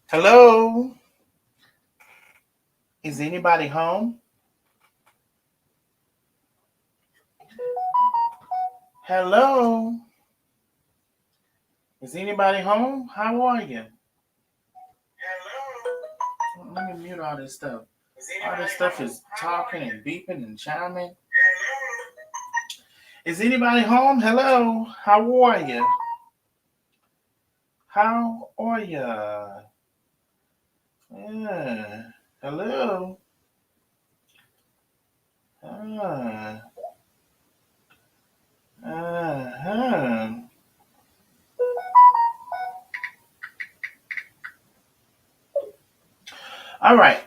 Hello? Is anybody home? Hello? Is anybody home? How are you? Let me mute all this stuff. All this stuff is talking and beeping and chiming. Is anybody home? Hello? How are you? How are you? Yeah. Hello? Uh, uh-huh. All right.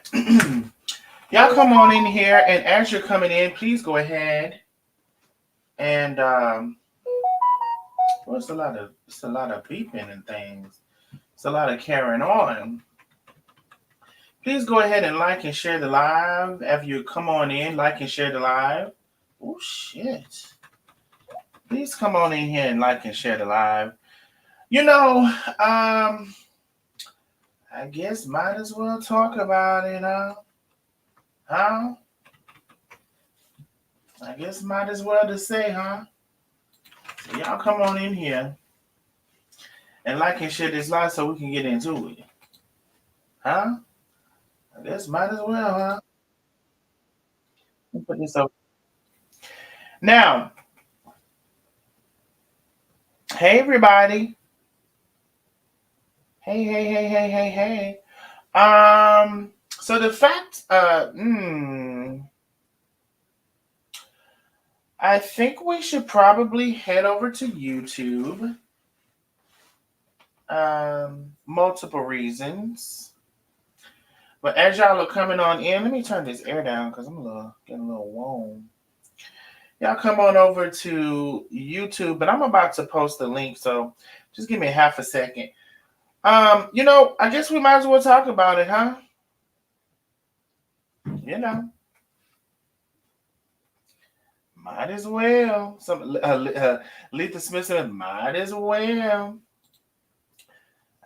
Y'all come on in here, and as you're coming in, please go ahead and well, it's a lot of beeping and things. It's a lot of carrying on. Please go ahead and like and share the live. After you come on in, like and share the live. Oh shit. Please come on in here and like and share the live. You know, I guess might as well talk about it, huh? Huh? I guess might as well to say, huh? So y'all come on in here and like and share this live so we can get into it. Huh? I guess might as well, huh? Let me put this up. Now, hey everybody. Hey. So the fact, I think we should probably head over to YouTube. Multiple reasons. But as y'all are coming on in, let me turn this air down because getting a little warm. Y'all come on over to YouTube, but I'm about to post the link, so just give me half a second. I guess we might as well talk about it, huh? You know, might as well. Letha Smith said, might as well.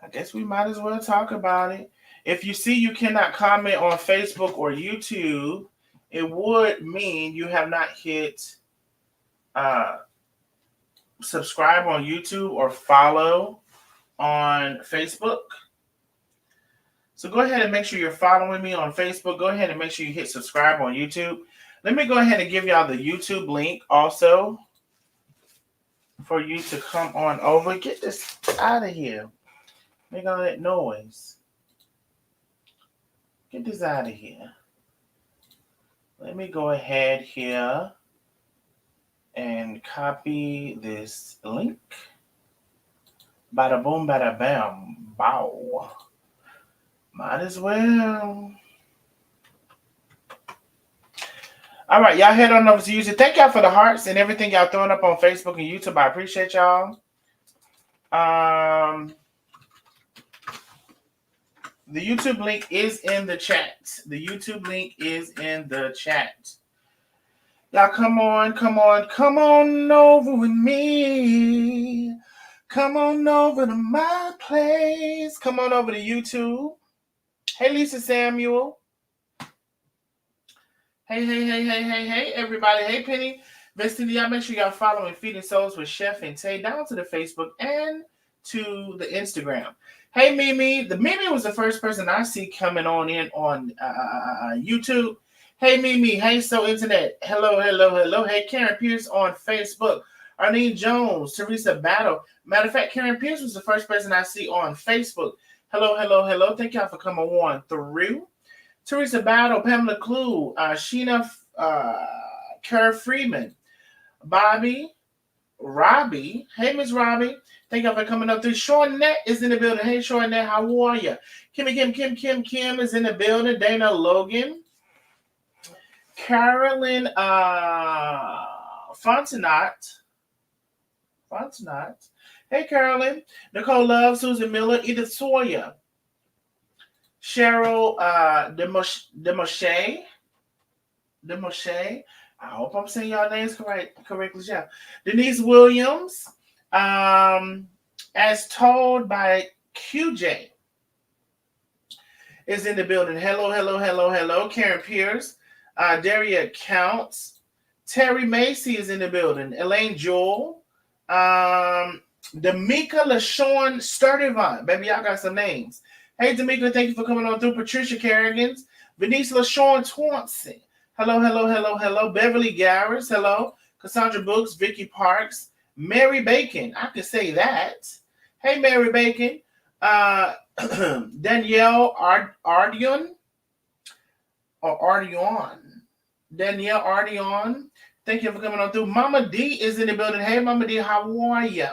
I guess we might as well talk about it. If you see you cannot comment on Facebook or YouTube, it would mean you have not hit uh, subscribe on YouTube or follow on Facebook. So go ahead and make sure you're following me on Facebook. Go ahead and make sure you hit subscribe on YouTube. Let me go ahead and give y'all the YouTube link also for you to come on over. Get this out of here. Make all that noise. Get this out of here. Let me go ahead here and copy this link. Bada boom, bada bam, bow. Might as well. All right, y'all head on over to YouTube. Thank y'all for the hearts and everything y'all throwing up on Facebook and YouTube. I appreciate y'all. The YouTube link is in the chat. The YouTube link is in the chat. Y'all come on over with me. Come on over to my place. Come on over to YouTube. Hey, Lisa Samuel. Hey, everybody. Hey, Penny. Destiny, y'all make sure y'all following Feeding Souls with Chef and Tay down to the Facebook and to the Instagram. Hey, Mimi. The Mimi was the first person I see coming on in on YouTube. Hey, Mimi. Hey, So Internet. Hello. Hey, Karen Pierce on Facebook. Arlene Jones. Teresa Battle. Matter of fact, Karen Pierce was the first person I see on Facebook. Hello. Thank y'all for coming on through. Teresa Battle, Pamela Clue, Sheena Kerr Freeman, Bobby, Robbie. Hey, Miss Robbie. Thank y'all for coming up through. Shawnette is in the building. Hey, Shawnette, how are you? Kim is in the building. Dana Logan. Carolyn Fontenot. Hey, Carolyn. Nicole Love, Susan Miller, Edith Sawyer. Cheryl Demoshe. I hope I'm saying y'all names correctly, yeah. Denise Williams, as told by QJ. is in the building. Hello, hello, hello, hello. Karen Pierce, Daria Counts, Terry Macy is in the building. Elaine Jewell, D'Amica LaShawn Sturdivant. Baby, y'all got some names. Hey, D'Amica, thank you for coming on through. Patricia Kerrigan, Venice LaShawn Swanson. Hello, hello, hello, hello. Beverly Garris, hello. Cassandra Brooks, Vicky Parks, Mary Bacon. I could say that. Hey, Mary Bacon. Danielle Ardion or Ardion. Danielle Ardion. Thank you for coming on through. Mama D is in the building. Hey, Mama D, how are you?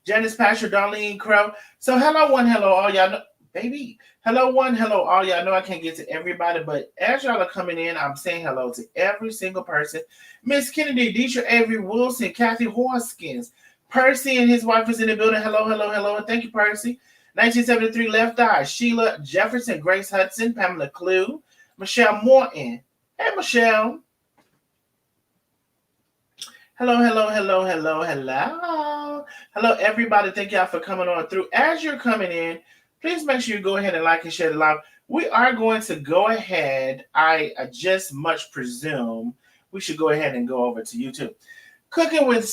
Janice Pastor, Darlene Crow. So, hello, one, hello, all y'all. Know, baby, hello, one, hello, all y'all. Know I can't get to everybody, but as y'all are coming in, I'm saying hello to every single person. Miss Kennedy, Deisha Avery Wilson, Kathy Hoskins, Percy and his wife is in the building. Hello, hello, hello. Thank you, Percy. 1973 Left Eye, Sheila Jefferson, Grace Hudson, Pamela Clue, Michelle Morton. Hey, Michelle. Hello, hello, hello, hello, hello. Hello, everybody. Thank y'all for coming on through. As you're coming in, please make sure you go ahead and like and share the live. We are going to go ahead. I just much presume we should go ahead and go over to YouTube. Cooking with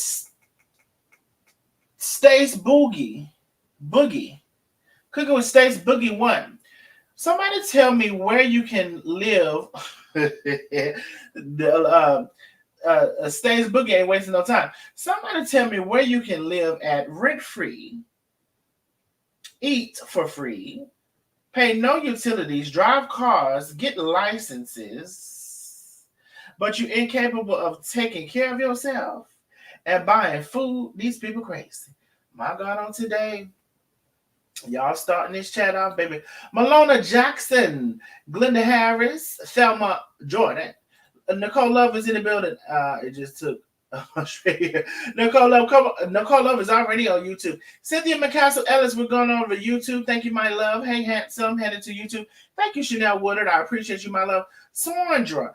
Stace Boogie. Cooking with Stace Boogie 1. Somebody tell me where you can live. Stace Boogie ain't wasting no time. Somebody tell me where you can live at rent-free, eat for free, pay no utilities, drive cars, get licenses, but you're incapable of taking care of yourself and buying food. These people crazy. My God, on today. Y'all starting this chat off, baby. Malona Jackson, Glenda Harris, Thelma Jordan. Nicole Love is in the building. It just took straight here. Nicole Love is already on YouTube. Cynthia McCassell Ellis, we're going over to YouTube. Thank you, my love. Hey, handsome, headed to YouTube. Thank you, Chanel Woodard. I appreciate you, my love. Sandra.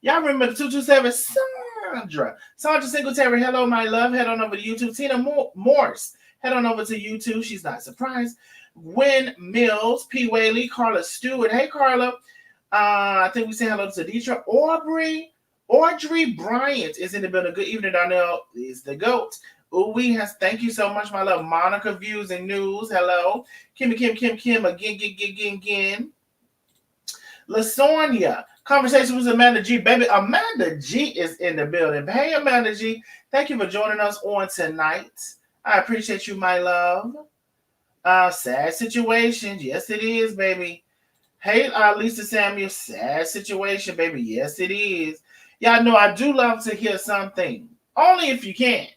Y'all remember the 227? Sandra Singletary, hello, my love. Head on over to YouTube. Tina Morse. Head on over to YouTube. She's not surprised. Gwen Mills, P. Whaley, Carla Stewart. Hey, Carla. I think we say hello to Deidre. Audrey Bryant is in the building. Good evening, Darnell. Is the GOAT. Thank you so much, my love. Monica Views and News. Hello. Kim, again. LaSonia. Conversation with Amanda G. Baby, Amanda G is in the building. Hey, Amanda G. Thank you for joining us on tonight. I appreciate you, my love. Sad situations. Yes, it is, baby. Hey, Lisa Samuel. Sad situation, baby. Yes, it is. Y'all know I do love to hear something. Only if you can.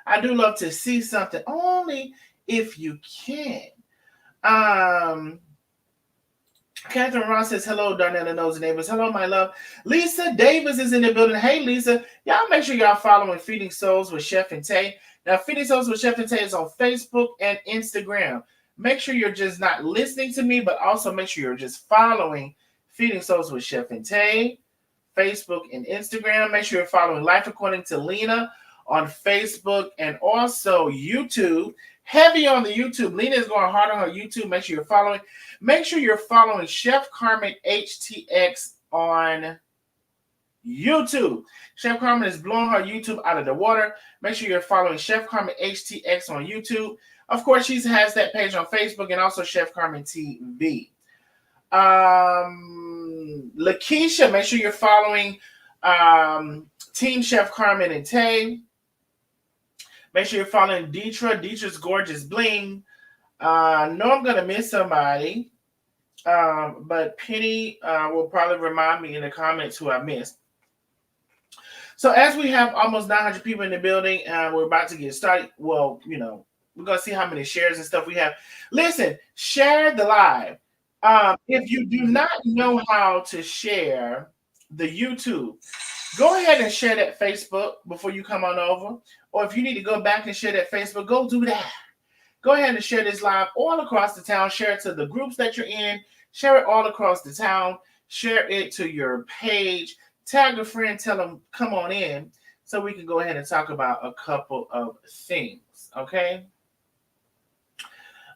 I do love to see something. Only if you can. Catherine Ross says, hello, Darnell and Nosy Neighbors. Hello, my love. Lisa Davis is in the building. Hey, Lisa. Y'all make sure y'all following Feeding Souls with Chef and Tay. Now, Feeding Souls with Chef and Tay is on Facebook and Instagram. Make sure you're just not listening to me, but also make sure you're just following Feeding Souls with Chef and Tay, Facebook and Instagram. Make sure you're following Life According to Lena on Facebook and also YouTube. Heavy on the YouTube. Lena is going hard on her YouTube. Make sure you're following. Make sure you're following Chef Carmen HTX on YouTube. Chef Carmen is blowing her YouTube out of the water. Make sure you're following Chef Carmen HTX on YouTube. Of course, she has that page on Facebook and also Chef Carmen TV. Lakeisha, make sure you're following Team Chef Carmen and Tay. Make sure you're following Deetra's Gorgeous Bling. No, I'm going to miss somebody. But Penny will probably remind me in the comments who I missed. So as we have almost 900 people in the building, we're about to get started. Well, you know, we're going to see how many shares and stuff we have. Listen, share the live. If you do not know how to share the YouTube, go ahead and share that Facebook before you come on over. Or if you need to go back and share that Facebook, go do that. Go ahead and share this live all across the town. Share it to the groups that you're in. Share it all across the town. Share it to your page. Tag a friend. Tell them, come on in so we can go ahead and talk about a couple of things. Okay?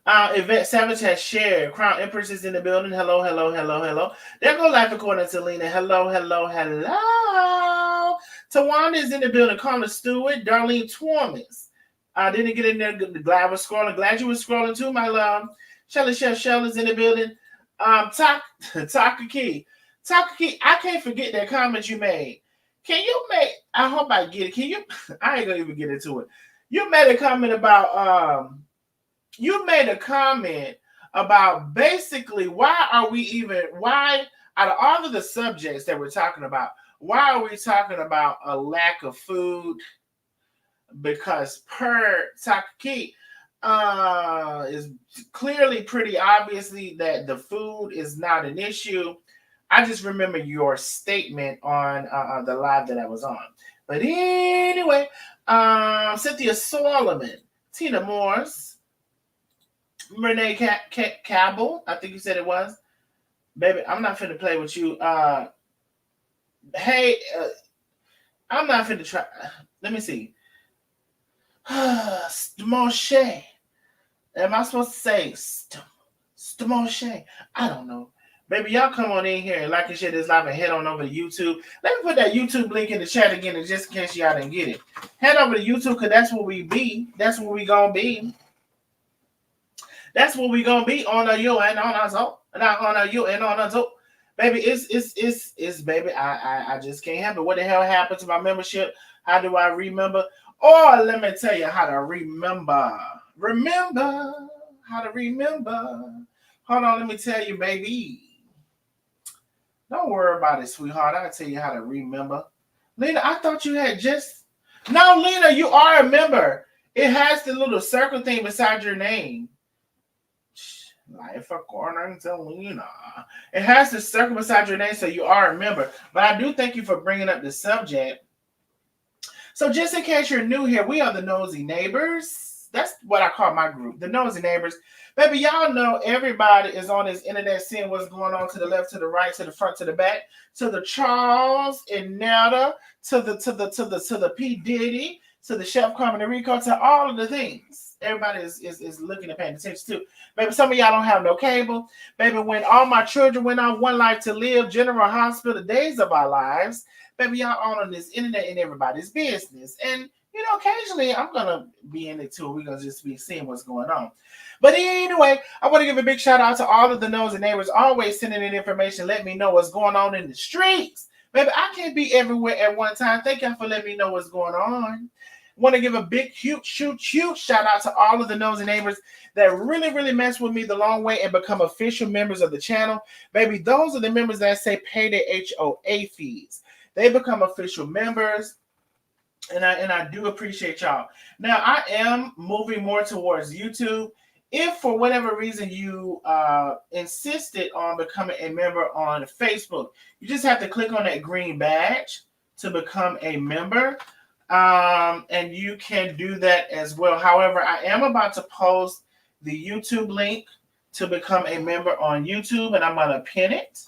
Yvette Savage has shared. Crown Empress is in the building. Hello, hello, hello, hello. There go Life according to Lena. Hello, hello, hello. Tawanda is in the building. Carmen Stewart. Darlene Twarmans. I didn't get in there. Glad I was scrolling. Glad you were scrolling too, my love. Shelly Chef Shell is in the building. Taka Key. Taka Key, I can't forget that comment you made. Can you make, I hope I get it. Can you, I ain't gonna even get into it. You made a comment about, basically why out of all of the subjects that we're talking about, why are we talking about a lack of food? Because per Takaki is clearly pretty obviously that the food is not an issue. I just remember your statement on the live that I was on. But anyway, Cynthia Solomon, Tina Morse, Renee Cabell, I think you said it was. Baby, I'm not finna play with you. Hey, I'm not finna try. Let me see. Moshe. Am I supposed to say Moshe? I don't know. Baby, y'all come on in here and like and share this live and head on over to YouTube. Let me put that YouTube link in the chat again, and just in case y'all didn't get it. Head over to YouTube, because that's where we be. That's where we gonna be. That's what we gonna be on you and on us all. Not on you and on us all. Baby, it's baby. I just can't help it. What the hell happened to my membership? How do I remember? Or let me tell you how to remember. Remember how to remember. Hold on, let me tell you, baby. Don't worry about it, sweetheart. I'll tell you how to remember. Lena, I thought you had just. No, Lena, you are a member. It has the little circle thing beside your name. Life according to Lena. It has the circle beside your name, so you are a member. But I do thank you for bringing up the subject. So just in case you're new here, we are the Nosy Neighbors. That's what I call my group, the Nosy Neighbors. Baby, y'all know everybody is on this internet seeing what's going on to the left, to the right, to the front, to the back, to the Charles and Netta, to the P. Diddy, to the Chef Carmen and Rico, to all of the things. Everybody is looking and paying attention to. Baby, some of y'all don't have no cable. Baby, when all my children went on One Life to Live, General Hospital, Days of Our Lives, baby, y'all on this internet and everybody's business. And, you know, occasionally I'm going to be in it too. We're going to just be seeing what's going on. But anyway, I want to give a big shout out to all of the Nosy Neighbors always sending in information. Let me know what's going on in the streets. Baby, I can't be everywhere at one time. Thank y'all for letting me know what's going on. Want to give a big, huge shout out to all of the Nosy Neighbors that really mess with me the long way and become official members of the channel. Baby, those are the members that say pay their HOA fees. They become official members, and I do appreciate y'all. Now, I am moving more towards YouTube. If for whatever reason you insisted on becoming a member on Facebook, you just have to click on that green badge to become a member. And you can do that as well. However, I am about to post the YouTube link to become a member on YouTube, and I'm going to pin it.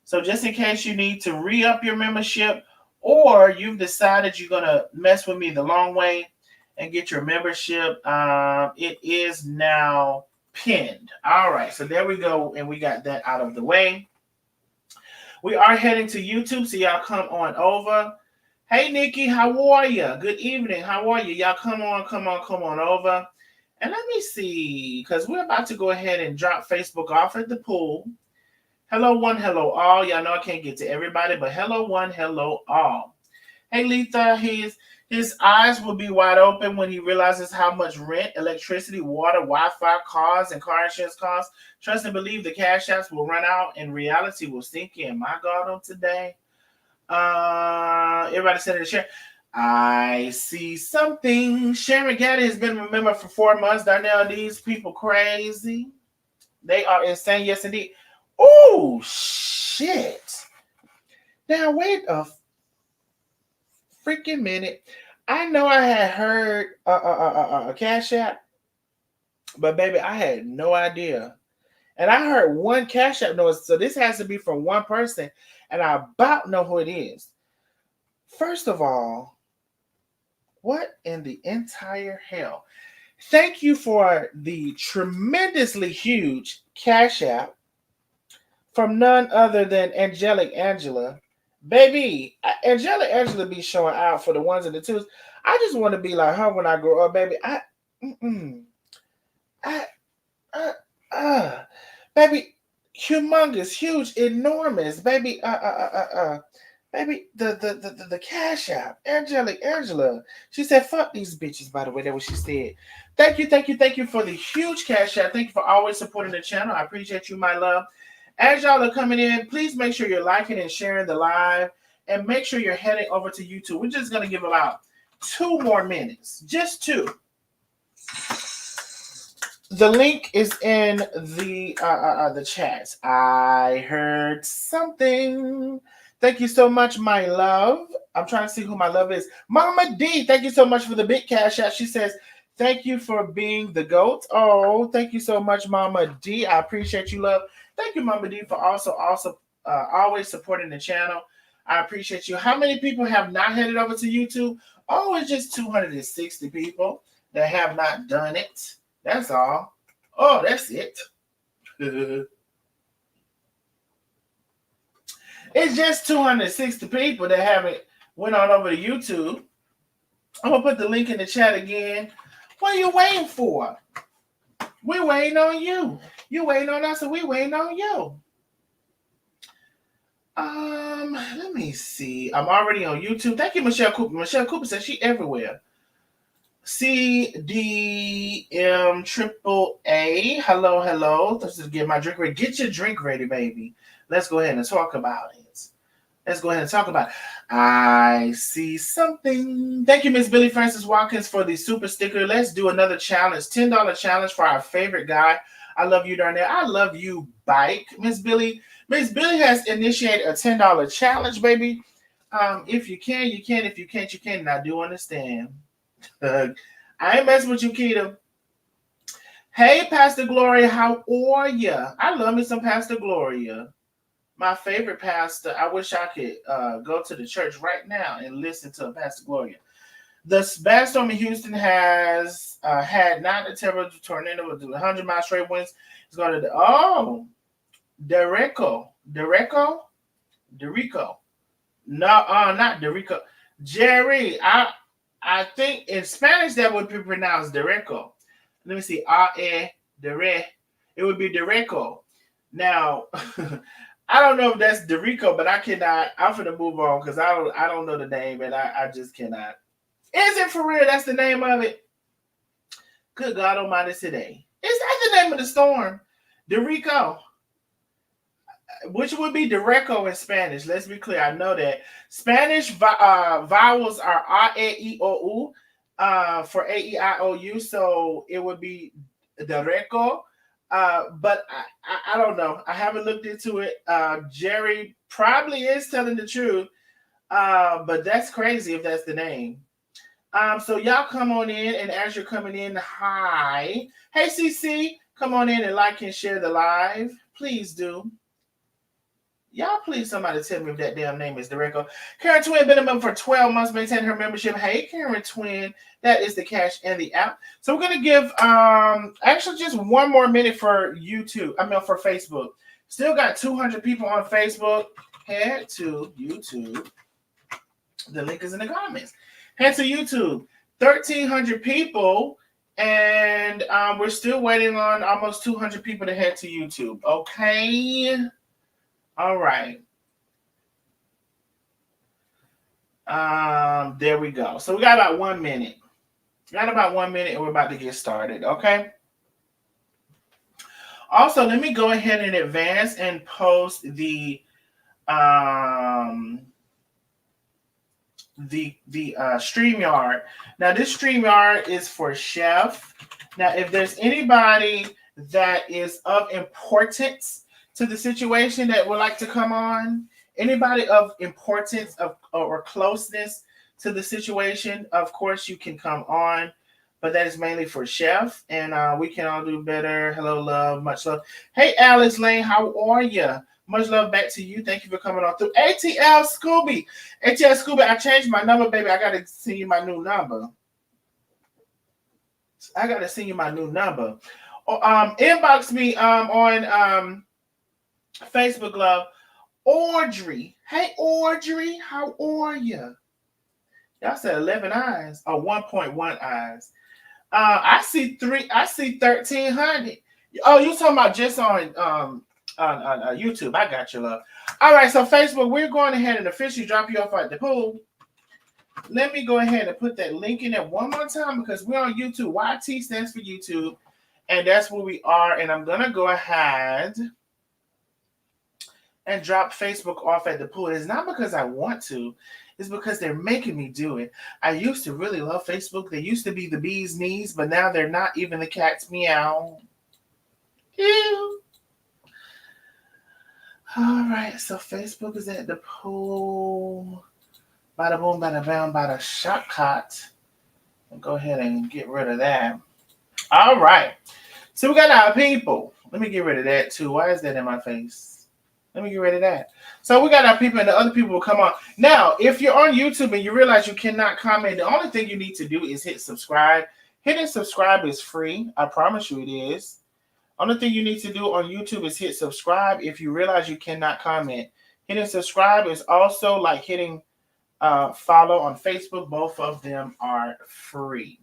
So just in case you need to re-up your membership, or you've decided you're going to mess with me the long way and get your membership, it is now pinned. All right, so there we go, and we got that out of the way. We are heading to YouTube, so y'all come on over. Hey, Nikki, how are you? Good evening. How are you? Y'all come on over. And let me see, because we're about to go ahead and drop Facebook off at the pool. Hello, one, hello, all. Y'all know I can't get to everybody, but hello, one, hello, all. Hey, Letha, his eyes will be wide open when he realizes how much rent, electricity, water, Wi-Fi, cars, and car insurance costs. Trust and believe the cash apps will run out and reality will sink in. My God, on today. Everybody said in the share. I see something. Sharon Gaddy has been a member for 4 months. Darnell, these people crazy. They are insane. Yes, indeed. Oh, shit. Now, wait a freaking minute. I know I had heard a Cash App, but baby, I had no idea. And I heard one Cash App noise, so this has to be from one person, and I about know who it is. First of all, what in the entire hell? Thank you for the tremendously huge Cash App from none other than Angelic Angela. Baby, Angelic Angela be showing out for the ones and the twos. I just want to be like her when I grow up, baby. Mm-mm. I, uh, uh, baby, humongous, huge, enormous, baby. Baby, the Cash App, Angelic Angela. She said, "Fuck these bitches." By the way, that's what she said. Thank you for the huge Cash App. Thank you for always supporting the channel. I appreciate you, my love. As y'all are coming in, please make sure you're liking and sharing the live, and make sure you're heading over to YouTube. We're just gonna give about 2 more minutes, just two. The link is in the chats. I heard something. Thank you so much, my love. I'm trying to see who my love is. Mama D, thank you so much for the big cash out. She says, thank you for being the GOAT. Oh, thank you so much, Mama D. I appreciate you, love. Thank you, Mama D, for also always supporting the channel. I appreciate you. How many people have not headed over to YouTube? Oh, it's just 260 people that have not done it. That's all. Oh, that's it. It's just 260 people that haven't went on over to YouTube. I'm going to put the link in the chat again. What are you waiting for? We're waiting on you. You waiting on us, and we waiting on you. Let me see. I'm already on YouTube. Thank you, Michelle Cooper. Michelle Cooper says she everywhere. CDM Triple A. Hello, hello. Let's just get my drink ready. Get your drink ready, baby. Let's go ahead and talk about it. I see something. Thank you, Miss Billy Francis Watkins, for the super sticker. Let's do another challenge. $10 challenge for our favorite guy. I love you, Darnell. I love you, Bike. Miss Billy. Miss Billy has initiated a $10 challenge, baby. If you can, you can. If you can't, you can. And I do understand. I ain't messing with you, Keita. Hey, Pastor Gloria, how are you? I love me some Pastor Gloria. My favorite pastor. I wish I could go to the church right now and listen to Pastor Gloria. The bad storm in Houston has had not a terrible tornado with 100-mile straight winds. It's going to Derico. No, not Derico. Jerry, I think in Spanish that would be pronounced Derico. Let me see. Dere. It would be Derico. Now, I don't know if that's Derico, but I cannot. I'm gonna move on because I don't know the name, and I just cannot. Is it for real? That's the name of it. Good God Almighty today. Is that the name of the storm? Derico. Which would be Dereco in Spanish. Let's be clear. I know that. Spanish vowels are A-E-I-O-U for A-E-I-O-U. So it would be Dereco. But I don't know. I haven't looked into it. Jerry probably is telling the truth. But that's crazy if that's the name. So y'all come on in. And as you're coming in, hi. Hey, CC. Come on in and like and share the live. Please do. Y'all, please, somebody tell me if that damn name is Derico. Karen Twin been a member for 12 months, maintain her membership. Hey, Karen Twin, that is the cash and the app. So we're gonna give actually just 1 more minute for YouTube. For Facebook. Still got 200 people on Facebook. Head to YouTube. The link is in the comments. Head to YouTube. 1,300 people, and we're still waiting on almost 200 people to head to YouTube. Okay. All right. There we go. So we got about 1 minute. And we're about to get started. Okay. Also, let me go ahead and advance and post the StreamYard. Now, this StreamYard is for Chef. Now, if there's anybody that is of importance to the situation that would like to come on, anybody of importance or closeness to the situation, of course you can come on, but that is mainly for Chef, and we can all do better. Hello, love, much love. Hey, Alice Lane, how are you? Much love back to you. Thank you for coming on through. ATL Scooby, I changed my number, baby. I gotta send you my new number. I gotta send you my new number. Inbox me on Facebook, love. Audrey. Hey Audrey, how are you? Y'all said 11 eyes or 1.1 eyes. I see 1,300. Oh, you talking about just on YouTube. I got you, love. All right, so Facebook, we're going ahead and officially drop you off at the pool. Let me go ahead and put that link in there one more time because we're on YouTube. YT stands for YouTube, and that's where we are. And I'm gonna go ahead and drop Facebook off at the pool. It's not because I want to, it's because they're making me do it. I used to really love Facebook. They used to be the bee's knees, but now they're not even the cat's meow. Ew. All right, so Facebook is at the pool. Bada boom, bada bam, bada shot cot. I'll go ahead and get rid of that. All right. So we got our people. Let me get rid of that too. Why is that in my face? Let me get rid of that. So we got our people and the other people will come on. Now, if you're on YouTube and you realize you cannot comment, the only thing you need to do is hit subscribe. Hitting subscribe is free. I promise you it is. Only thing you need to do on YouTube is hit subscribe if you realize you cannot comment. Hitting subscribe is also like hitting follow on Facebook. Both of them are free.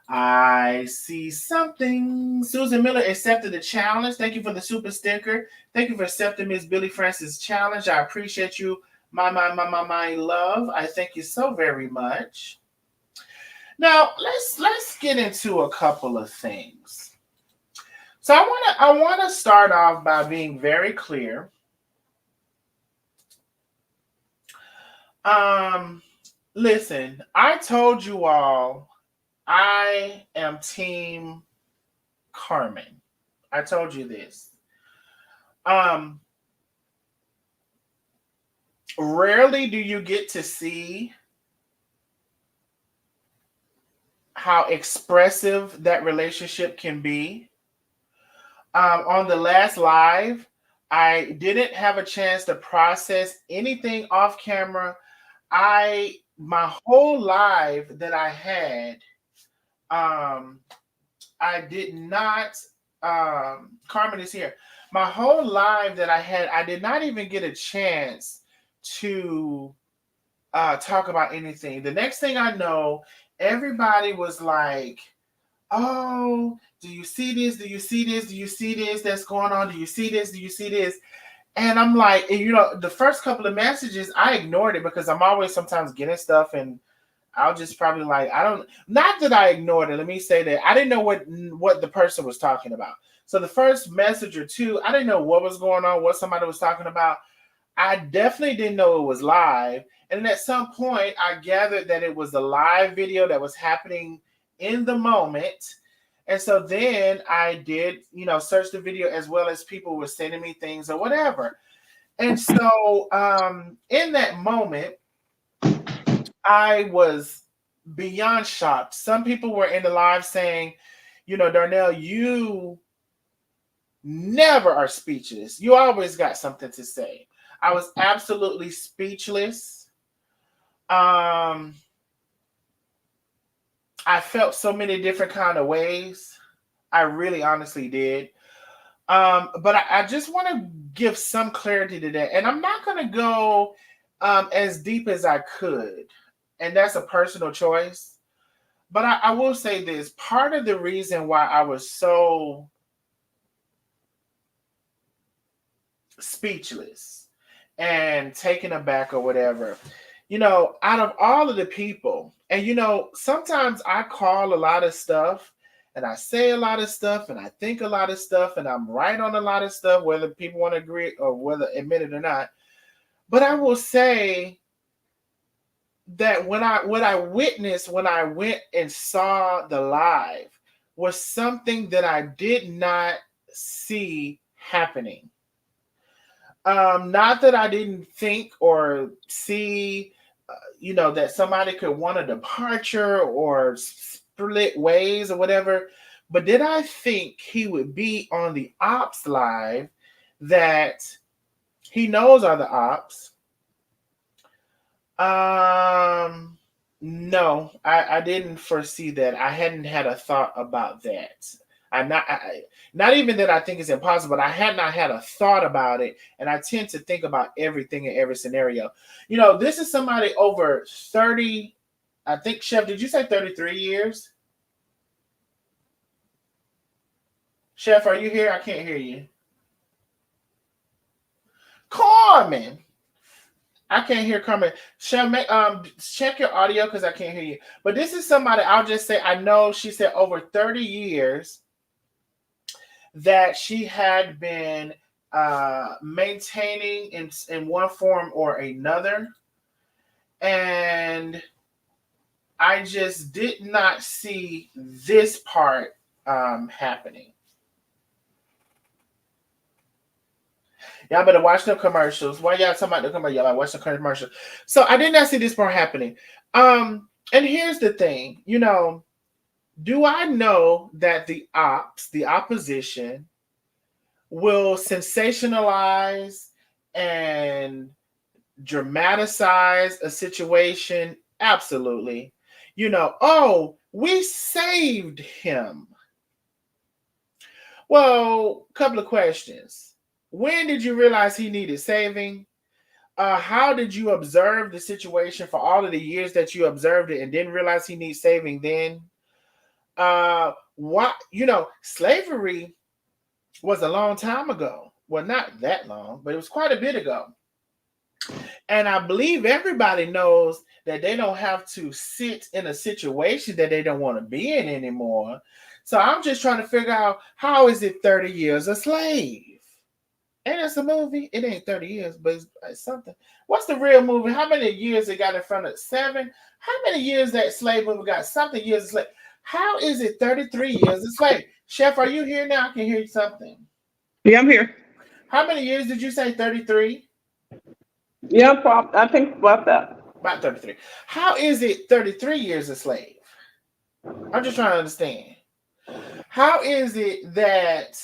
I see something. Susan Miller accepted the challenge. Thank you for the super sticker. Thank you for accepting Miss Billy Francis' challenge. I appreciate you, my love. I thank you so very much. Now let's get into a couple of things. So I wanna start off by being very clear. Listen, I told you all I am team Carmen. I told you this. Rarely do you get to see how expressive that relationship can be. On the last live, I didn't have a chance to process anything off camera. My whole live that I had, I did not. Carmen is here. My whole live that I had, I did not even get a chance to talk about anything. The next thing I know, everybody was like, "Oh, do you see this? Do you see this? Do you see this that's going on? Do you see this? Do you see this?" And I'm like, the first couple of messages, I ignored it because I'm always sometimes getting stuff and I'll just probably not that I ignored it. Let me say that I didn't know what the person was talking about. So the first message or two, I didn't know what was going on, what somebody was talking about. I definitely didn't know it was live. And then at some point, I gathered that it was a live video that was happening in the moment. And so then I did, search the video as well as people were sending me things or whatever. And so in that moment, I was beyond shocked. Some people were in the live saying, Darnell, you never are speechless. You always got something to say. I was absolutely speechless. I felt so many different kind of ways. I really honestly did. But I just want to give some clarity to that. And I'm not going to go as deep as I could. And that's a personal choice. But I will say this. Part of the reason why I was so speechless and taken aback or whatever, out of all of the people, and sometimes I call a lot of stuff and I say a lot of stuff and I think a lot of stuff and I'm right on a lot of stuff, whether people want to agree or whether admit it or not. But I will say that what I witnessed when I went and saw the live was something that I did not see happening. Not that I didn't think or see, that somebody could want a departure or split ways or whatever. But did I think he would be on the ops live that he knows are the ops? No, I didn't foresee that. I hadn't had a thought about that. Not even that I think it's impossible, but I had not had a thought about it. And I tend to think about everything in every scenario. This is somebody over 30. I think, Chef, did you say 33 years? Chef, are you here? I can't hear you. Carmen. I can't hear Carmen. Chef, check your audio because I can't hear you. But this is somebody, I'll just say, I know she said over 30 years that she had been maintaining in one form or another. And I just did not see this part happening. Y'all better watch the commercials. Why y'all talking about the commercials? Y'all watch the commercials. So I did not see this part happening. And here's the thing, do I know that the opposition, will sensationalize and dramatize a situation? Absolutely. Oh, we saved him. Well, couple of questions. When did you realize he needed saving? How did you observe the situation for all of the years that you observed it and didn't realize he needs saving then? Slavery was a long time ago. Well, not that long, but it was quite a bit ago. And I believe everybody knows that they don't have to sit in a situation that they don't want to be in anymore. So I'm just trying to figure out, how is it 30 years a slave? And it's a movie. It ain't 30 years, but it's something. What's the real movie? How many years it got in front of 7? How many years that slave movie got? Something years of slave. How is it 33 years a slave? Chef, are you here now? I can hear you something. Yeah, I'm here. How many years did you say? 33? Yeah, I think about that. About 33. How is it 33 years a slave? I'm just trying to understand. How is it that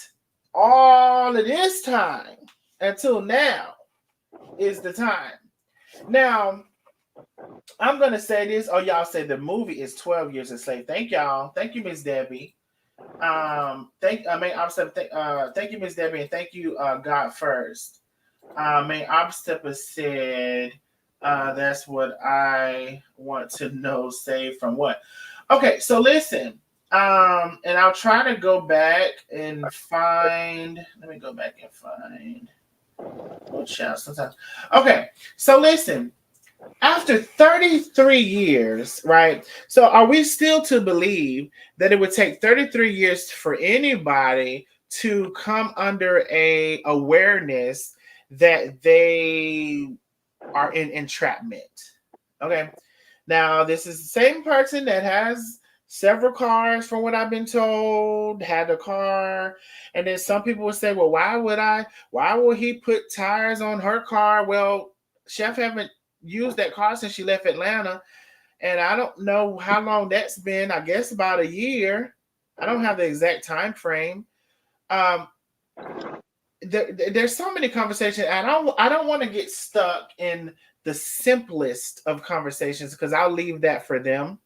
all of this time until now is the time? Now, I'm going to say this. Oh, y'all say the movie is 12 years a slave. Thank y'all. Thank you, Miss Debbie. Thank you, Miss Debbie, and thank you, God First. Obstepper said, that's what I want to know. Save from what? Okay, so listen. And I'll try to go back and find. Let me go back and find. Oh, child, sometimes. Okay, so listen. After 33 years, right? So are we still to believe that it would take 33 years for anybody to come under a awareness that they are in entrapment? Okay. Now, this is the same person that has several cars, from what I've been told, had a car. And then some people would say, well, why would he put tires on her car? Well, Chef haven't used that car since she left Atlanta. And I don't know how long that's been. I guess about a year. I don't have the exact time frame. There's so many conversations. And I don't want to get stuck in the simplest of conversations because I'll leave that for them.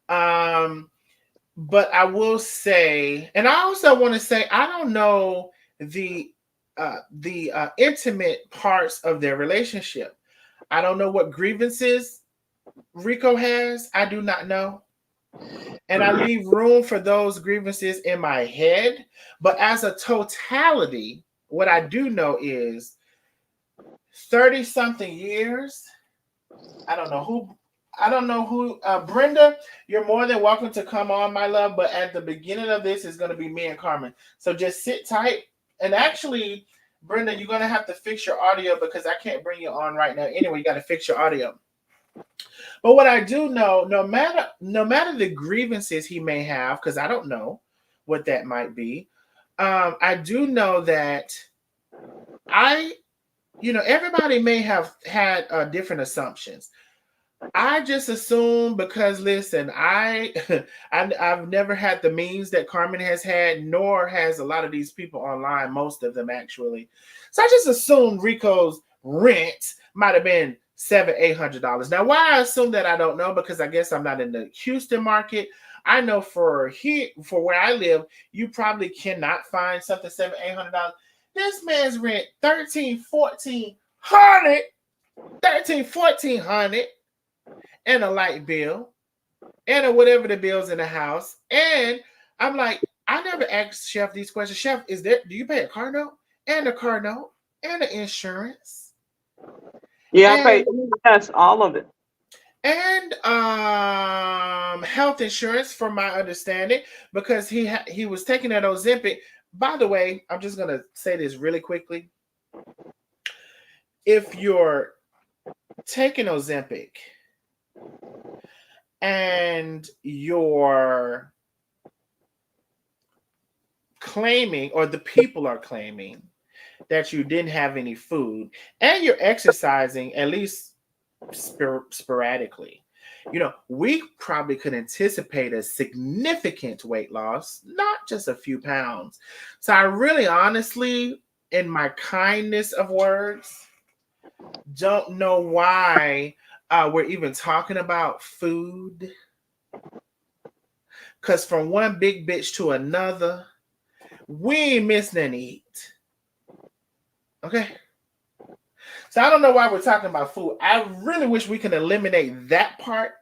But I will say, and I also want to say, I don't know the intimate parts of their relationship. I don't know what grievances Rico has. I do not know. And I leave room for those grievances in my head. But as a totality, what I do know is 30-something years. I don't know who. Brenda, you're more than welcome to come on, my love. But at the beginning of this is going to be me and Carmen. So just sit tight. And actually, Brenda, you're going to have to fix your audio because I can't bring you on right now. Anyway, you got to fix your audio. But what I do know, no matter the grievances he may have, because I don't know what that might be, I do know that everybody may have had different assumptions. I just assume because, listen, I've never had the means that Carmen has had, nor has a lot of these people online, most of them actually. So I just assumed Rico's rent might have been $700-800. Now, why I assume that, I don't know, because I guess I'm not in the Houston market. I know for where I live, you probably cannot find something $700-800. This man's rent $1,300-$1,400, and a light bill, and whatever the bills in the house. And I'm like, I never asked Chef these questions. Chef, do you pay a car note, and a car note, and the insurance? Yeah, I pay. Yes, all of it. And health insurance, from my understanding, because he was taking that Ozempic. By the way, I'm just gonna say this really quickly. If you're taking Ozempic and you're claiming, or the people are claiming, that you didn't have any food, and you're exercising at least sporadically, we probably could anticipate a significant weight loss, not just a few pounds. So I really, honestly, in my kindness of words, don't know why we're even talking about food. Because from one big bitch to another, we ain't missing any eat. Okay? So I don't know why we're talking about food. I really wish we could eliminate that part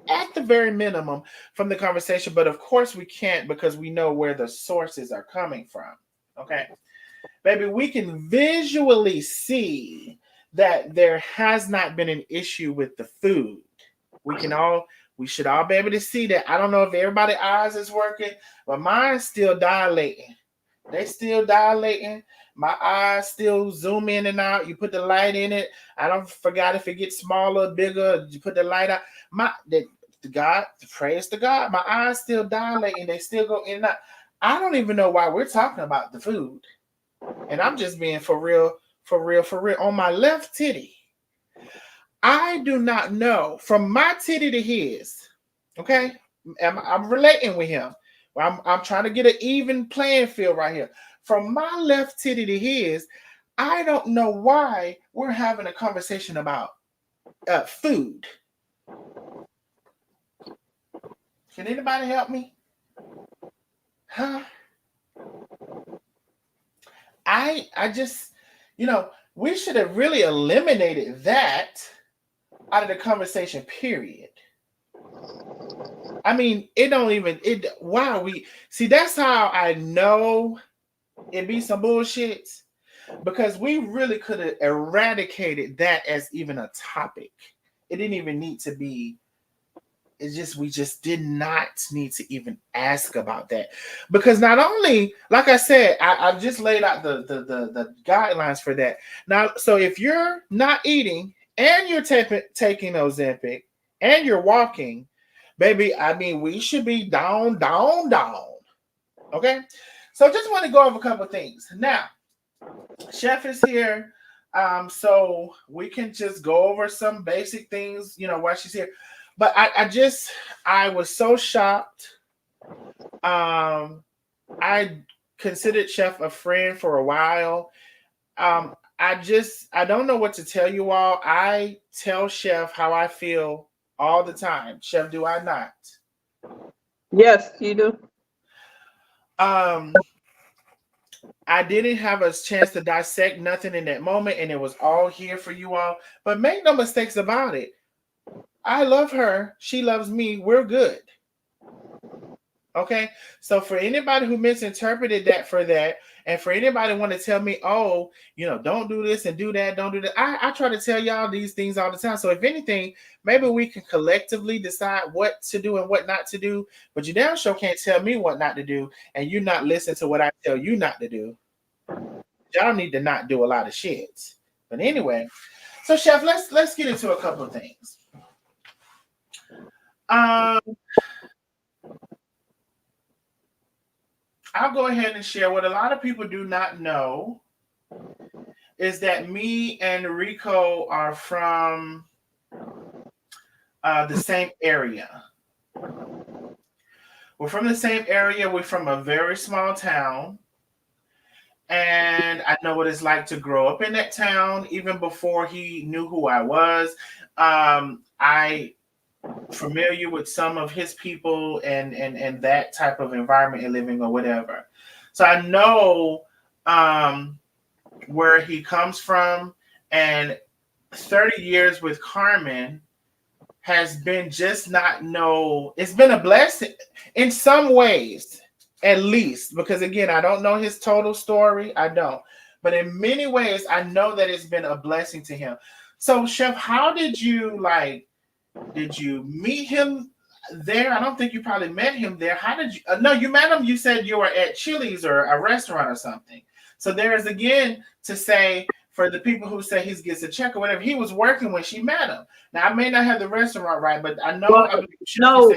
at the very minimum from the conversation, but of course we can't, because we know where the sources are coming from. Okay? Baby, we can visually see that there has not been an issue with the food. We should all be able to see that. I don't know if everybody's eyes is working, but mine's still dilating. They still dilating. My eyes still zoom in and out. You put the light in it. I don't forgot if it gets smaller, bigger. You put the light out. Praise to God. My eyes still dilating. They still go in and out. I don't even know why we're talking about the food. And I'm just being for real. On my left titty, I do not know, from my titty to his. Okay, I'm relating with him. I'm trying to get an even playing field right here. From my left titty to his, I don't know why we're having a conversation about food. Can anybody help me? Huh? I just, we should have really eliminated that out of the conversation, period. I mean, that's how I know it be some bullshit, because we really could have eradicated that as even a topic. It didn't even need to be. We just did not need to even ask about that, because not only, like I said, I just laid out the guidelines for that. Now, so if you're not eating and you're taking Ozempic and you're walking, baby, I mean, we should be down. Okay, so just want to go over a couple of things. Now, Chef is here, so we can just go over some basic things, while she's here. But I was so shocked. I considered Chef a friend for a while. I don't know what to tell you all. I tell Chef how I feel all the time. Chef, do I not? Yes, you do. I didn't have a chance to dissect nothing in that moment, and it was all here for you all. But make no mistakes about it. I love her. She loves me. We're good. Okay? So for anybody who misinterpreted that for that, and for anybody want to tell me, oh, don't do this and do that, don't do that. I try to tell y'all these things all the time. So if anything, maybe we can collectively decide what to do and what not to do. But you damn sure can't tell me what not to do, and you not listen to what I tell you not to do. Y'all need to not do a lot of shit. But anyway, so Chef, let's get into a couple of things. I'll go ahead and share what a lot of people do not know is that me and Rico are from the same area. We're from the same area. We're from a very small town. and I know what it's like to grow up in that town. Even before he knew who I was, I familiar with some of his people and that type of environment and living or whatever. So I know where he comes from, and 30 years with Carmen has been just not no, it's been a blessing in some ways, at least, because again, I don't know his total story. I don't. But in many ways, I know that it's been a blessing to him. So, Chef, how did you meet him there? I don't think you probably met him there. How did you? No, you met him. You said you were at Chili's or a restaurant or something. So there is again to say for the people who say he gets a check or whatever, he was working when she met him. Now I may not have the restaurant right, but I know. Well, no,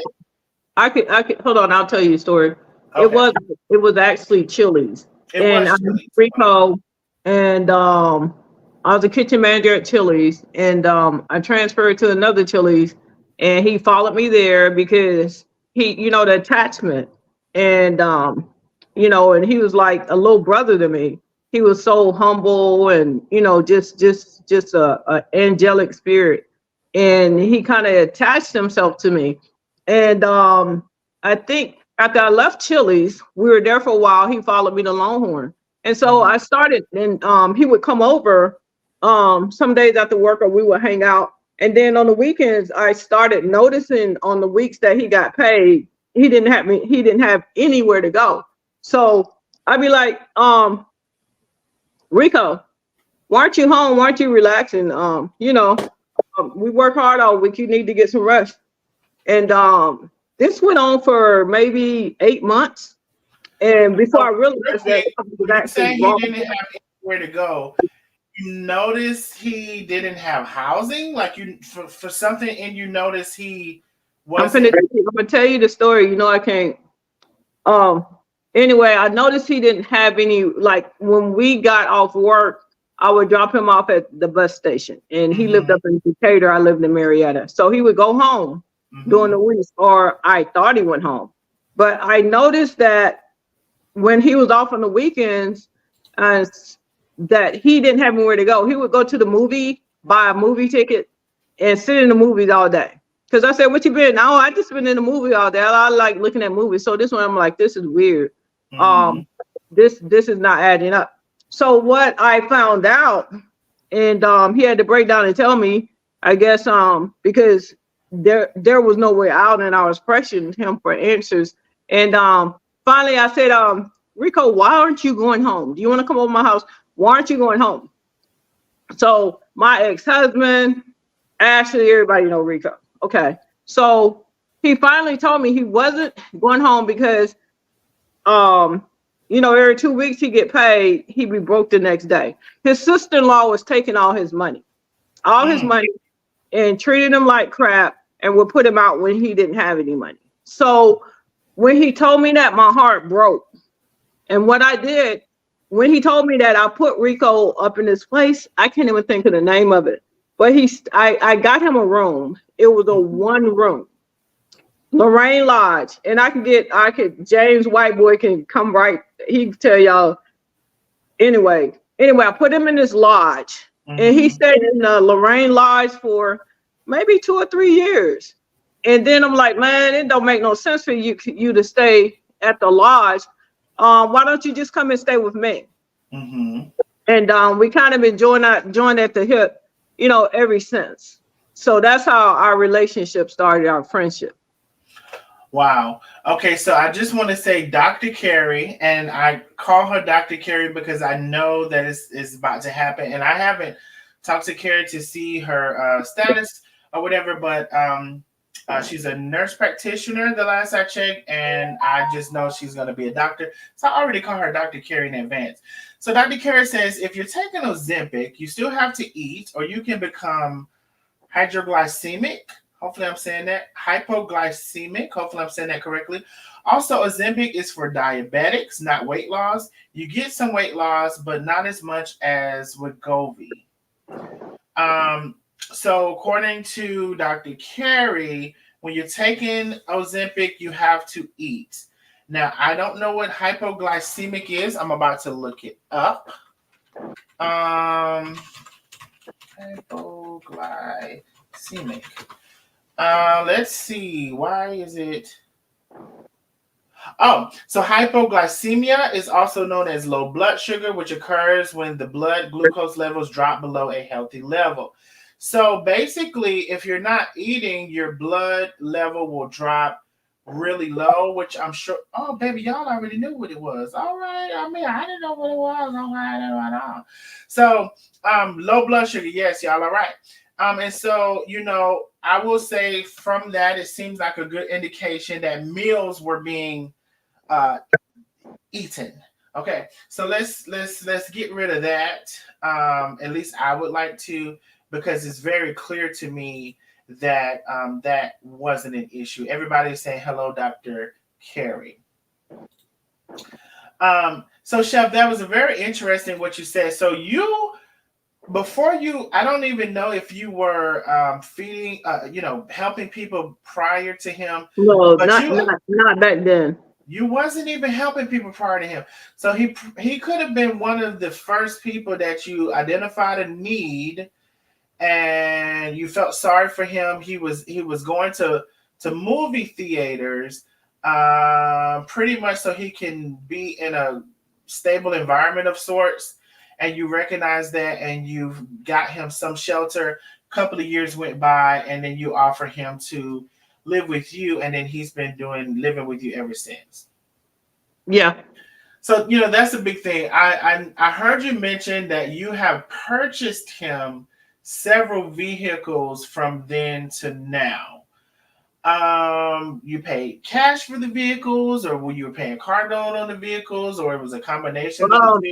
I could hold on. I'll tell you the story. Okay. It was actually Chili's, It and was I'm Chili's. Rico, and I was a kitchen manager at Chili's, and I transferred to another Chili's, and he followed me there because the attachment, and and he was like a little brother to me. He was so humble, and just a angelic spirit, and he kind of attached himself to me, and I think after I left Chili's, we were there for a while. He followed me to Longhorn, and so I started, and he would come over some days after work, or we would hang out. And then on the weekends, I started noticing on the weeks that he got paid, he didn't have anywhere to go. So I'd be like, Rico, why aren't you home? Why aren't you relaxing? We work hard all week. You need to get some rest. And this went on for maybe 8 months. And before I realized that something was actually he wrong. didn't have anywhere to go, you noticed he didn't have housing, like you for something, and you noticed he wasn't. I'm gonna tell you the story. I can't. Um. Anyway, I noticed he didn't have any. Like when we got off work, I would drop him off at the bus station, and he lived up in Decatur. I lived in Marietta, so he would go home during the week, or I thought he went home. But I noticed that when he was off on the weekends, that he didn't have anywhere to go. He would go to the movie, buy a movie ticket, and sit in the movies all day. Because I said, "What you been?" "Oh, I just been in the movie all day. I like looking at movies." So this one, I'm like, "This is weird. This is not adding up." So what I found out, and he had to break down and tell me, I guess, because there was no way out, and I was pressuring him for answers. And finally, I said, Rico, why aren't you going home? Do you want to come over my house? Why aren't you going home? So my ex-husband, Ashley, everybody know Rico. Okay. So he finally told me he wasn't going home because, every 2 weeks he get paid, he'd be broke the next day. His sister-in-law was taking all his money, and treated him like crap, and would put him out when he didn't have any money. So when he told me that, my heart broke. And what I did, when he told me that, I put Rico up in this place. I can't even think of the name of it. But I got him a room. It was a one room, Lorraine Lodge. And James White Boy can come right. He can tell y'all. Anyway, I put him in this lodge, and he stayed in the Lorraine Lodge for maybe 2 or 3 years. And then I'm like, man, it don't make no sense for you to stay at the lodge. Why don't you just come and stay with me? And we kind of been joined at the hip, ever since. So that's how our relationship started, our friendship. Wow. Okay, so I just want to say Dr. Carrie, and I call her Dr. Carrie because I know that it's about to happen, and I haven't talked to Carrie to see her status or whatever, but she's a nurse practitioner the last I checked, and I just know she's going to be a doctor. So I already call her Dr. Carrie in advance. So Dr. Carrie says if you're taking Ozempic, you still have to eat, or you can become hydroglycemic. Hopefully I'm saying that. Hypoglycemic. Hopefully I'm saying that correctly. Also, Ozempic is for diabetics, not weight loss. You get some weight loss, but not as much as Wegovy. So according to Dr. Carey, when you're taking Ozempic, you have to eat. Now, I don't know what hypoglycemic is. I'm about to look it up. Hypoglycemic. Let's see. Why is it? Oh, so hypoglycemia is also known as low blood sugar, which occurs when the blood glucose levels drop below a healthy level. So basically, if you're not eating, your blood level will drop really low, which I'm sure. Oh, baby, y'all already knew what it was. All right. I mean, I didn't know what it was. All right, at all. So, low blood sugar. Yes, y'all are right. And so, I will say from that, it seems like a good indication that meals were being eaten. Okay, so let's get rid of that. At least I would like to, because it's very clear to me that that wasn't an issue. Everybody's saying hello, Dr. Carey. So Chef, that was a very interesting what you said. So I don't even know if you were feeding, helping people prior to him. No, not back then. You wasn't even helping people prior to him. So he could have been one of the first people that you identified a need, and you felt sorry for him. He was going to movie theaters, pretty much so he can be in a stable environment of sorts. And you recognize that, and you've got him some shelter. A couple of years went by, and then you offer him to live with you, and then he's been living with you ever since. Yeah. So that's a big thing. I heard you mention that you have purchased him several vehicles from then to now. You paid cash for the vehicles, or were you paying car note on the vehicles, or it was a combination of the two?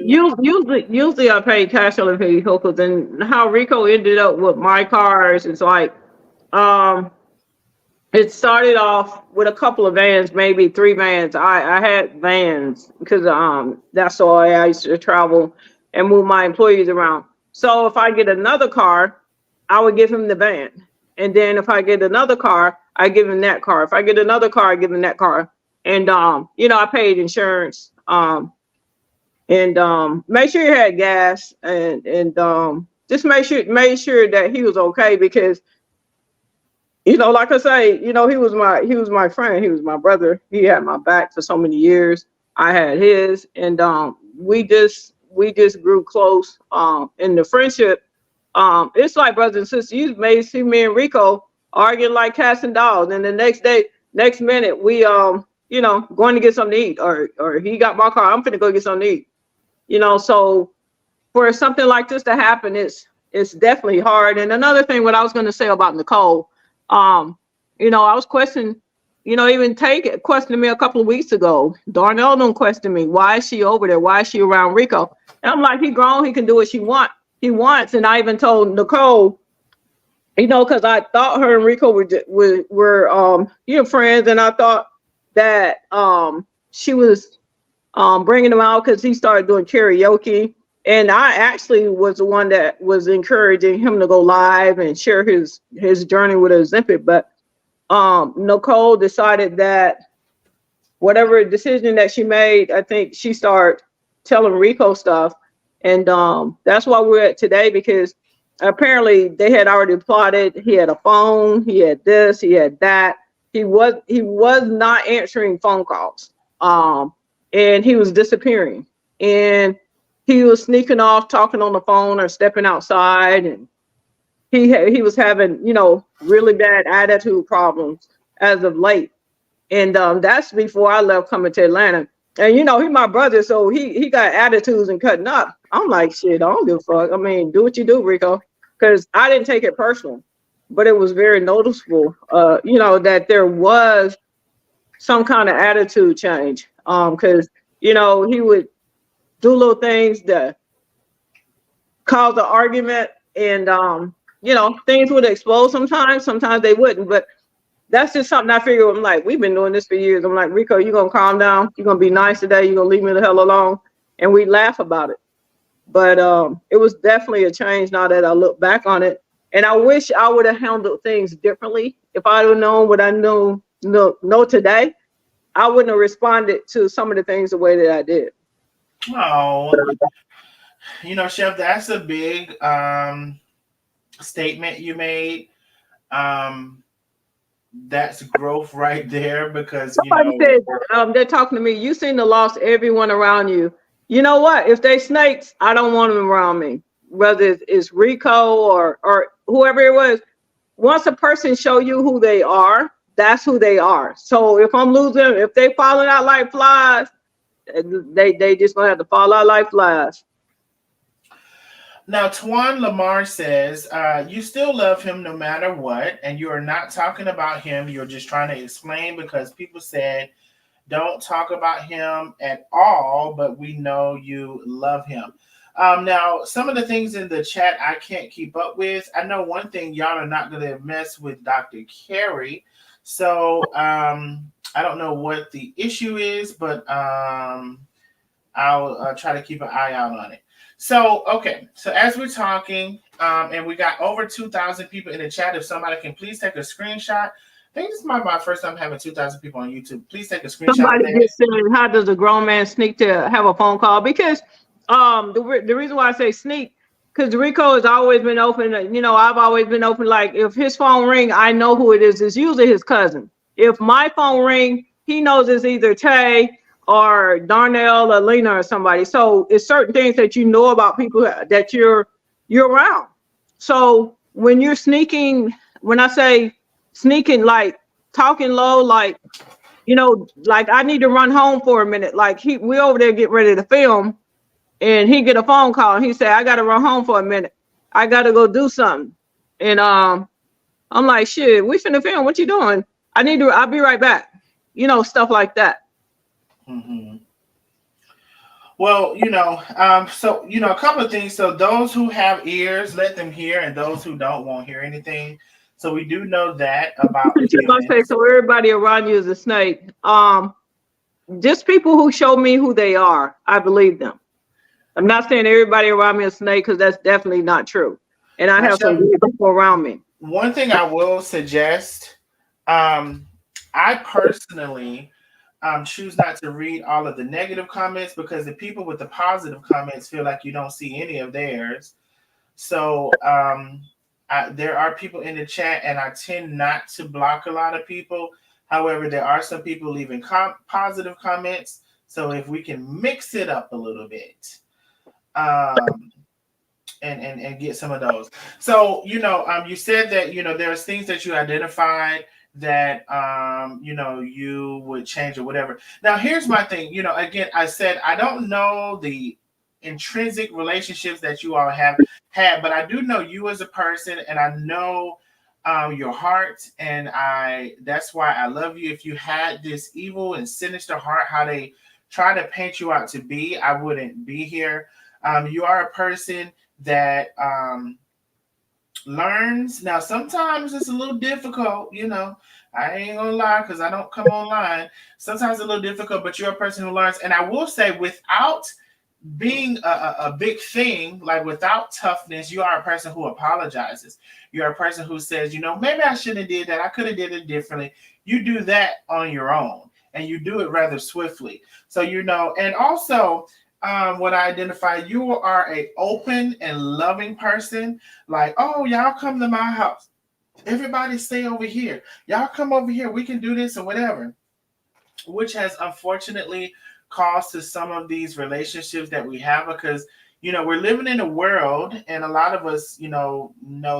Usually I pay cash on the vehicles, and how Rico ended up with my cars is like, it started off with a couple of vans, maybe 3 vans. I had vans because that's all I used to travel and move my employees around. So if I get another car, I would give him the van. And then if I get another car, I give him that car. If I get another car, I give him that car. And I paid insurance. And make sure you had gas, and just make sure that he was okay, because like I say, he was my friend, he was my brother. He had my back for so many years. I had his, and we just grew close. In the friendship, it's like brothers and sisters. You may see me and Rico arguing like cats and dogs, and the next minute we going to get something to eat, or he got my car, I'm finna go get something to eat. So for something like this to happen, it's definitely hard. And another thing, what I was going to say about Nicole, I was questioning, even questioning me a couple of weeks ago. Darnell don't question me. Why is she over there? Why is she around Rico? And I'm like, he grown, he can do what he wants. And I even told Nicole, because I thought her and Rico were friends, and I thought that she was bringing him out because he started doing karaoke. And I actually was the one that was encouraging him to go live and share his journey with Ozempic. But Nicole decided that whatever decision that she made, I think she started telling Rico stuff. And that's why we're at today, because apparently they had already plotted. He had a phone, he had this, he had that. He was not answering phone calls. And he was disappearing. And he was sneaking off, talking on the phone or stepping outside, and he was having, really bad attitude problems as of late. And that's before I left coming to Atlanta. And he's my brother, so he got attitudes and cutting up. I'm like, shit, I don't give a fuck. I mean, do what you do, Rico, because I didn't take it personal, but it was very noticeable, that there was some kind of attitude change, because he would do little things that cause an argument, and things would explode sometimes they wouldn't. But that's just something I figure. I'm like, we've been doing this for years. I'm like, Rico, you gonna calm down, you're gonna be nice today, you're gonna leave me the hell alone, and we laugh about it. But it was definitely a change now that I look back on it, and I wish I would have handled things differently. If I would have known what I know today, I wouldn't have responded to some of the things the way that I did. Oh, Chef, that's a big statement you made. Um, that's growth right there because Somebody said they're talking to me. You seem to lost everyone around you. You know what? If they snakes, I don't want them around me. Whether it's Rico or whoever it was. Once a person show you who they are, that's who they are. So if I'm losing, if they falling out like flies, they just gonna have to fall out like flies. Now, Twan Lamar says, you still love him no matter what, and you are not talking about him. You're just trying to explain because people said, don't talk about him at all, but we know you love him. Now, some of the things in the chat I can't keep up with. I know one thing, y'all are not going to mess with Dr. Carey. So I don't know what the issue is, but I'll try to keep an eye out on it. So, okay. So as we're talking, and we got over 2,000 people in the chat, if somebody can please take a screenshot. I think this is my first time having 2,000 people on YouTube. Please take a screenshot. Somebody just said, how does a grown man sneak to have a phone call? Because the reason why I say sneak, because Rico has always been open. I've always been open. Like if his phone ring, I know who it is. It's usually his cousin. If my phone ring, he knows it's either Tay or Darnell or Lena or somebody. So it's certain things that you know about people that you're around. So when you're sneaking, when I say sneaking, like talking low, like I need to run home for a minute. Like we over there get ready to film, and he get a phone call and he said, I gotta run home for a minute. I gotta go do something. And I'm like, shit, we finna film. What you doing? I'll be right back. Stuff like that. Mm-hmm. Well, so a couple of things. So those who have ears, let them hear, and those who don't won't hear anything. So we do know that about humans. So everybody around you is a snake. Just people who show me who they are, I believe them. I'm not saying everybody around me is a snake because that's definitely not true. And I have some good people around me. One thing I will suggest, I personally choose not to read all of the negative comments because the people with the positive comments feel like you don't see any of theirs. So there are people in the chat, and I tend not to block a lot of people. However, there are some people leaving positive comments. So if we can mix it up a little bit, and get some of those. So you said that there's things that you identified that you would change or whatever. Now here's my thing. Again, I said I don't know the intrinsic relationships that you all have had, but I do know you as a person, and I know your heart, and that's why I love you. If you had this evil and sinister heart, how they try to paint you out to be, I wouldn't be here. You are a person that learns. Now, sometimes it's a little difficult, I ain't gonna lie because I don't come online. Sometimes it's a little difficult, but you're a person who learns. And I will say, without being a big thing, like without toughness, you are a person who apologizes. You're a person who says, maybe I shouldn't have did that. I could have did it differently. You do that on your own, and you do it rather swiftly. So, and also, what I identify, you are a open and loving person. Like, oh, y'all come to my house. Everybody stay over here. Y'all come over here. We can do this or whatever. Which has unfortunately caused to some of these relationships that we have because, we're living in a world, and a lot of us, know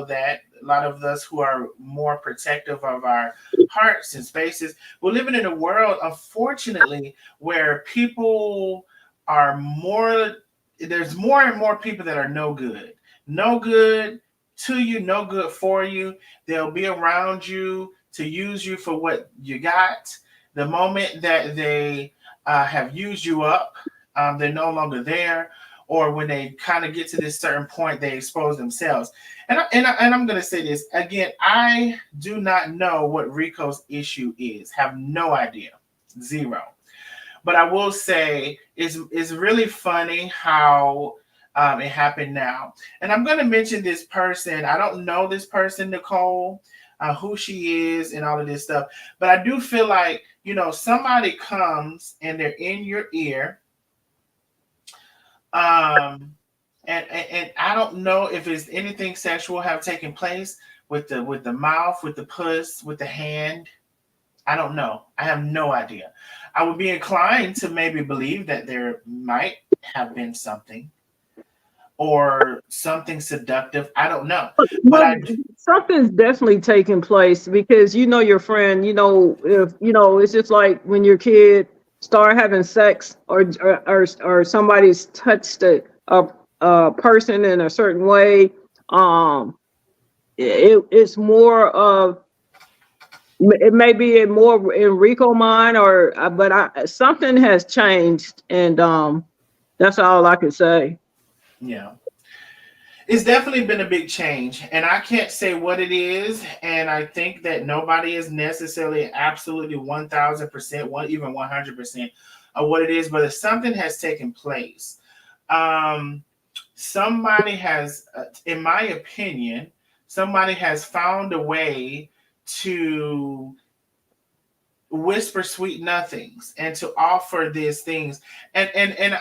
that a lot of us who are more protective of our hearts and spaces, we're living in a world, unfortunately, where people there's more and more people that are no good to you, no good for you. They'll be around you to use you for what you got. The moment that they have used you up, they're no longer there. Or when they kind of get to this certain point, they expose themselves. And I'm going to say this again. I do not know what Rico's issue is. Have no idea. Zero. But I will say it's really funny how it happened now. And I'm going to mention this person. I don't know this person, Nicole. who she is, and all of this stuff. But I do feel like, somebody comes and they're in your ear, um, and I don't know if it's anything sexual have taken place with the mouth, with the puss, with the hand. I don't know. I have no idea. I would be inclined to maybe believe that there might have been something or something seductive. I don't know. But Well, something's definitely taking place because your friend, if it's just like when your kid start having sex or somebody's touched a person in a certain way. It's more of, it may be in more in Rico mind, but something has changed, and that's all I can say. yeah. It's definitely been a big change, and I can't say what it is. And I think that nobody is necessarily absolutely 1,000%, even 100% of what it is, but if something has taken place, um, somebody has, in my opinion, somebody has found a way to whisper sweet nothings and to offer these things. And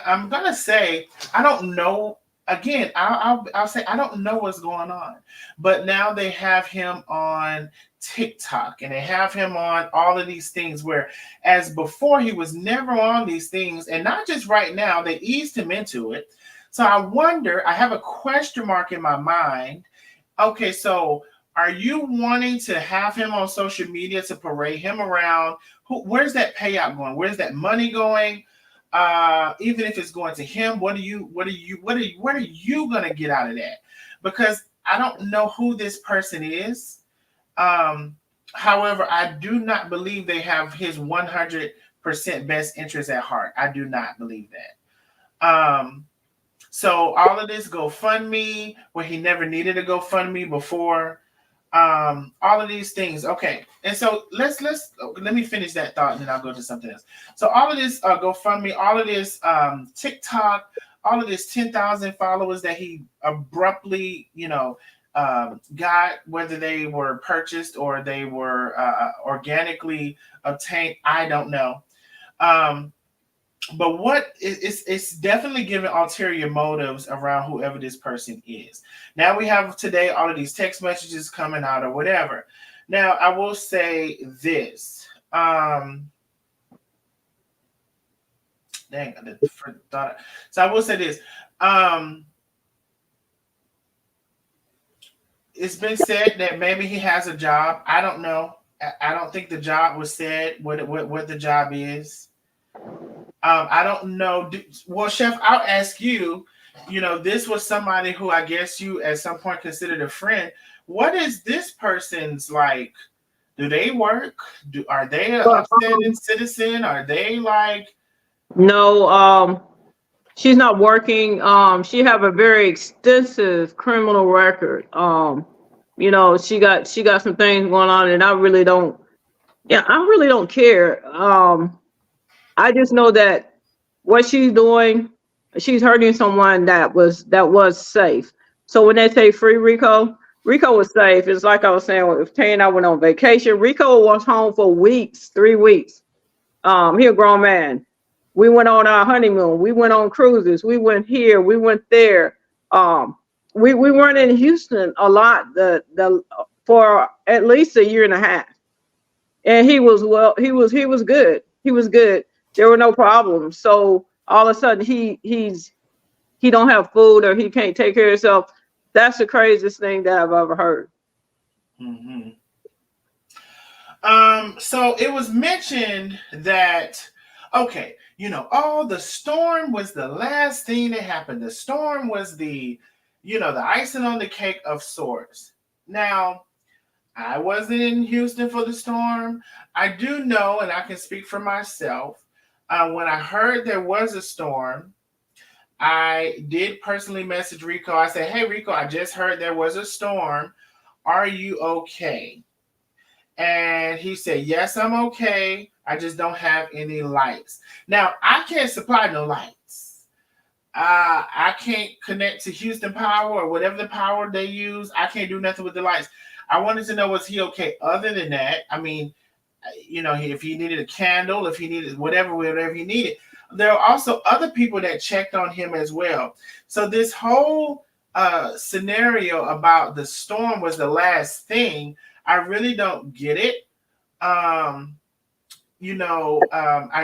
I'm gonna say, I don't know. Again, I'll say I don't know what's going on, but now they have him on TikTok and they have him on all of these things, where as before he was never on these things, and not just right now, they eased him into it. So I wonder, I have a question mark in my mind. Okay, so are you wanting to have him on social media to parade him around? Where's that payout going? Where's that money going? Even if it's going to him, what are you gonna get out of that? Because I don't know who this person is. Um, However, I do not believe they have his 100% best interest at heart. I do not believe that. So all of this GoFundMe, where he never needed a GoFundMe before, all of these things. Okay, and so let me finish that thought, and then I'll go to something else. So all of this GoFundMe, all of this TikTok, all of this 10,000 followers that he abruptly, got, whether they were purchased or they were organically obtained, I don't know. Um, but it's definitely giving ulterior motives around whoever this person is. Now we have today all of these text messages coming out or whatever. Now I will say this. Dang, I thought. So I will say this. It's been said that maybe he has a job. I don't know. I don't think the job was said. What the job is. I don't know. Well, Chef, I'll ask you. This was somebody who I guess you at some point considered a friend. What is this person's like? Do they work? Are they an But upstanding citizen? Are they like? no, she's not working. She have a very extensive criminal record. She got some things going on, and I really don't. Yeah, I really don't care. I just know that what she's doing, she's hurting someone that was safe. So when they say free Rico, Rico was safe. It's like I was saying, if Tay and I went on vacation, Rico was home for weeks, 3 weeks. He a grown man. We went on our honeymoon. We went on cruises. We went here. We went there. Um, we weren't in Houston a lot. The for at least a year and a half, and he was good. He was good. There were no problems. So all of a sudden he don't have food or he can't take care of himself. That's the craziest thing that I've ever heard. Mm-hmm. So it was mentioned that, okay, the storm was the last thing that happened. The storm was the icing on the cake of sorts. Now, I wasn't in Houston for the storm. I do know, and I can speak for myself. When I heard there was a storm, I did personally message Rico. I said, "Hey, Rico, I just heard there was a storm. Are you okay?" And he said, "Yes, I'm okay. I just don't have any lights." Now, I can't supply no lights. I can't connect to Houston Power or whatever the power they use. I can't do nothing with the lights. I wanted to know, was he okay other than that? I mean, if he needed a candle, if he needed whatever he needed. There are also other people that checked on him as well. So this whole scenario about the storm was the last thing. I really don't get it. I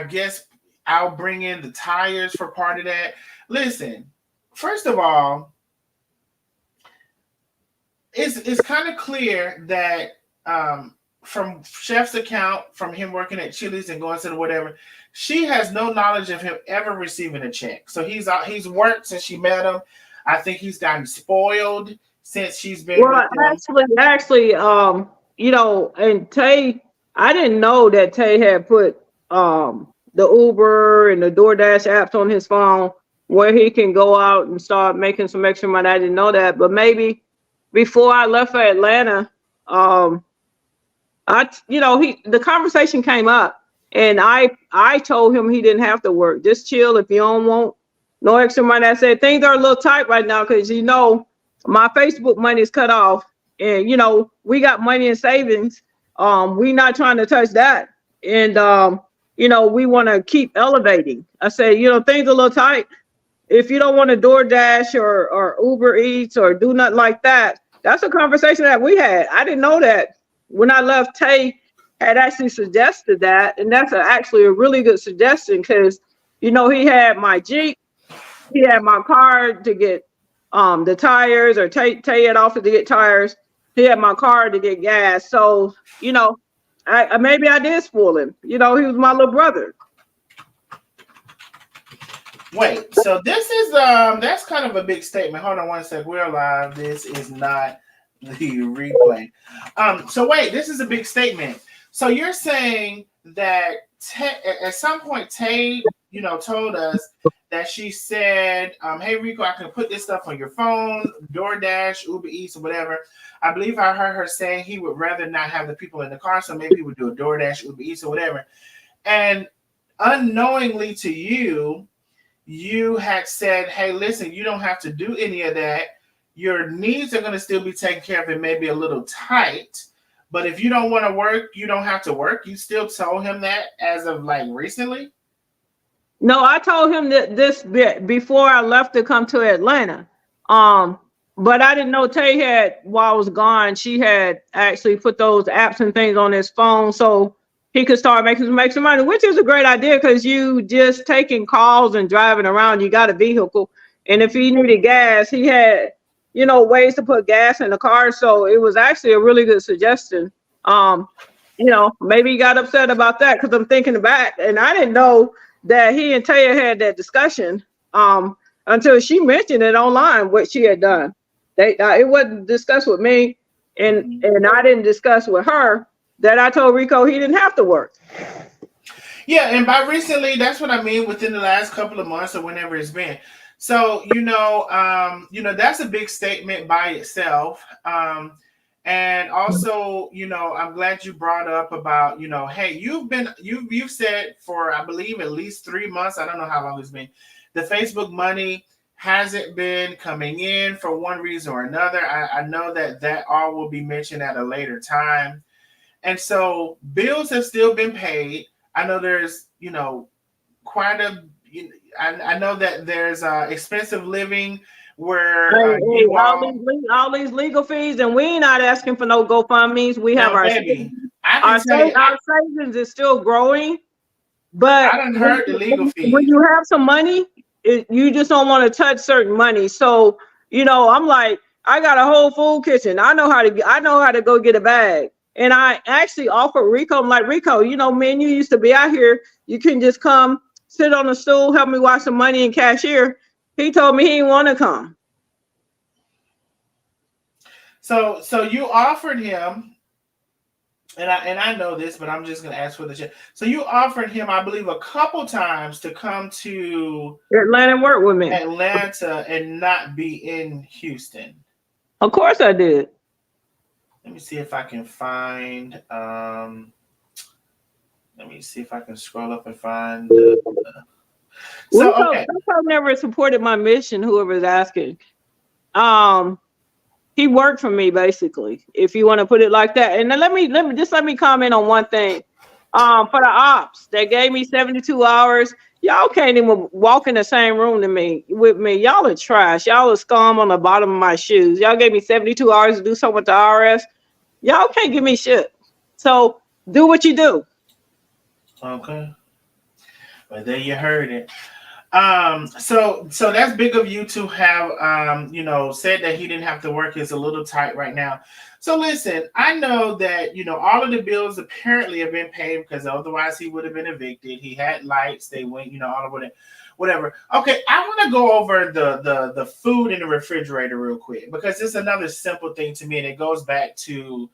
guess I'll bring in the tires for part of that. Listen, first of all, it's kind of clear that from Chef's account, from him working at Chili's and going to the whatever, she has no knowledge of him ever receiving a check. So he's worked since she met him. I think he's gotten spoiled since she's been with him. Actually, and Tay, I didn't know that Tay had put the Uber and the DoorDash apps on his phone where he can go out and start making some extra money. I didn't know that, but maybe before I left for Atlanta, the conversation came up, and I told him he didn't have to work. Just chill if you don't want no extra money. I said things are a little tight right now because my Facebook money is cut off, and we got money in savings. We not trying to touch that, and we want to keep elevating. I said things are a little tight. If you don't want to DoorDash or Uber Eats or do nothing like that, that's a conversation that we had. I didn't know that when I left. Tay had actually suggested that, and that's actually a really good suggestion because he had my Jeep, he had my car to get the tires, or Tay had offered to get tires. He had my car to get gas. So I maybe I did spoil him. He was my little brother. Wait, so this is that's kind of a big statement. Hold on one sec. We're live. This is not the replay. So wait, this is a big statement. So you're saying that at some point Tay, told us that she said, hey Rico, I can put this stuff on your phone, DoorDash, Uber Eats, or whatever. I believe I heard her saying he would rather not have the people in the car, so maybe he would do a DoorDash, Uber Eats, or whatever. And unknowingly to you, you had said, hey, listen, you don't have to do any of that. Your needs are going to still be taken care of. It may be a little tight, but if you don't want to work, you don't have to work. You still told him that as of recently? No, I told him that this bit before I left to come to Atlanta. But I didn't know Tay had, while I was gone, she had actually put those apps and things on his phone so he could start making some money, which is a great idea because you just taking calls and driving around, you got a vehicle. And if he needed gas, he had, ways to put gas in the car. So it was actually a really good suggestion. Maybe he got upset about that because I'm thinking back, and I didn't know that he and Taya had that discussion until she mentioned it online, what she had done. It wasn't discussed with me, and I didn't discuss with her that I told Rico he didn't have to work. Yeah, and by recently, that's what I mean, within the last couple of months or whenever it's been. So, that's a big statement by itself. And also, I'm glad you brought up about, hey, you've said for, I believe, at least 3 months, I don't know how long it's been, the Facebook money hasn't been coming in for one reason or another. I know that all will be mentioned at a later time. And so bills have still been paid. I know there's, quite a, I know that there's expensive living where all these legal fees, and we not asking for no GoFundMe's. We have our savings. Our savings is still growing, but I done heard the legal fees. When you have some money, you just don't want to touch certain money. So I'm like, I got a whole food kitchen. I know how to go get a bag. And I actually offered Rico, I'm like, Rico, me and you used to be out here. You can just come sit on the stool, help me wash some money and cashier. He told me he didn't want to come. So you offered him, and I know this, but I'm just gonna ask for the check. So you offered him, I believe, a couple times to come to Atlanta and work with me. Atlanta and not be in Houston. Of course I did. Let me see if I can find. Let me see if I can scroll up and find. Rico never supported my mission. Whoever's asking, he worked for me basically, if you want to put it like that. And then let me comment on one thing. For the ops, they gave me 72 hours. Y'all can't even walk in the same room with me. Y'all are trash. Y'all are scum on the bottom of my shoes. Y'all gave me 72 hours to do something with the IRS. Y'all can't give me shit. So do what you do. Okay. Well, there you heard it. So that's big of you to have, said that he didn't have to work is a little tight right now. So listen, I know that, all of the bills apparently have been paid because otherwise he would have been evicted. He had lights, they went, all of it, whatever. Okay, I want to go over the food in the refrigerator real quick because it's another simple thing to me, and it goes back to,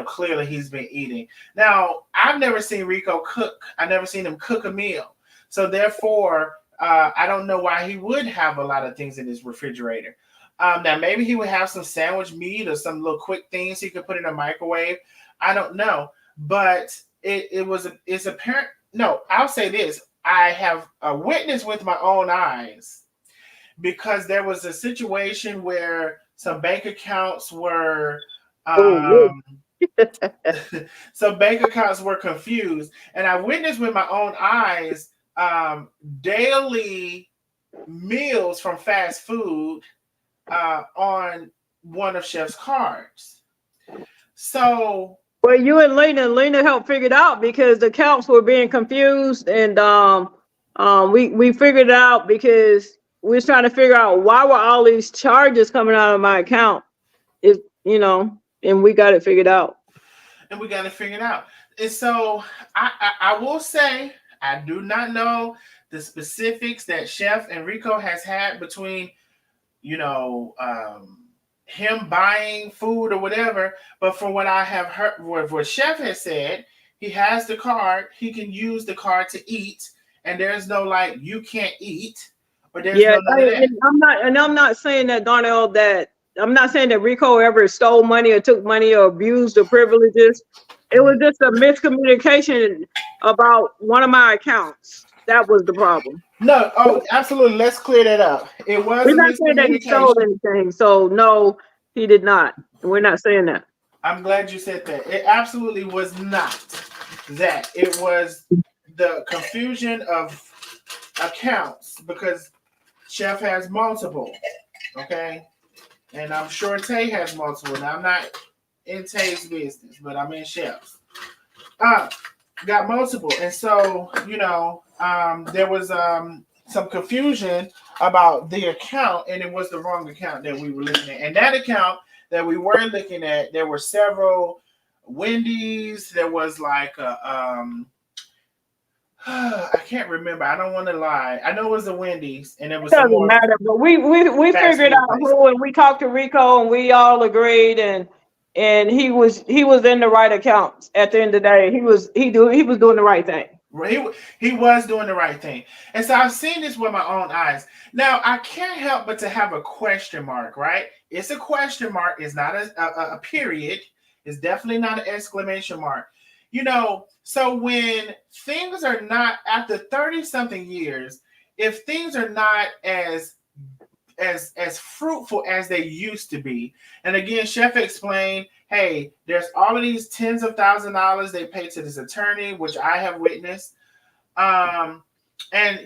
clearly he's been eating. Now, I've never seen Rico cook. I've never seen him cook a meal. So therefore, I don't know why he would have a lot of things in his refrigerator. Now, maybe he would have some sandwich meat or some little quick things he could put in a microwave. I don't know. But it's apparent. No, I'll say this. I have a witness with my own eyes because there was a situation where some bank accounts were some bank accounts were confused, and I witnessed with my own eyes daily meals from fast food on one of Chef's cards. So, well, you and Lena helped figure it out because the accounts were being confused, and we figured it out because we was trying to figure out why were all these charges coming out of my account. And we got it figured out. And so I will say I do not know the specifics that Chef and Rico has had between, him buying food or whatever. But from what I have heard, what Chef has said, he has the card. He can use the card to eat, and there's no like you can't eat, or there's no none of that. I'm not saying that, Darnell, that I'm not saying that Rico ever stole money or took money or abused the privileges. It was just a miscommunication about one of my accounts. That was the problem. No, absolutely. Let's clear that up. It was We're a not saying that he stole miscommunication. anything. So no, he did not. We're not saying that. I'm glad you said that. It absolutely was not that. It was the confusion of accounts because Chef has multiple. Okay. And I'm sure Tay has multiple. Now, I'm not in Tay's business, but I'm in Chef's. Got multiple. And so, there was some confusion about the account, and it was the wrong account that we were looking at. And that account that we were looking at, there were several Wendy's. There was like I can't remember. I don't want to lie. I know it was a Wendy's, and it was some more. Doesn't matter. But we figured out who, and we talked to Rico, and we all agreed, and he was in the right accounts. At the end of the day, he was doing the right thing. He was doing the right thing. And so I've seen this with my own eyes. Now, I can't help but to have a question mark, right? It's a question mark. It's not a period. It's definitely not an exclamation mark. So when things are not, after 30-something years, if things are not as fruitful as they used to be, and again, Chef explained, hey, there's all of these tens of thousands of dollars they pay to this attorney, which I have witnessed. And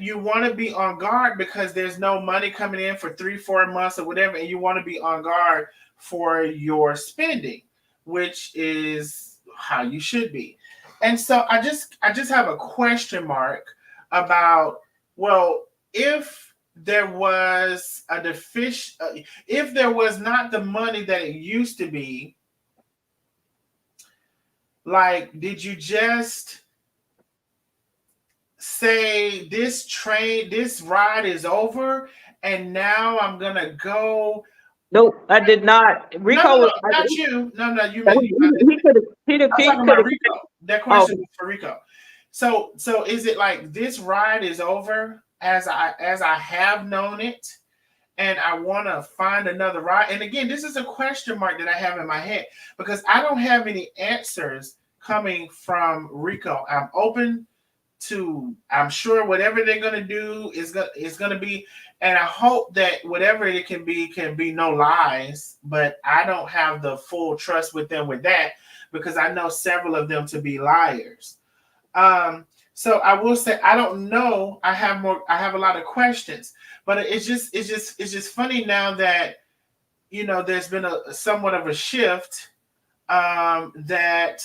you want to be on guard because there's no money coming in for 3-4 months or whatever, and you want to be on guard for your spending, which is how you should be. And so I just have a question mark about, well, if there was if there was not the money that it used to be, like, did you just say this ride is over and now I'm gonna go? Nope, I did not. Rico, no, not you. No, you made me. I'm talking about Rico. That question was for Rico. So is it like this ride is over as I have known it, and I want to find another ride? And again, this is a question mark that I have in my head because I don't have any answers coming from Rico. I'm open I'm sure whatever they're gonna do is gonna be, and I hope that whatever it can be no lies, but I don't have the full trust with them with that because I know several of them to be liars. So I will say I don't know. I have a lot of questions, but it's just funny now that there's been a somewhat of a shift that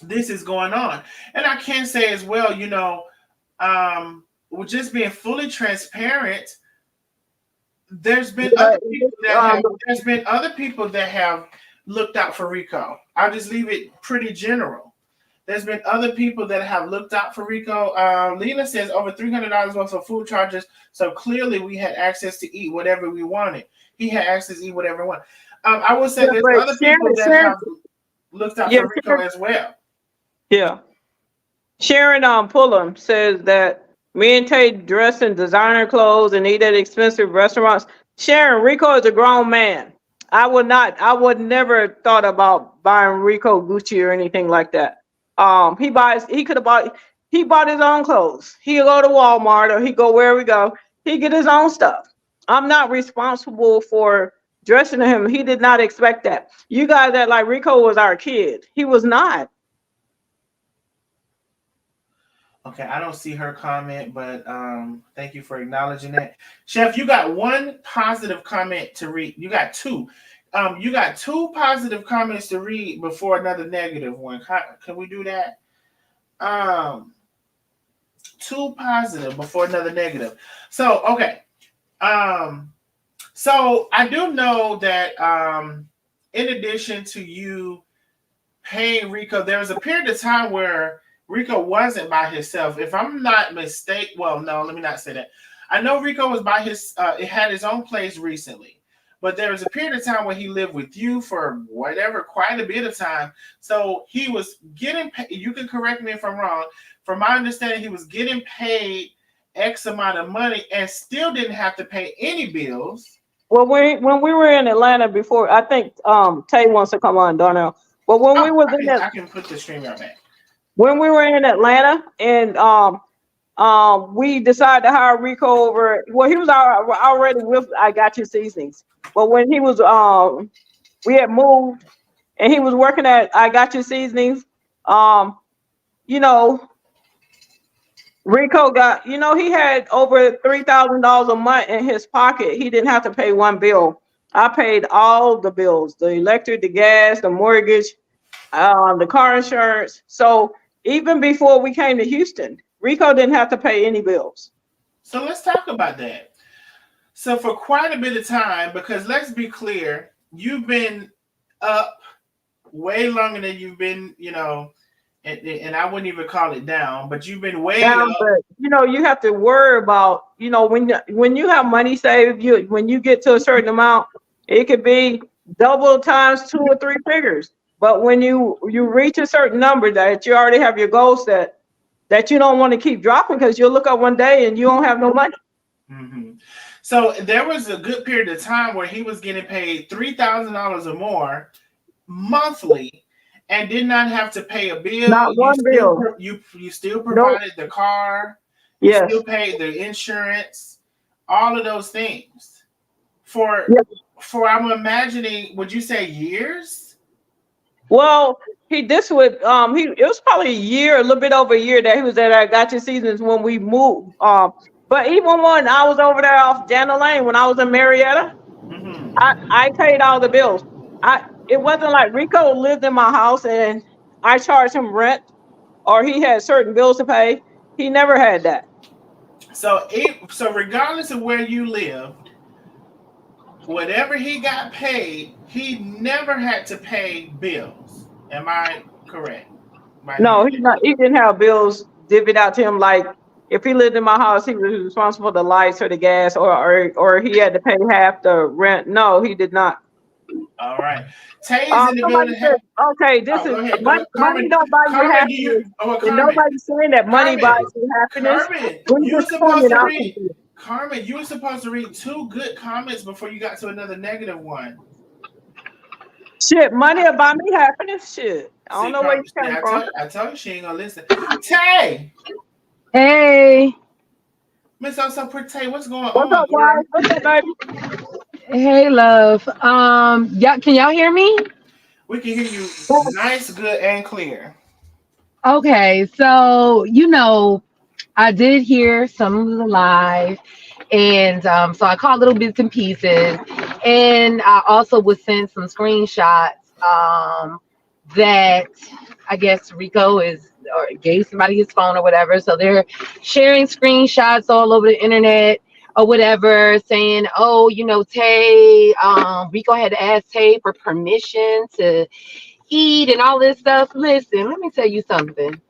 this is going on. And I can say as well, with just being fully transparent, there's been other people that have looked out for Rico. I'll just leave it pretty general. There's been other people that have looked out for Rico. Lena says over $300 worth of food charges. So clearly we had access to eat whatever we wanted. He had access to eat whatever we wanted. I will say there's other people that have looked out for Rico as well. Yeah. Sharon Pullum says that me and Tay dress in designer clothes and eat at expensive restaurants. Sharon, Rico is a grown man. I would never thought about buying Rico Gucci or anything like that. He bought his own clothes. He'll go to Walmart or he go wherever we go. He get his own stuff. I'm not responsible for dressing him. He did not expect that. You guys that like Rico was our kid. He was not. Okay, I don't see her comment, but thank you for acknowledging that. Chef, you got one positive comment to read. You got two. You got two positive comments to read before another negative one. Can we do that? Two positive before another negative. So, okay. So I do know that in addition to you paying Rico, there was a period of time where Rico wasn't by himself. If I'm not mistaken, well, no, let me not say that. I know Rico was by it had his own place recently, but there was a period of time where he lived with you for whatever, quite a bit of time. So he was getting paid. You can correct me if I'm wrong. From my understanding, he was getting paid X amount of money and still didn't have to pay any bills. Well, when we were in Atlanta before, I think Tay wants to come on, Darnell. But when we was I can put the stream out back. When we were in Atlanta and we decided to hire Rico over. Well, he was already with I Got You Seasonings, but when he was we had moved and he was working at I Got You Seasonings. Rico got, he had over $3,000 a month in his pocket. He didn't have to pay one bill. I paid all the bills: the electric, the gas, the mortgage, the car insurance. So even before we came to Houston, Rico didn't have to pay any bills. So let's talk about that. So for quite a bit of time, because let's be clear, you've been up way longer than you've been, and I wouldn't even call it down, but you've been way up. But, you have to worry about, when you have money saved, when you get to a certain amount, it could be double times 2 or 3 figures. But when you reach a certain number that you already have your goal set, that you don't want to keep dropping because you'll look up one day and you don't have no money. Mm-hmm. So there was a good period of time where he was getting paid $3,000 or more monthly and did not have to pay a bill. Not one bill. You still provided the car. You still paid the insurance. All of those things. For I'm imagining, would you say years? Well, it was probably a year, a little bit over a year that he was at I Got You Seasons when we moved. But even when I was over there off Jana Lane, when I was in Marietta, mm-hmm. I paid all the bills. It wasn't like Rico lived in my house and I charged him rent or he had certain bills to pay. He never had that. So regardless of where you lived, whatever he got paid, he never had to pay bills. Am I correct? No, he didn't have bills divvied out to him. Like if he lived in my house, he was responsible for the lights or the gas, or he had to pay half the rent. No, he did not. All right. Tay's in the building. Okay, this is money don't buy you happiness. Nobody's saying that money buys you happiness. Carmen, you were supposed to read 2 good comments before you got to another negative one. Shit, money about me happiness. Shit. I don't See, know where you Carmen, see, came from. I told you she ain't gonna listen. Tay, Hey, Miss Also Pretty Tay, what's going What's on, up, girl? wife? What's up, baby? hey, love. Yeah, can y'all hear me? We can hear you nice, good, and clear. Okay, so I did hear some of the live, and so I caught little bits and pieces, and I also was sent some screenshots that I guess Rico is or gave somebody his phone or whatever. So they're sharing screenshots all over the internet or whatever, saying, "Oh, Tay, Rico had to ask Tay for permission to eat and all this stuff." Listen, let me tell you something.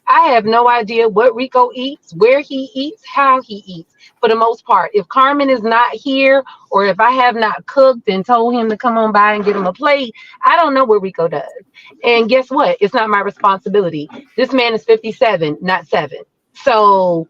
I have no idea what Rico eats, where he eats, how he eats, for the most part. If Carmen is not here, or if I have not cooked and told him to come on by and get him a plate, I don't know what Rico does. And guess what? It's not my responsibility. This man is 57, not 7. So,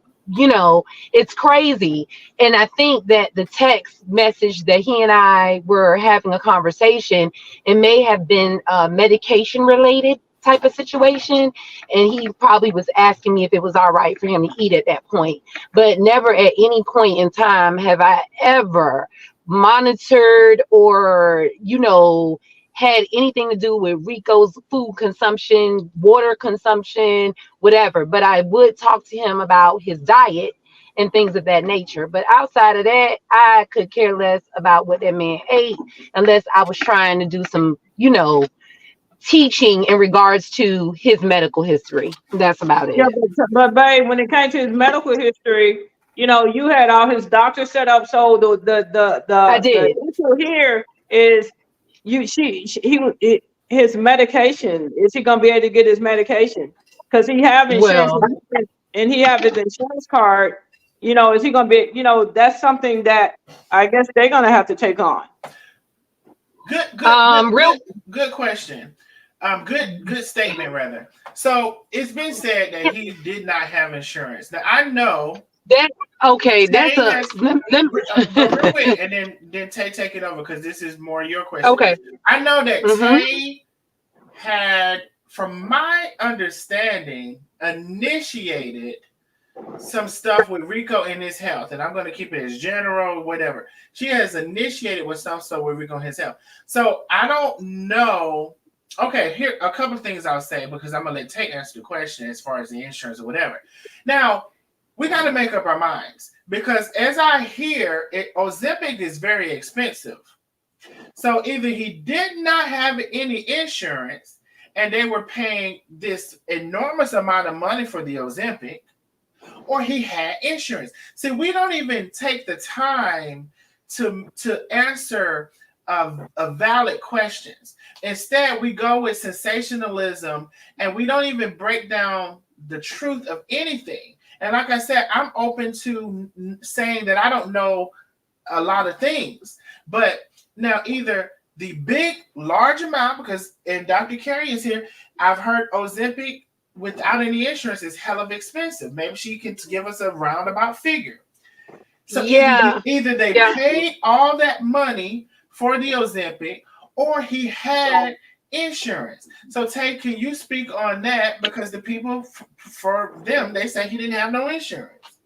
it's crazy. And I think that the text message that he and I were having a conversation, it may have been medication related type of situation, and he probably was asking me if it was all right for him to eat at that point. But never at any point in time have I ever monitored or had anything to do with Rico's food consumption, water consumption, whatever. But I would talk to him about his diet and things of that nature. But outside of that, I could care less about what that man ate unless I was trying to do some, teaching in regards to his medical history. That's about Yeah, it. but babe, when it came to his medical history, you had all his doctors set up. So I the did. issue here is his medication. Is he gonna be able to get his medication? Because he have insurance Well, and he have his insurance card. Is he gonna be? That's something that I guess they're gonna have to take on. real. Good question. Good statement rather. So it's been said that he did not have insurance. Now I know That okay. That's Tay a. has, but real quick, Let, and then Tay take it over because this is more your question. okay. I know that Mm-hmm. Tay had, from my understanding, initiated some stuff with Rico in his health, and I'm going to keep it as general, whatever. She has initiated with some stuff with Rico in his health. So I don't know. Okay, here a couple of things I'll say because I'm gonna let Tate answer the question as far as the insurance or whatever. Now we got to make up our minds because as I hear it, Ozempic is very expensive. So either he did not have any insurance and they were paying this enormous amount of money for the Ozempic, or he had insurance. See, we don't even take the time to answer valid questions. Instead, we go with sensationalism and we don't even break down the truth of anything. And like I said, I'm open to saying that I don't know a lot of things. But now either the big, large amount, because, and Dr. Carey is here, I've heard Ozempic without any insurance is hell of expensive. Maybe she can give us a roundabout figure. So Yeah. either they Yeah. paid all that money for the Ozempic or he had insurance. So Tay, can you speak on that? Because the people, for them, they say he didn't have no insurance.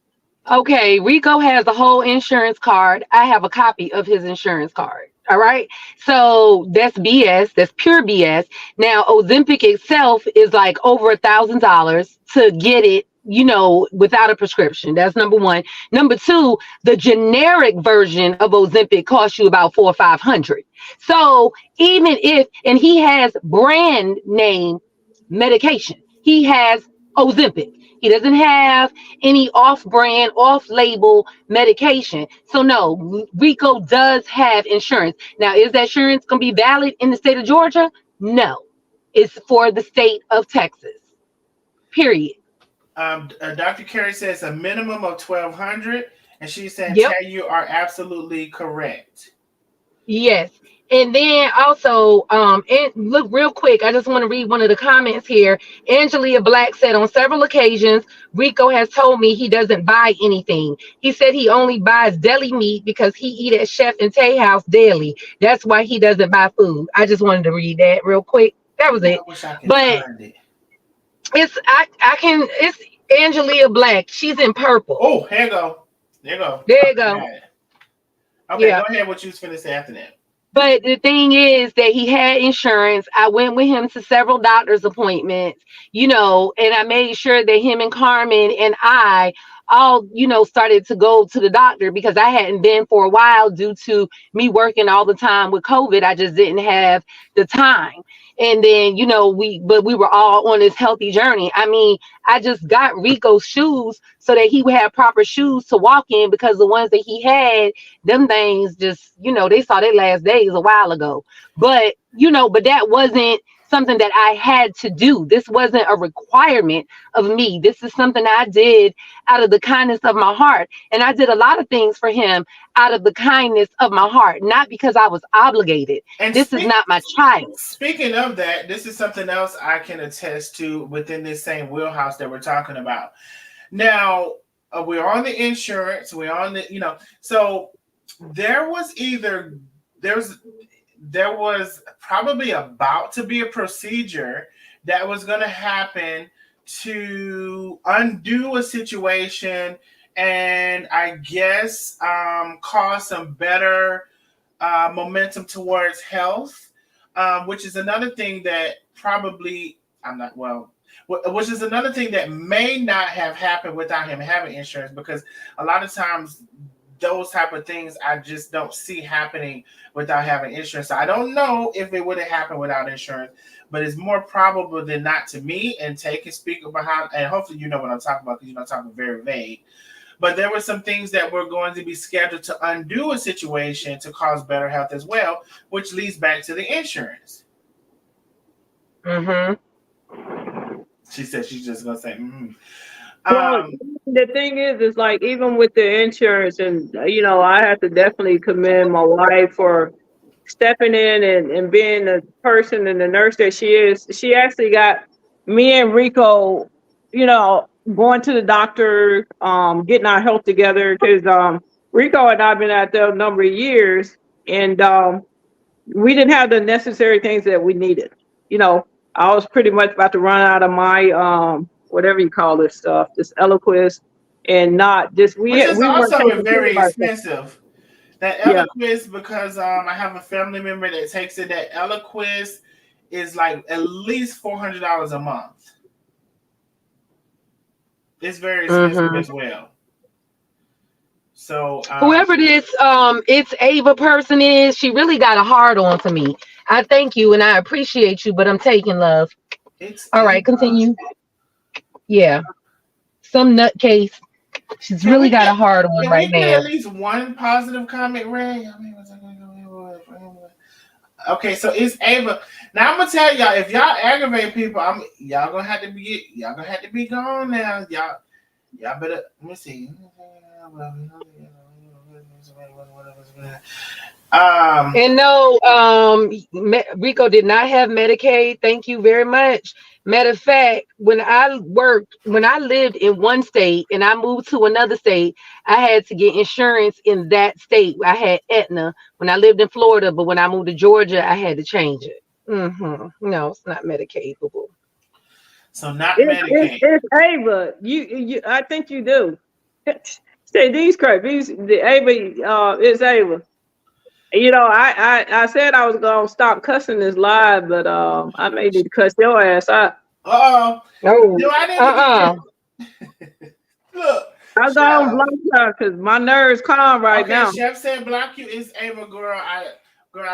Okay, Rico has a whole insurance card. I have a copy of his insurance card. All right. So that's BS. That's pure BS. Now, Ozempic itself is like over $1,000 to get it, without a prescription. That's number one. Number two, the generic version of Ozempic costs you about 400 or 500. So even if, and he has brand name medication, he has Ozempic. He doesn't have any off-brand, off-label medication. So no, Rico does have insurance. Now, is that insurance going to be valid in the state of Georgia? No, it's for the state of Texas. Period. Dr. Carey says a minimum of 1,200, and she's saying, Yep. "Tay, you are absolutely correct." Yes. And then also, and look real quick, I just want to read one of the comments here. Angelia Black said on several occasions, Rico has told me he doesn't buy anything. He said he only buys deli meat because he eat at Chef and Tay House daily. That's why he doesn't buy food. I just wanted to read that real quick. That was I it. wish I could But find it. it's Angelia Black. She's in purple. Oh, here you go. There you go. There you go. Got it. Okay, Yeah. go ahead. What you was finna say after that? But the thing is that he had insurance. I went with him to several doctor's appointments, and I made sure that him and Carmen and I all, started to go to the doctor because I hadn't been for a while due to me working all the time with COVID. I just didn't have the time. And then, we were all on this healthy journey. I mean, I just got Rico's shoes so that he would have proper shoes to walk in because the ones that he had, them things just, they saw their last days a while ago. But that wasn't something that I had to do. This wasn't a requirement of me. This is something I did out of the kindness of my heart. And I did a lot of things for him out of the kindness of my heart, not because I was obligated. And this is not my child. Speaking of that, this is something else I can attest to within this same wheelhouse that we're talking about. Now, we're on the insurance, we're on the, so there was probably about to be a procedure that was going to happen to undo a situation and I guess cause some better momentum towards health, which is another thing that probably which is another thing that may not have happened without him having insurance, because a lot of times those type of things I just don't see happening without having insurance. So I don't know if it would have happened without insurance, but it's more probable than not to me. And Tay can speak behind, and hopefully you know what I'm talking about because you're not talking very vague. But there were some things that were going to be scheduled to undo a situation to cause better health as well, which leads back to the insurance. Mm-hmm. She said she's just gonna say, mm-hmm. Well, the thing is like even with the insurance, and I have to definitely commend my wife for stepping in and being the person and the nurse that she is. She actually got me and Rico, going to the doctor, getting our health together because Rico and I've been out there a number of years, and we didn't have the necessary things that we needed. I was pretty much about to run out of my whatever you call this stuff, this Eloquist, and not just which is we weren't also taking very care of expensive. That Eloquist, because I have a family member that takes it. That Eloquist is like at least $400 a month. It's very expensive as well. So whoever this it's Ava person is, she really got a hard on to me. I thank you and I appreciate you, but I'm taking love. It's all right. Continue. Yeah, some nutcase. She's really got a hard on right now. At least one positive comment, Ray. Okay, so it's Ava. Now I'm gonna tell y'all, if y'all aggravate people, y'all gonna have to be gone now. Y'all better let me see. And no, Rico did not have Medicaid. Thank you very much. Matter of fact, when I lived in one state and I moved to another state, I had to get insurance in that state. I had Aetna when I lived in Florida, but when I moved to Georgia, I had to change it. No, it's not Medicaid, boo-boo. So not Medicaid. It's Ava. You I think you do. Say these crap. The Ava is Ava. I said I was gonna stop cussing this live, but I may need to cuss your ass out. No, I Look, I'm gonna block her because my nerves calm right now. Chef said block you is Ava, girl. I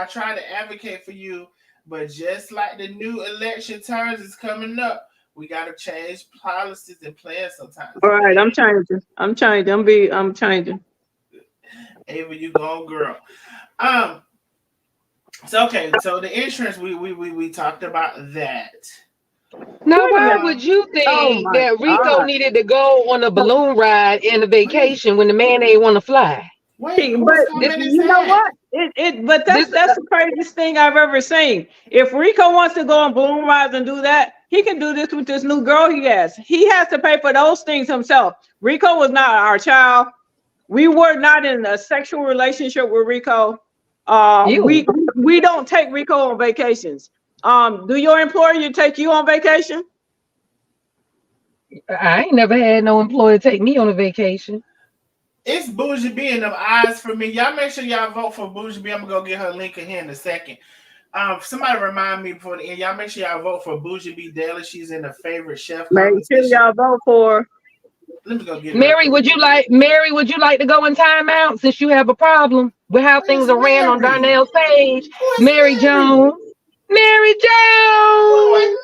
try to advocate for you, but just like the new election terms is coming up, we gotta change policies and plans sometimes. All right, I'm changing. I'm changing. Ava, you go, girl. So the insurance we talked about that. Now, why would you think that Rico needed to go on a balloon ride and a vacation when the man ain't want to fly? Wait, But whose comment is you know that? what? But that's the craziest thing I've ever seen. If Rico wants to go on Bloom Rise and do that, he can do this with this new girl he has. He has to pay for those things himself. Rico was not our child. We were not in a sexual relationship with Rico. We don't take Rico on vacations. Do your employer take you on vacation? I ain't never had no employer take me on a vacation. It's Bougie B in them eyes for me. Y'all make sure y'all vote for Bougie B. I'm gonna go get her link in here in a second. Somebody remind me before the end. Y'all make sure y'all vote for Bougie B Daily. She's in the favorite chef competition. Make sure y'all vote for. Let me go get Mary. Would you like to go in timeout since you have a problem with how things are ran on Darnell's page? Mary Jones. Mary Jones.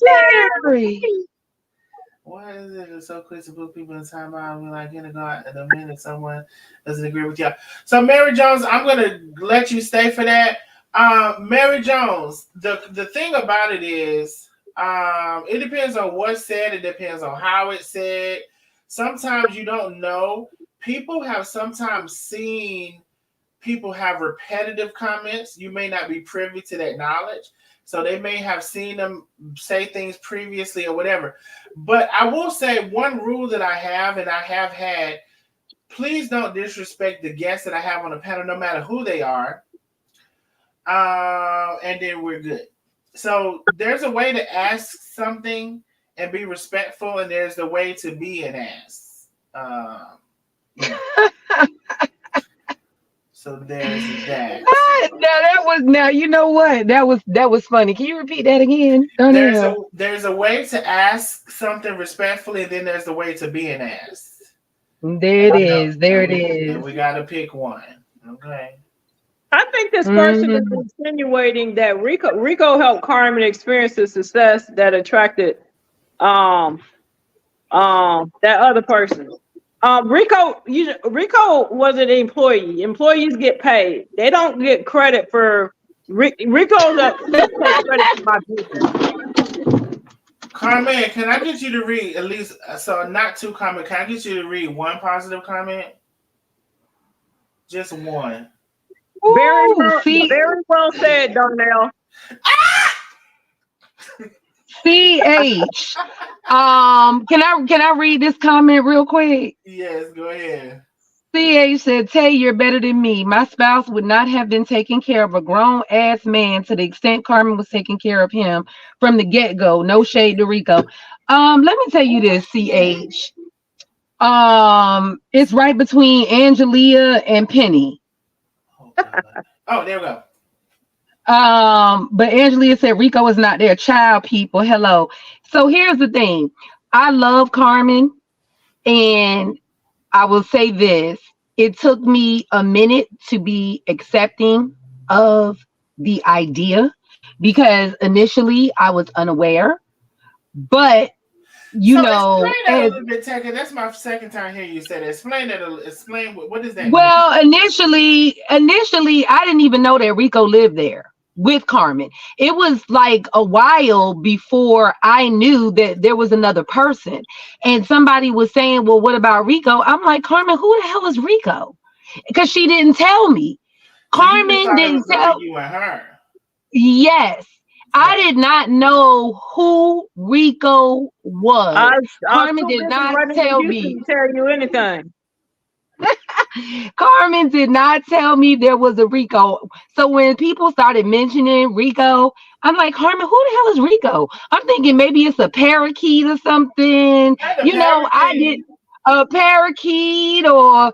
Mary. Why is it so quick to put people in timeout? We're like gonna go out in a minute. Someone doesn't agree with y'all. So Mary Jones, I'm gonna let you stay for that. Mary Jones, the thing about it is, it depends on what's said. It depends on how it's said. Sometimes you don't know. People have sometimes seen people have repetitive comments. You may not be privy to that knowledge. So they may have seen them say things previously or whatever. But I will say one rule that I have and I have had, please don't disrespect the guests that I have on the panel, no matter who they are. And then we're good. So there's a way to ask something and be respectful, and there's the way to be an ass. So there's that. Now you know what? That was funny. Can you repeat that again? There's a way to ask something respectfully, and then there's the way to be an ass. There it is. And we gotta pick one. Okay. I think this person is insinuating that Rico helped Carmen experience the success that attracted that other person. Rico was an employee. Employees get paid. They don't get credit for Rico's credit for my business. Carmen, can I get you to read at least, so not two comments, can I get you to read one positive comment? Just one. Very well said, Darnell. CH. Can I read this comment real quick? Yes, go ahead. CH said, Tay, you're better than me. My spouse would not have been taking care of a grown ass man to the extent Carmen was taking care of him from the get-go. No shade to Rico. Let me tell you this, CH. It's right between Angelia and Penny. Oh, there we go. But Angelia said Rico is not their child, people. Hello. So here's the thing. I love Carmen, and I will say this. It took me a minute to be accepting of the idea because initially I was unaware. But explain that a little bit, Taka. That's my second time hearing you say that. Explain what is that? Well, initially, I didn't even know that Rico lived there with Carmen. It was like a while before I knew that there was another person. And somebody was saying, well, what about Rico? I'm like, Carmen, who the hell is Rico? Because she didn't tell me. Carmen didn't tell you and her. Yes. I did not know who Rico was. Carmen did not tell me. Tell you anything. Carmen did not tell me there was a Rico. So when people started mentioning Rico, I'm like, Carmen, who the hell is Rico? I'm thinking maybe it's a parakeet or something. I did a parakeet or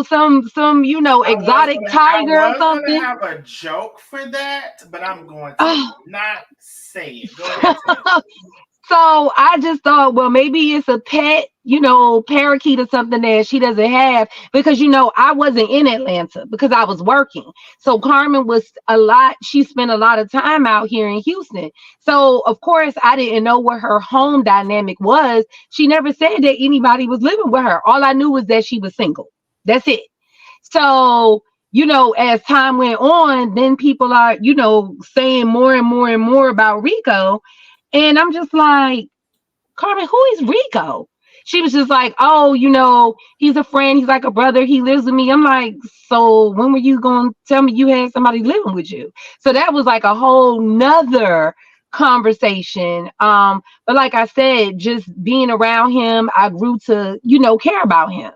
some exotic tiger or something. I have a joke for that, but I'm going to not say it. Go ahead. So I just thought, well, maybe it's a pet, parakeet or something that she doesn't have because, I wasn't in Atlanta because I was working. So Carmen she spent a lot of time out here in Houston. So, of course, I didn't know what her home dynamic was. She never said that anybody was living with her. All I knew was that she was single. That's it. So, as time went on, then people are, saying more and more and more about Rico. And I'm just like, Carmen, who is Rico? She was just like, oh, he's a friend. He's like a brother. He lives with me. I'm like, so when were you going to tell me you had somebody living with you? So that was like a whole nother conversation. But like I said, just being around him, I grew to, care about him.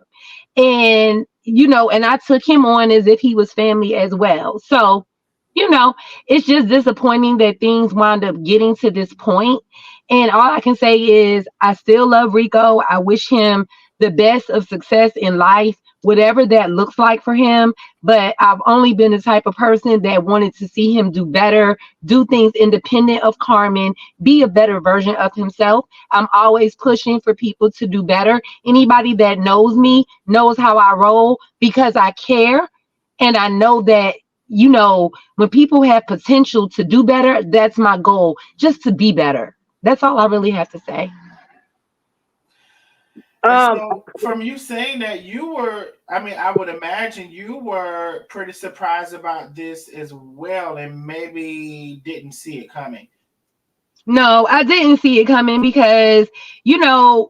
And, and I took him on as if he was family as well. So, it's just disappointing that things wound up getting to this point. And all I can say is I still love Rico. I wish him the best of success in life, whatever that looks like for him. But I've only been the type of person that wanted to see him do better, do things independent of Carmen, be a better version of himself. I'm always pushing for people to do better. Anybody that knows me knows how I roll because I care. And I know that, when people have potential to do better, that's my goal, just to be better. That's all I really have to say. So from you saying that I would imagine you were pretty surprised about this as well and maybe didn't see it coming. No, I didn't see it coming because,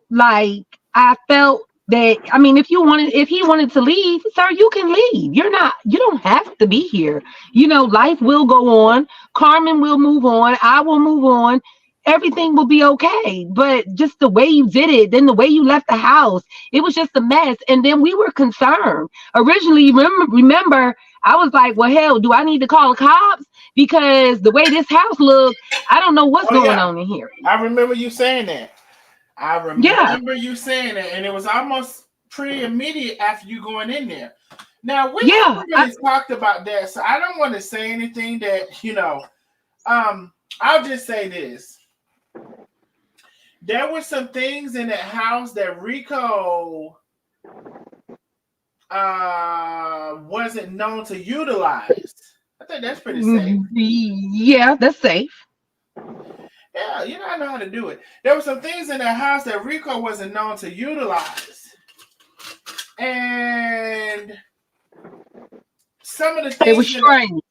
like I felt that, if he wanted to leave, sir, you can leave. You don't have to be here. Life will go on. Carmen will move on. I will move on. Everything will be okay. But just the way you did it, then the way you left the house, it was just a mess. And then we were concerned. Originally, remember, I was like, well, hell, do I need to call the cops? Because the way this house looks, I don't know what's going on in here. I remember you saying that. You saying that, and it was almost pretty immediate after you going in there. Now we haven't really talked about that, so I don't want to say anything that I'll just say this: there were some things in that house that Rico wasn't known to utilize. I think that's pretty safe. Yeah, that's safe. Yeah, I know how to do it. There were some things in that house that Rico wasn't known to utilize. And some of the things... It was strange.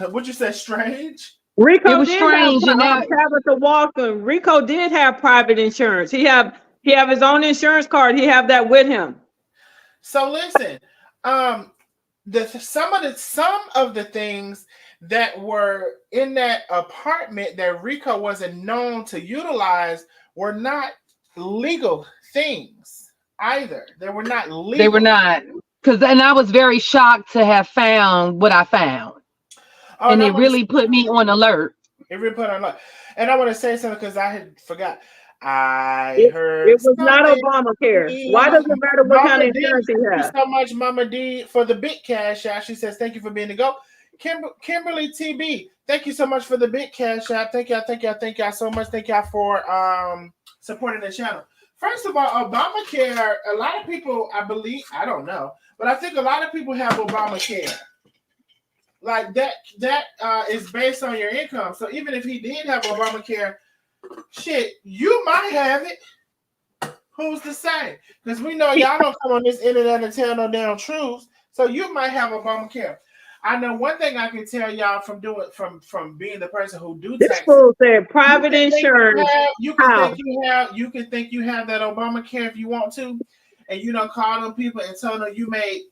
What'd you say, strange? Rico did strange, have Tabitha Walker. Rico did have private insurance. He have his own insurance card. He have that with him. So listen, some of the things that were in that apartment that Rico wasn't known to utilize were not legal things either. They were not legal. They were not. And I was very shocked to have found what I found. And it really put me on alert. It really put on alert. And I want to say something because I had forgot. I heard it was not Obamacare. Why does it matter what kind of insurance he has? Thank you so much, Mama D, for the big cash out. She says, thank you for being the GOAT. Kimberly TB, thank you so much for the big cash out. Thank y'all so much. Thank y'all for supporting the channel. First of all, Obamacare, a lot of people, I believe, I don't know, but I think a lot of people have Obamacare. Like that is based on your income. So even if he did have Obamacare, shit, you might have it. Who's to say? Because we know y'all don't come on this internet and tell no damn truths. So you might have Obamacare. I know one thing I can tell y'all from being the person who do taxes. This fool said private insurance. You can think you have that Obamacare if you want to, and you don't call them people and tell them you made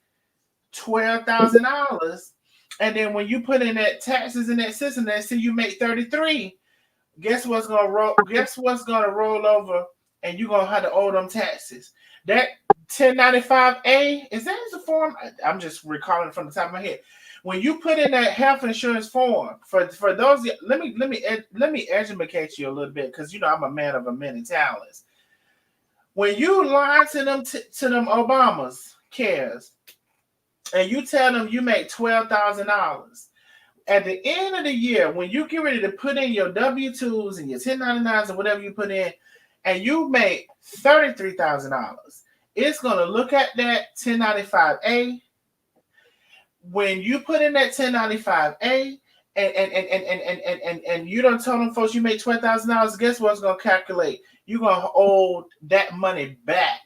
$12,000, and then when you put in that taxes in that system, they see you make 33. Guess what's gonna roll over, and you're gonna have to owe them taxes. That 1095A is that the form? I'm just recalling from the top of my head. When you put in that health insurance form for those, let me educate you a little bit because I'm a man of a many talents. When you lie to them Obamas cares, and you tell them you make $12,000. At the end of the year, when you get ready to put in your W-2s and your 1099s and whatever you put in, and you make $33,000, it's going to look at that 1095A. When you put in that 1095A and you don't tell them folks you make $12,000, guess what's going to calculate? You're going to owe that money back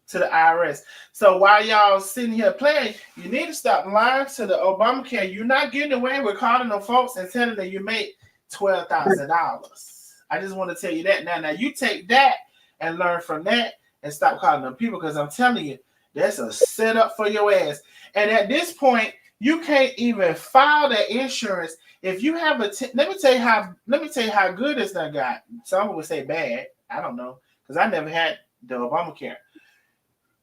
to the IRS. So while y'all sitting here playing, you need to stop lying to the Obamacare. You're not getting away with calling them folks and telling them you make $12,000. I just want to tell you that now. Now you take that and learn from that, and stop calling them people, because I'm telling you, that's a setup for your ass. And at this point, you can't even file that insurance if you have let me tell you how good it's done got. Some would say bad. I don't know, because I never had the Obamacare.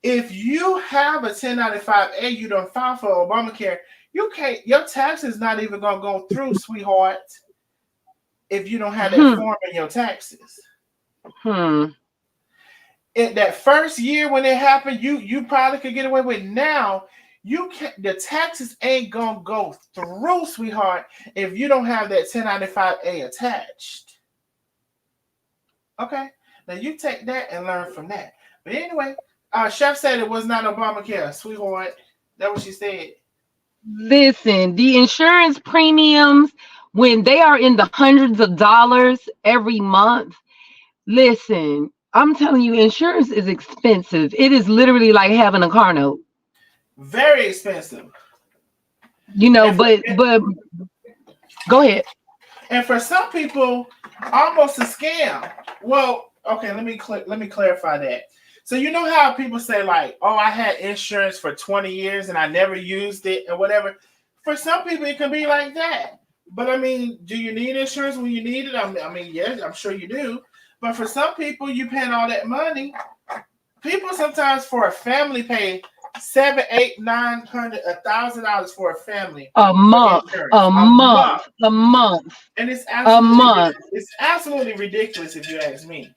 If you have a 1095A, you don't file for Obamacare, you can't. Your taxes not even gonna go through, sweetheart, if you don't have that form in your taxes. In that first year when it happened, you probably could get away with. Now you can't. The taxes ain't gonna go through, sweetheart, if you don't have that 1095A attached. Okay, now you take that and learn from that. But anyway, Chef said it was not Obamacare, sweetheart. That's what she said. Listen, the insurance premiums, when they are in the hundreds of dollars every month, listen, I'm telling you, insurance is expensive. It is literally like having a car note. Very expensive. But go ahead. And for some people, almost a scam. Well, okay, let me clarify that. So you know how people say like, "Oh, I had insurance for 20 years and I never used it or whatever." For some people, it can be like that. But I mean, do you need insurance when you need it? I mean, yes, I'm sure you do. But for some people, you paying all that money. People sometimes for a family pay $700, $800, $900, $1,000 for a family. A month. And it's absolutely ridiculous if you ask me.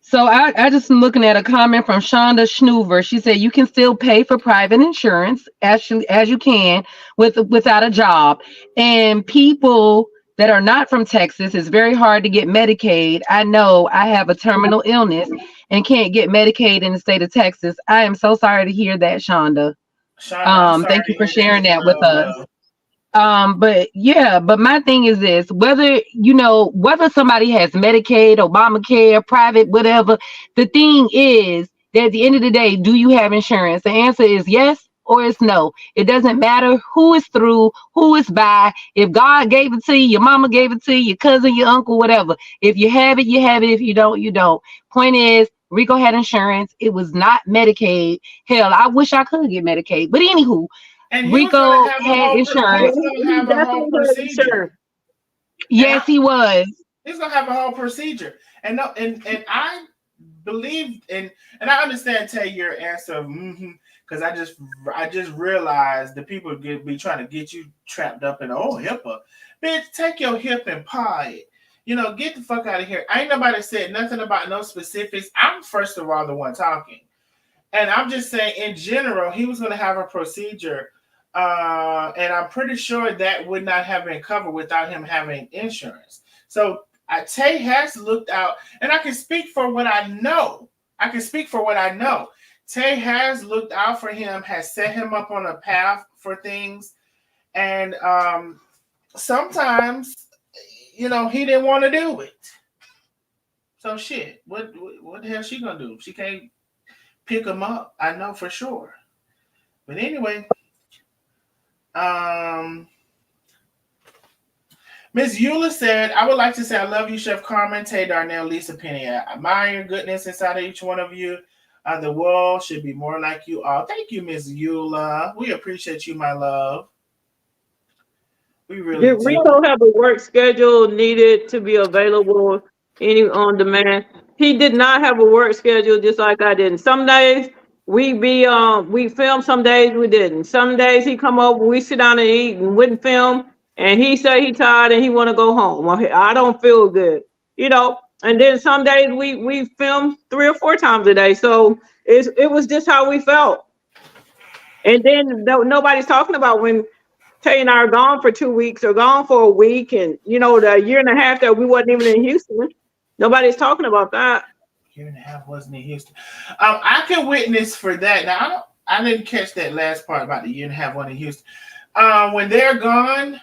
So I just am looking at a comment from Shonda Schnoover. She said you can still pay for private insurance as you can without a job. And people that are not from Texas, it's very hard to get Medicaid. I know I have a terminal illness and can't get Medicaid in the state of Texas. I am so sorry to hear that, Shonda. Thank you for sharing that with us. But my thing is this: whether somebody has Medicaid, Obamacare, private, whatever, the thing is that at the end of the day, do you have insurance? The answer is yes or it's no. It doesn't matter who is through, who is by. If God gave it to you, your mama gave it to you, your cousin, your uncle, whatever. If you have it, you have it. If you don't, you don't. Point is, Rico had insurance. It was not Medicaid. Hell, I wish I could get Medicaid. But anywho, and Rico had insurance. He's gonna have a whole procedure. Yes, he was. He's gonna have a whole procedure, and I believe and I understand. Tell your answer, because I just realized the people be trying to get you trapped up in HIPAA. Bitch, take your hip and paw it. Get the fuck out of here. Ain't nobody said nothing about no specifics. I'm first of all the one talking, and I'm just saying in general he was gonna have a procedure. And I'm pretty sure that would not have been covered without him having insurance. So Tay has looked out, and I can speak for what I know. Tay has looked out for him, has set him up on a path for things, and sometimes, he didn't want to do it. So shit, what the hell she gonna do? She can't pick him up. I know for sure. But anyway. Miss Eula said, I would like to say I love you, Chef Carmen, Tay, Darnell, Lisa, Penny. I admire your goodness inside of each one of you. The world should be more like you all. Thank you, Miss Eula. We appreciate you, my love. We really Did Rico have a work schedule needed to be available any on demand? He did not have a work schedule, just like I didn't. Some days we film, some days we didn't. Some days he come over, we sit down and eat and wouldn't film, and he say he tired and he want to go home. I don't feel good, And then some days we film 3 or 4 times a day. So it was just how we felt. And then nobody's talking about when Tay and I are gone for 2 weeks or gone for a week, and the year and a half that we wasn't even in Houston. Nobody's talking about that. Year and a half wasn't in Houston. I can witness for that. Now I didn't catch that last part about the year and a half one in Houston. When they're gone,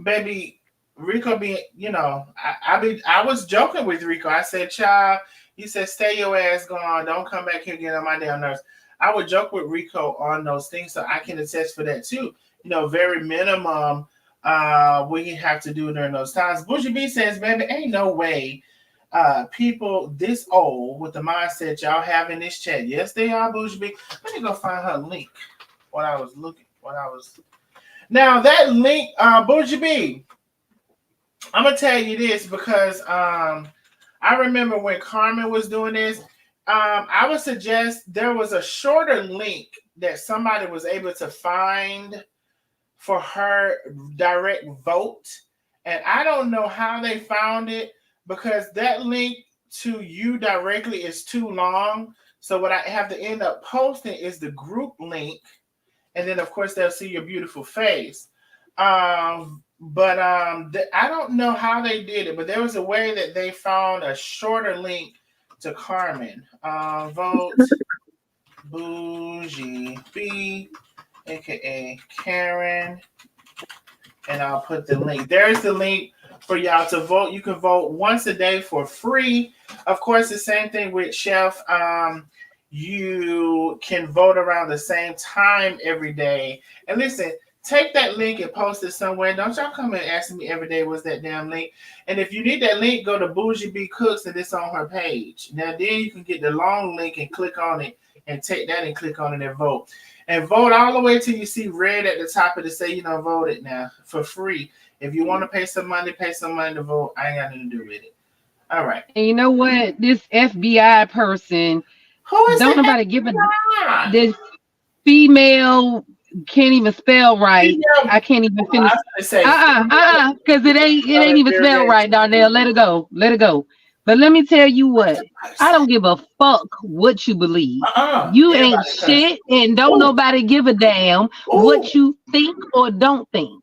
baby, Rico being, I was joking with Rico. I said, child, he said, stay your ass gone. Don't come back here again on my damn nerves. I would joke with Rico on those things, so I can attest for that too. Very minimum what you have to do during those times. Bougie B says, baby, ain't no way people this old with the mindset y'all have in this chat. Yes, they are Bougie B. Let me go find her link. Now that link, Bougie B, I'm gonna tell you this because I remember when Carmen was doing this. I would suggest there was a shorter link that somebody was able to find for her direct vote, and I don't know how they found it because that link to you directly is too long. So what I have to end up posting is the group link, and then of course they'll see your beautiful face. I don't know how they did it, but there was a way that they found a shorter link to Carmen. Vote Bougie B, aka Karen, and I'll put the link. There's the link for y'all to vote. You can vote once a day for free. Of course, the same thing with Chef. You can vote around the same time every day. And listen, take that link and post it somewhere. Don't y'all come and ask me every day what's that damn link. And if you need that link, go to Bougie B Cooks and it's on her page. Now then you can get the long link and click on it and take that and click on it and vote. And vote all the way till you see red at the top of it to say, vote it now for free. If you want to pay some money to vote. I ain't got nothing to do with it. All right. And you know what? This FBI person, who is don't nobody give a this female can't even spell right. I can't even finish. Because it ain't even spelled right, Darnell. Let it go. But let me tell you what, I don't give a fuck what you believe. You ain't shit, and don't nobody give a damn what you think or don't think.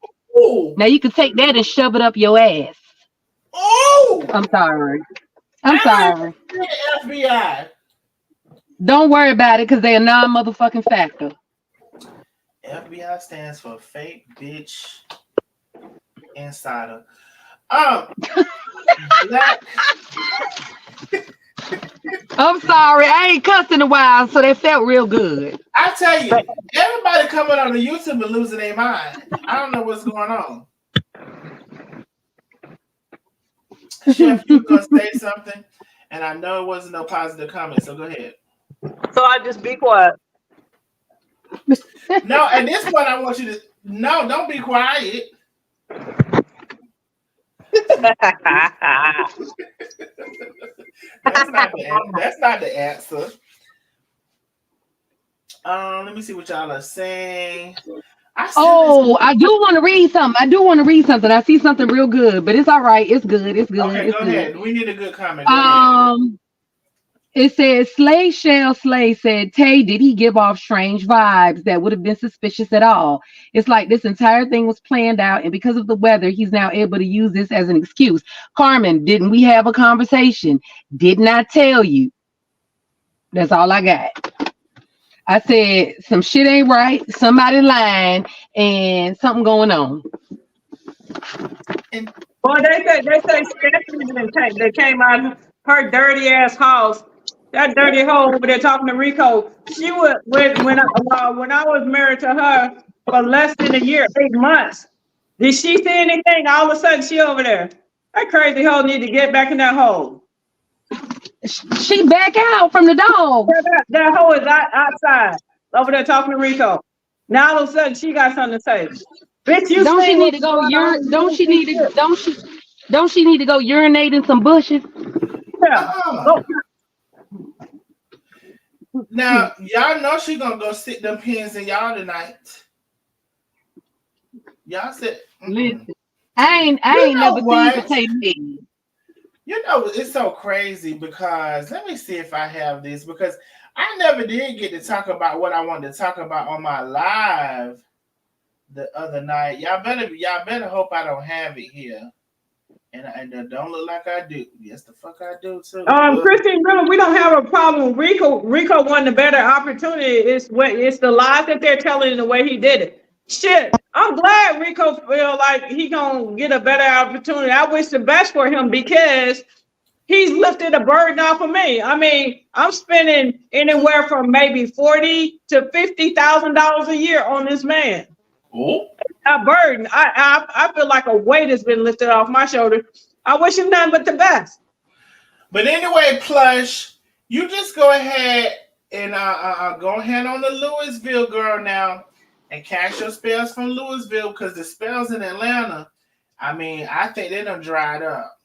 Now you can take that and shove it up your ass. I'm sorry. FBI. Don't worry about it because they're a non-motherfucking factor. FBI stands for fake bitch insider. Black. I'm sorry, I ain't cussed in a while, so that felt real good. I tell you, everybody coming on the YouTube and losing their mind. I don't know what's going on. Chef, you gonna say something, and I know it wasn't no positive comment, so go ahead. So I just be quiet. No, at this point, I want you to don't be quiet. That's not the answer. Let me see what y'all are saying. I do want to read something. I see something real good, but it's all right. It's good. Okay, go ahead. We need a good comment. It says Slay said, Tay, did he give off strange vibes that would have been suspicious at all? It's like this entire thing was planned out, and because of the weather, he's now able to use this as an excuse. Carmen, didn't we have a conversation? Didn't I tell you? That's all I got. I said some shit ain't right, somebody lying, and something going on. Well, they say Stephanie that came out of her dirty ass house. That dirty hoe over there talking to Rico. She was when I was married to her for less than a year, 8 months. Did she see anything? All of a sudden, she over there. That crazy hoe need to get back in that hole. She back out from the dog. That hoe is outside over there talking to Rico. Now all of a sudden, she got something to say. Bitch, you don't she need to go Don't she need to go urinate in some bushes? Yeah. Now, y'all know she gonna go stick them pins in y'all tonight. Y'all said, listen, I ain't never seen her take me. It's so crazy because let me see if I have this because I never did get to talk about what I wanted to talk about on my live the other night. Y'all better hope I don't have it here. And I don't look like I do. Yes, the fuck I do too. Christine, remember, we don't have a problem with Rico. Rico won the better opportunity. It's the lies that they're telling and the way he did it. Shit, I'm glad Rico feel like he gonna get a better opportunity. I wish the best for him because he's lifted a burden off of me. I mean, I'm spending anywhere from maybe $40,000 to $50,000 a year on this man. Oh. A burden. I feel like a weight has been lifted off my shoulder. I wish him nothing but the best. But anyway, Plush, you just go ahead and go ahead on the Louisville girl now and cast your spells from Louisville because the spells in Atlanta, I mean, I think they done dried up.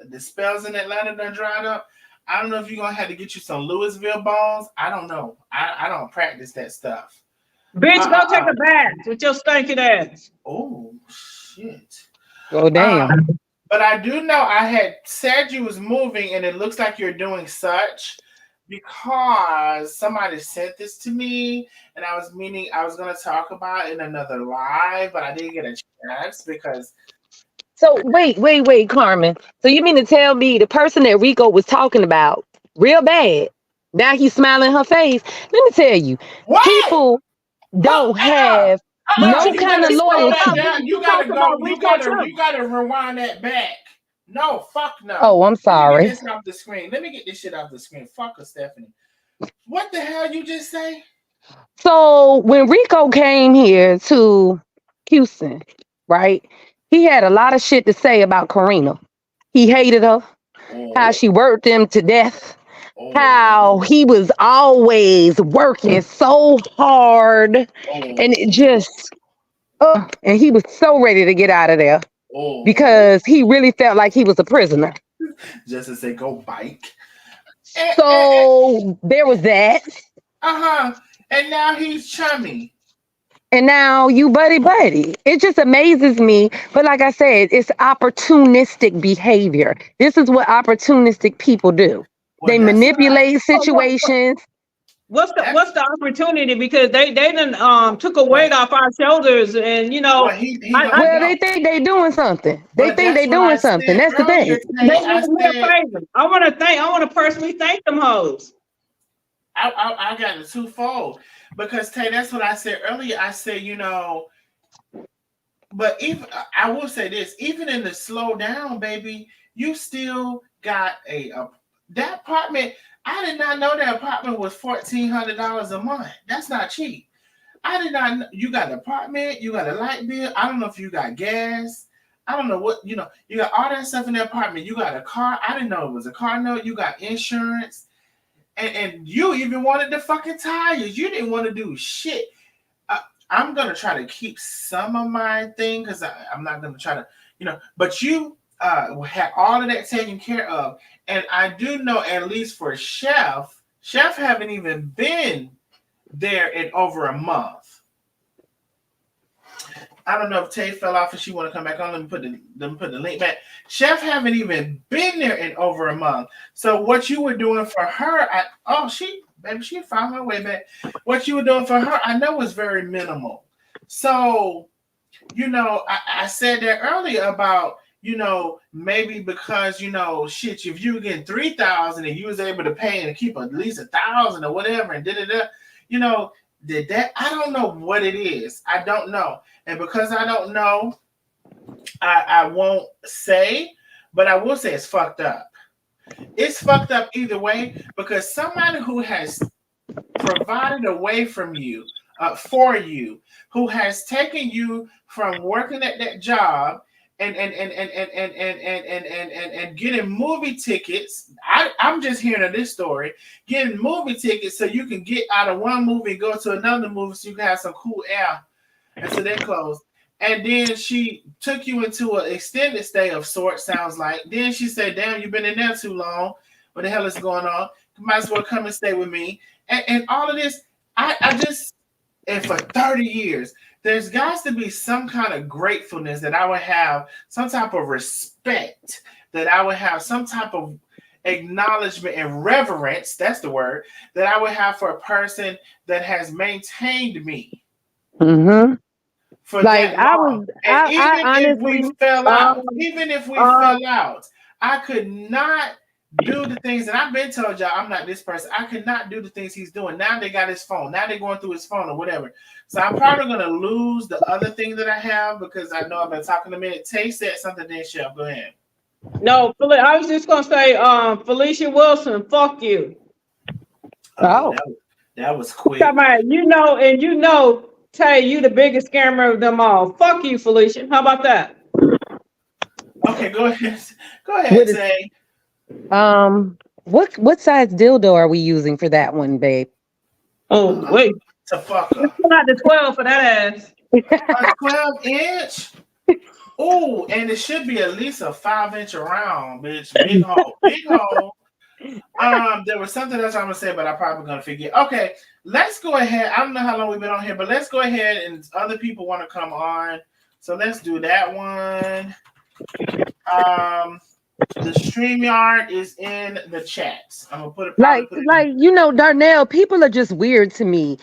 The spells in Atlanta done dried up. I don't know if you're gonna have to get you some Louisville bones. I don't know. I don't practice that stuff. Bitch, go take a bath with your stinking ass. Oh shit. Oh damn. But I do know I had said you was moving, and it looks like you're doing such because somebody sent this to me, and I was going to talk about it in another live, but I didn't get a chance because. So wait, Carmen. So you mean to tell me the person that Rico was talking about, real bad, now he's smiling in her face? Let me tell you, What? people don't have no kind of loyalty. You gotta rewind that back. No, fuck no. Oh, I'm sorry. Let me get this off the screen. Let me get this shit off the screen. Fuck her, Stephanie. What the hell you just say? So when Rico came here to Houston, right? He had a lot of shit to say about Karina. He hated her, how she worked him to death, how he was always working so hard, and it just, and he was so ready to get out of there because he really felt like he was a prisoner. Just to say, go bike. So there was that. And now he's chummy. And now you buddy. It just amazes me. But like I said, it's opportunistic behavior. This is what opportunistic people do. They manipulate situations. What's the opportunity? Because they done took a weight off our shoulders, and you know. Well, they think they doing something. They think they doing something. That's the thing. I want to personally thank them hoes. I got it twofold because Tay, that's what I said earlier. I said, you know, but even I will say this, even in the slow down, baby, you still got that apartment. I did not know that apartment was $1,400 a month. That's not cheap. I did not know. You got an apartment, you got a light bill. I don't know if you got gas. I don't know what, you know, you got all that stuff in the apartment. You got a car. I didn't know it was a car note. You got insurance. And you even wanted the fucking tires. You didn't want to do shit. I'm going to try to keep some of my thing because I'm not going to try to, you know, but you had all of that taken care of. And I do know, at least for Chef haven't even been there in over a month. I don't know if Tay fell off and she want to come back on. Let me put the link back. Chef haven't even been there in over a month. So what you were doing for her, she found her way back. What you were doing for her, I know was very minimal. So, you know, I said that earlier about, you know, maybe because, you know, shit, if you were getting $3,000 and you was able to pay and keep at least $1,000 or whatever and you know, did that? I don't know what it is. I don't know. And because I don't know, I won't say, but I will say it's fucked up. It's fucked up either way because somebody who has provided away from you, for you, who has taken you from working at that job and getting movie tickets. I'm just hearing of this story, getting movie tickets so you can get out of one movie and go to another movie so you can have some cool air until they close. And then she took you into an extended stay of sorts, sounds like. Then she said, damn, you've been in there too long. What the hell is going on? You might as well come and stay with me. And all of this, and for 30 years, there's got to be some kind of gratefulness that I would have, some type of respect, that I would have some type of acknowledgement and reverence, that's the word, that I would have for a person that has maintained me. Mm-hmm. For like that long. Even if we fell out, I could not do the things that I've been told y'all. I'm not this person. I could not do the things he's doing. Now they got his phone. Now they're going through his phone or whatever. So I'm probably gonna lose the other thing that I have because I know I've been talking a minute. Tay said something, then Chef, go ahead. No, I was just gonna say, Felicia Wilson, fuck you. Oh, that was quick. You know, Tay, you the biggest scammer of them all. Fuck you, Felicia. How about that? Okay, go ahead. Go ahead, Tay. What size dildo are we using for that one, babe? Oh, wait. To fuck her. Let's pull out the 12 for that ass. A 12-inch? Oh, and it should be at least a 5-inch around, bitch. Big hole. Big hole. There was something else I'm gonna say, but I'm probably gonna forget. Okay, let's go ahead. I don't know how long we've been on here, but let's go ahead and other people want to come on. So let's do that one. The StreamYard is in the chats. I'm gonna Like, put it in. like Darnell, people are just weird to me.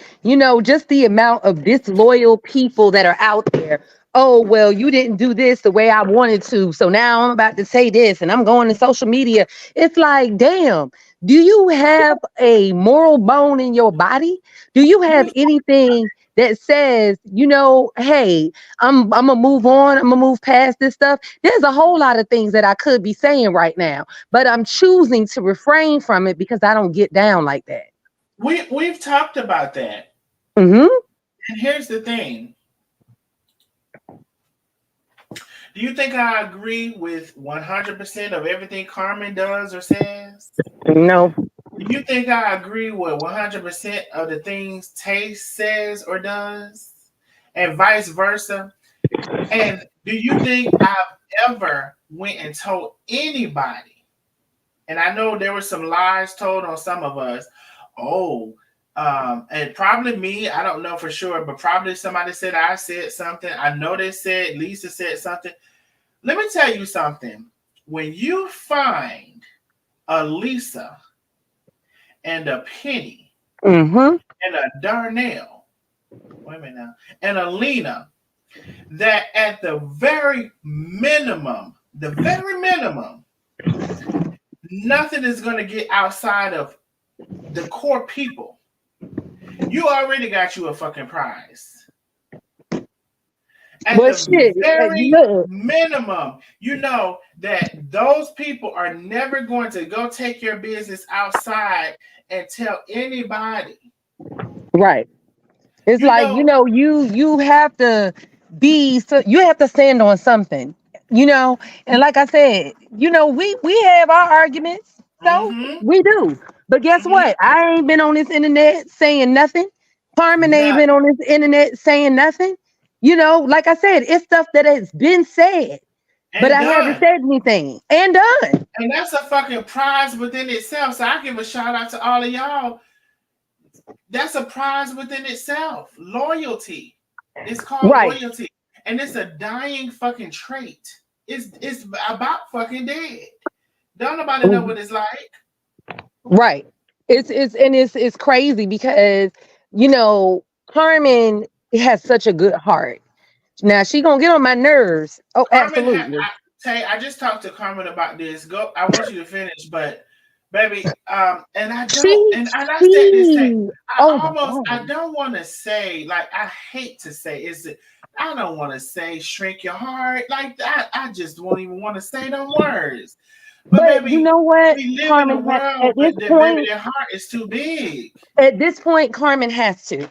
Just the amount of disloyal people that are out there. Oh, well, you didn't do this the way I wanted to, so now I'm about to say this, and I'm going to social media. It's like, damn, do you have a moral bone in your body? Do you have anything that says, hey, I'm gonna move on, I'm gonna move past this stuff? There's a whole lot of things that I could be saying right now, but I'm choosing to refrain from it because I don't get down like that. We've talked about that. Mm-hmm. And here's the thing. Do you think I agree with 100% of everything Carmen does or says? No. Do you think I agree with 100% of the things Tay says or does? And vice versa? And do you think I've ever went and told anybody, and I know there were some lies told on some of us, and probably me, I don't know for sure, but probably somebody said I said something. I know they said Lisa said something. Let me tell you something. When you find a Lisa and a Penny Mm-hmm. and a Darnell, wait a minute now, and a Lena, that at the very minimum, nothing is going to get outside of the core people. You already got you a fucking prize. At the very minimum, you know that those people are never going to go take your business outside and tell anybody. Right. It's like, you have to you have to stand on something, and like I said, we have our arguments, so Mm-hmm. we do. But guess what? I ain't been on this internet saying nothing. Carmen ain't been on this internet saying nothing. Like I said, it's stuff that has been said, but I haven't said anything and done. And that's a fucking prize within itself. So I give a shout out to all of y'all. That's a prize within itself. Loyalty. It's called loyalty. And it's a dying fucking trait. It's about fucking dead. Don't nobody know what it's like. Right. It's crazy because Carmen has such a good heart. Now she gonna get on my nerves. Oh, Carmen absolutely. I just talked to Carmen about this. Go, I want you to finish, but baby, and I don't, and I said this thing. I don't want to say, like, I hate to say, I don't want to say shrink your heart like that. I just won't even want to say them words. But baby, you know what, we live Carmen, in a world, but baby, their heart is too big. At this point, Carmen has to,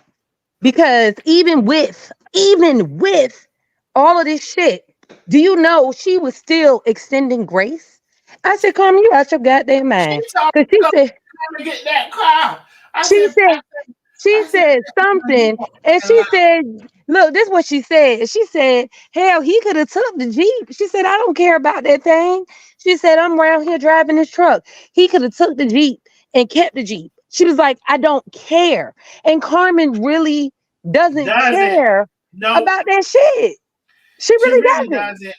because even with all of this shit, do you know she was still extending grace? I said, Carmen, you out your goddamn mind. Because She said, "Come get that car." she said something, and she said, look, this is what she said. She said, hell, he could have took the Jeep. She said, I don't care about that thing. She said, I'm around here driving this truck. He could have took the Jeep and kept the Jeep. She was like, I don't care. And Carmen really doesn't care about that shit. She really doesn't.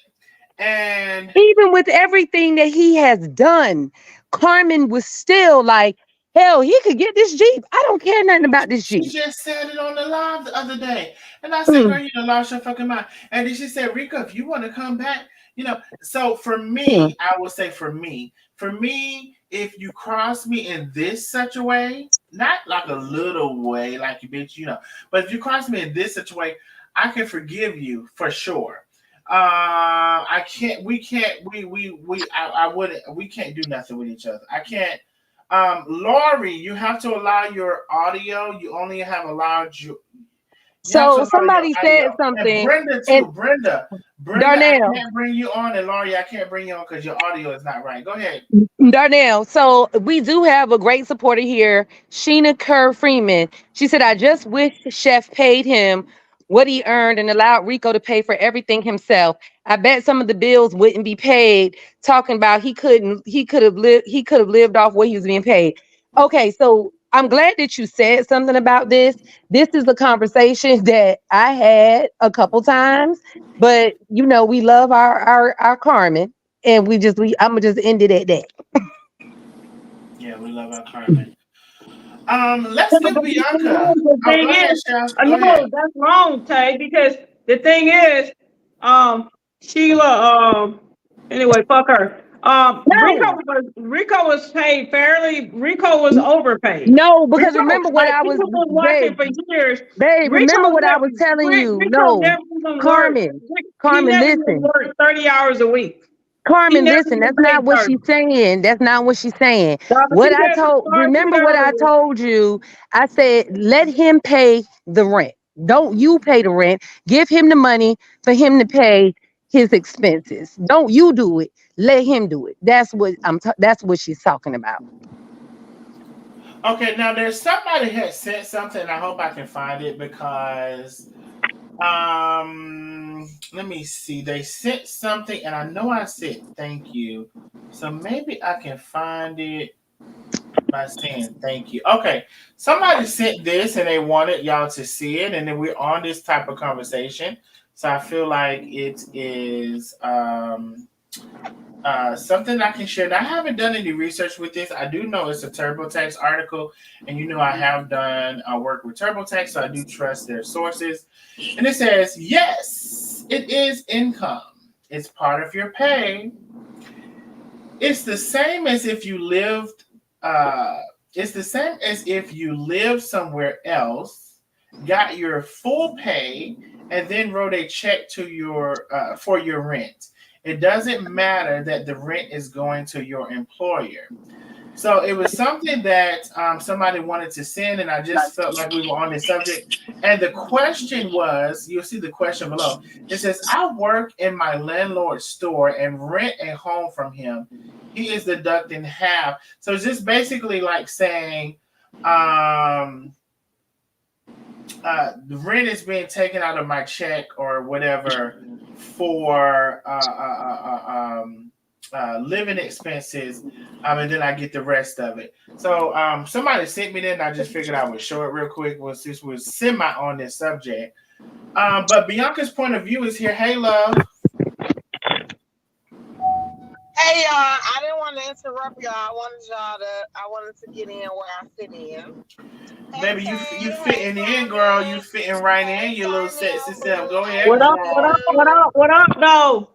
And even with everything that he has done, Carmen was still like, hell, he could get this Jeep. I don't care nothing about this Jeep. She just said it on the live the other day. And I said, girl, you done lost your fucking mind. And then she said, Rico, if you want to come back, so for me, I will say for me, if you cross me in this such a way, not like a little way, like you bitch, but if you cross me in this such a way, I can forgive you for sure. I can't, we can't, I wouldn't, we can't do nothing with each other. I can't. Lori, you have to allow your audio. You only have allowed You have So to lower your somebody said audio. And something, Brenda and too. Brenda, I Darnell, can't bring you on, and Laurie, I can't bring you on because your audio is not right. Go ahead. Darnell. So we do have a great supporter here, Sheena Kerr Freeman. She said, "I just wish Chef paid him what he earned and allowed Rico to pay for everything himself. I bet some of the bills wouldn't be paid. Talking about he could have lived off what he was being paid." Okay, so I'm glad that you said something about this. This is a conversation that I had a couple times, but we love our Carmen, and I'm gonna just end it at that. Yeah, we love our Carmen. Let's No, give but Bianca. the Oh, go thing ahead, is, Chef. Go ahead. no, that's wrong, Tay, because the thing is, Sheila, anyway, fuck her. No, Rico was paid fairly. Rico was overpaid. no, because Rico, remember what like I was, people been babe, watching for years. babe. Rico Remember what I never, was telling you. Rico No, never even worked. Carmen, He Carmen, never even listen. worked 30 hours a week. He Carmen, never listen, even that's paid not what 30. she's saying. That's not what she's saying. She What I said to told, start too remember what I early. told you? I said, let him pay the rent. Don't you pay the rent. Give him the money for him to pay his expenses. Don't you do it. Let him do it. That's what she's talking about. Okay, now there's somebody had sent something. I hope I can find it because let me see. They sent something, and I know I said thank you, so maybe I can find it by saying thank you. Okay, somebody sent this and they wanted y'all to see it, and then we're on this type of conversation. So I feel like it is something I can share. Now, I haven't done any research with this. I do know it's a TurboTax article, and I have done work with TurboTax, so I do trust their sources. And it says, yes, it is income. It's part of your pay. It's the same as if you lived. It's the same as if you lived somewhere else, got your full pay, and then wrote a check to your for your rent. It doesn't matter that the rent is going to your employer. So it was something that somebody wanted to send, and I just felt like we were on this subject. And the question was, you'll see the question below. It says, I work in my landlord's store and rent a home from him. He is deducting half. So it's just basically like saying the rent is being taken out of my check or whatever for living expenses, and then I get the rest of it. So somebody sent me that, and I just figured I would show it real quick. Since we're semi on this subject, but Bianca's point of view is here. Hey, love. Hey y'all, I didn't want to interrupt y'all. I wanted to get in where I fit in. Hey Baby, you Tay, hey fitting in, girl. You Carmen, fitting right in. hey You little sexy Darnell, self. boo, Go hey ahead, What up? girl. What up? What Boo. up? What up? Though.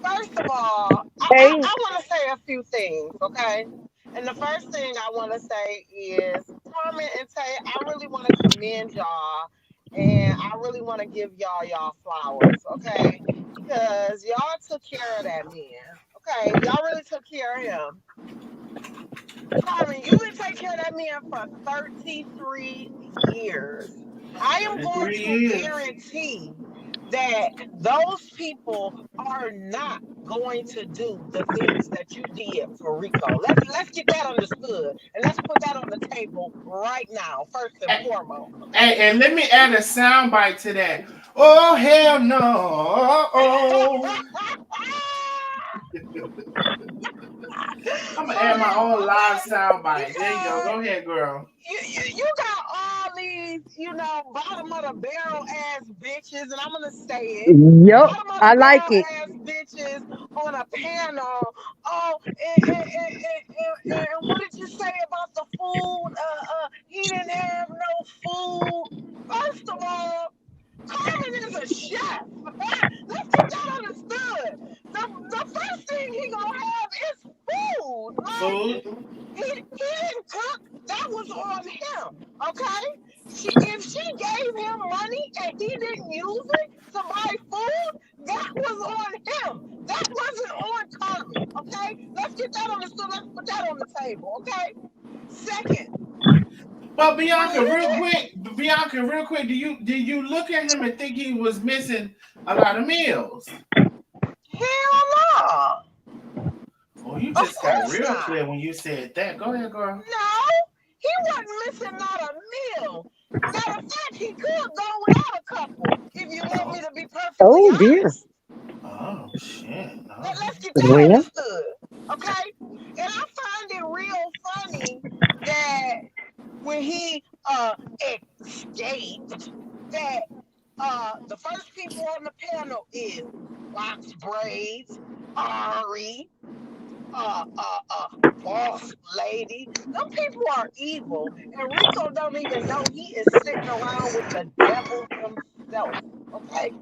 First of all, Hey, I want to say a few things, okay? And the first thing I want to say is, Carmen and Tay, I really want to commend y'all, and I really want to give y'all flowers, okay? Because y'all took care of that man, okay? Y'all really took care of him. Carmen, you've been taking care of that man for 33 years. I am going 33 to years. guarantee that those people are not going to do the things that you did for Rico. Let's get that understood, and let's put that on the table right now, first and foremost. Hey, Okay. and let me add a sound bite to that. Oh, hell no. Oh. I'm going to add my own live Okay, sound bite. There you go. because Go ahead, girl. you got all these, bottom of the barrel ass bitches, and I'm gonna say it, yep, bottom of I the like barrel it. ass bitches on a panel. Oh, and what did you say about the food? He didn't have no food. First of all, Carmen is a chef. Let's get that understood. The first thing he gonna have is food. Like, Food. he didn't cook. That was on him. Okay? If she gave him money and he didn't use it to buy food, that was on him. That wasn't on Carmen. Okay? Let's get that understood. Let's put that on the table. Okay? Second, But when Bianca, you real get quick, Bianca, real quick, did you look at him and think he was missing a lot of meals? Hell no. Oh, you Of just got course real not. clear when you said that. Go ahead, girl. No, he wasn't missing not a meal. Matter of fact, he could go without a couple. If you want me to be perfectly Oh dear. honest. Oh shit. No. Let's get that Well, understood, okay? And I find it real funny that when he escaped, that the first people on the panel is Box Braids, Ari, Boss Lady. Them people are evil, and Rico don't even know he is sitting around with the devil himself. Okay,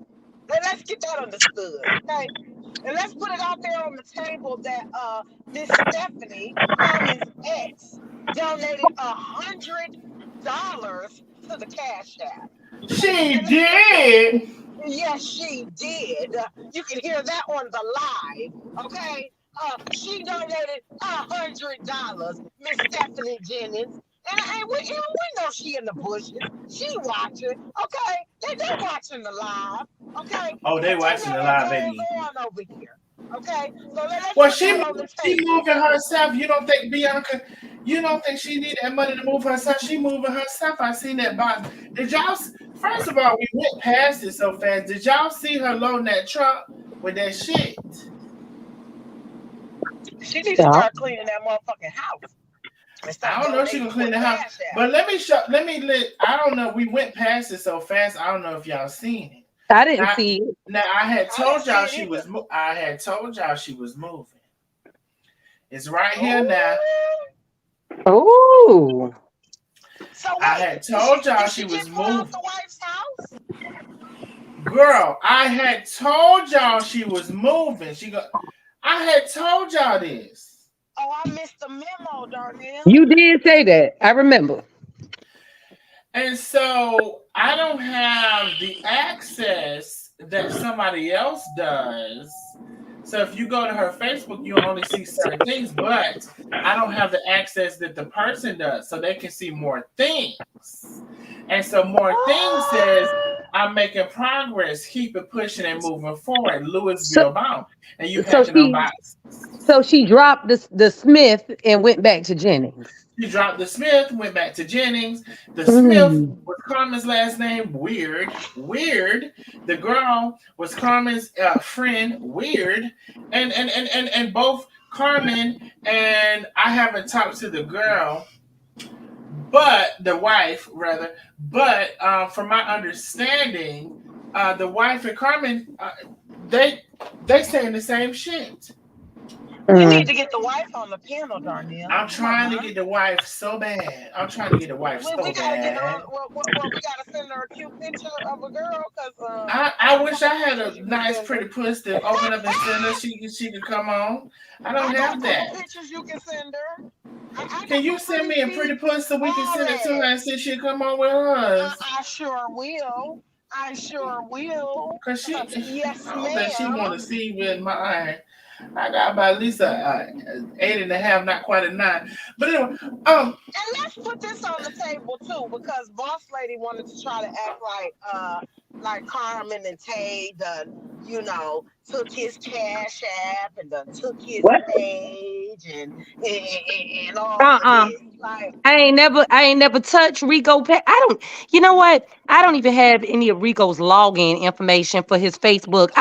let's get that understood. Okay, and let's put it out there on the table that Miss Stephanie, Carmen's ex, donated $100 to the Cash App. She did. Yes, she did. You can hear that on the live. Okay. She donated $100, Miss Stephanie Jennings. And we know she in the bushes. She watching, okay? They watching the live, okay? Oh, they watching the live, baby. On over here, okay? So let's Well, put that on the she table. moving herself. You don't think Bianca? You don't think she need that money to move herself? She moving herself. I seen that box. Did y'all? First of all, we went past it so fast. Did y'all see her loading that truck with that shit? She needs to start cleaning that motherfucking house. I don't know if she can clean the house, but let me. I don't know. We went past it so fast. I don't know if y'all seen it. I didn't see it. Now I had told y'all she was. I had told y'all she was moving. It's right here now. Oh. So wait, I had told y'all she was moving. The wife's house? Girl, I had told y'all she was moving. I had told y'all this. Oh, I missed the memo, Darnell. You did say that. I remember. And so I don't have the access that somebody else does. So if you go to her Facebook, you only see certain things, but I don't have the access that the person does, so they can see more things. And so more things says I'm making progress, keep it pushing and moving forward. Louisville bound, and you have to know boxes. So she dropped the Smith and went back to Jennings. She dropped the Smith, went back to Jennings. The Smith was Carmen's last name. Weird. The girl was Carmen's friend. Weird. And both Carmen and I haven't talked to the girl, but the wife rather. But from my understanding, the wife and Carmen, they saying the same shit. We need to get the wife on the panel, Darnell. I'm trying to get the wife so bad. We gotta get her on, we gotta send her a cute picture of a girl, cause I wish I had a nice, pretty puss to open up and send her. She could come on. I don't have that. Pictures you can send her. Can you send me a pretty puss so we can send it to her and see she'll come on with us? I sure will. Cause yes, I don't think she want to see with mine. I got about at least a 8.5, not quite a 9. But anyway, and let's put this on the table too, because Boss Lady wanted to try to act like Carmen and Tay done, took his Cash App and done took his page and all this. Like, I ain't never touched Rico. I don't. You know what? I don't even have any of Rico's login information for his Facebook.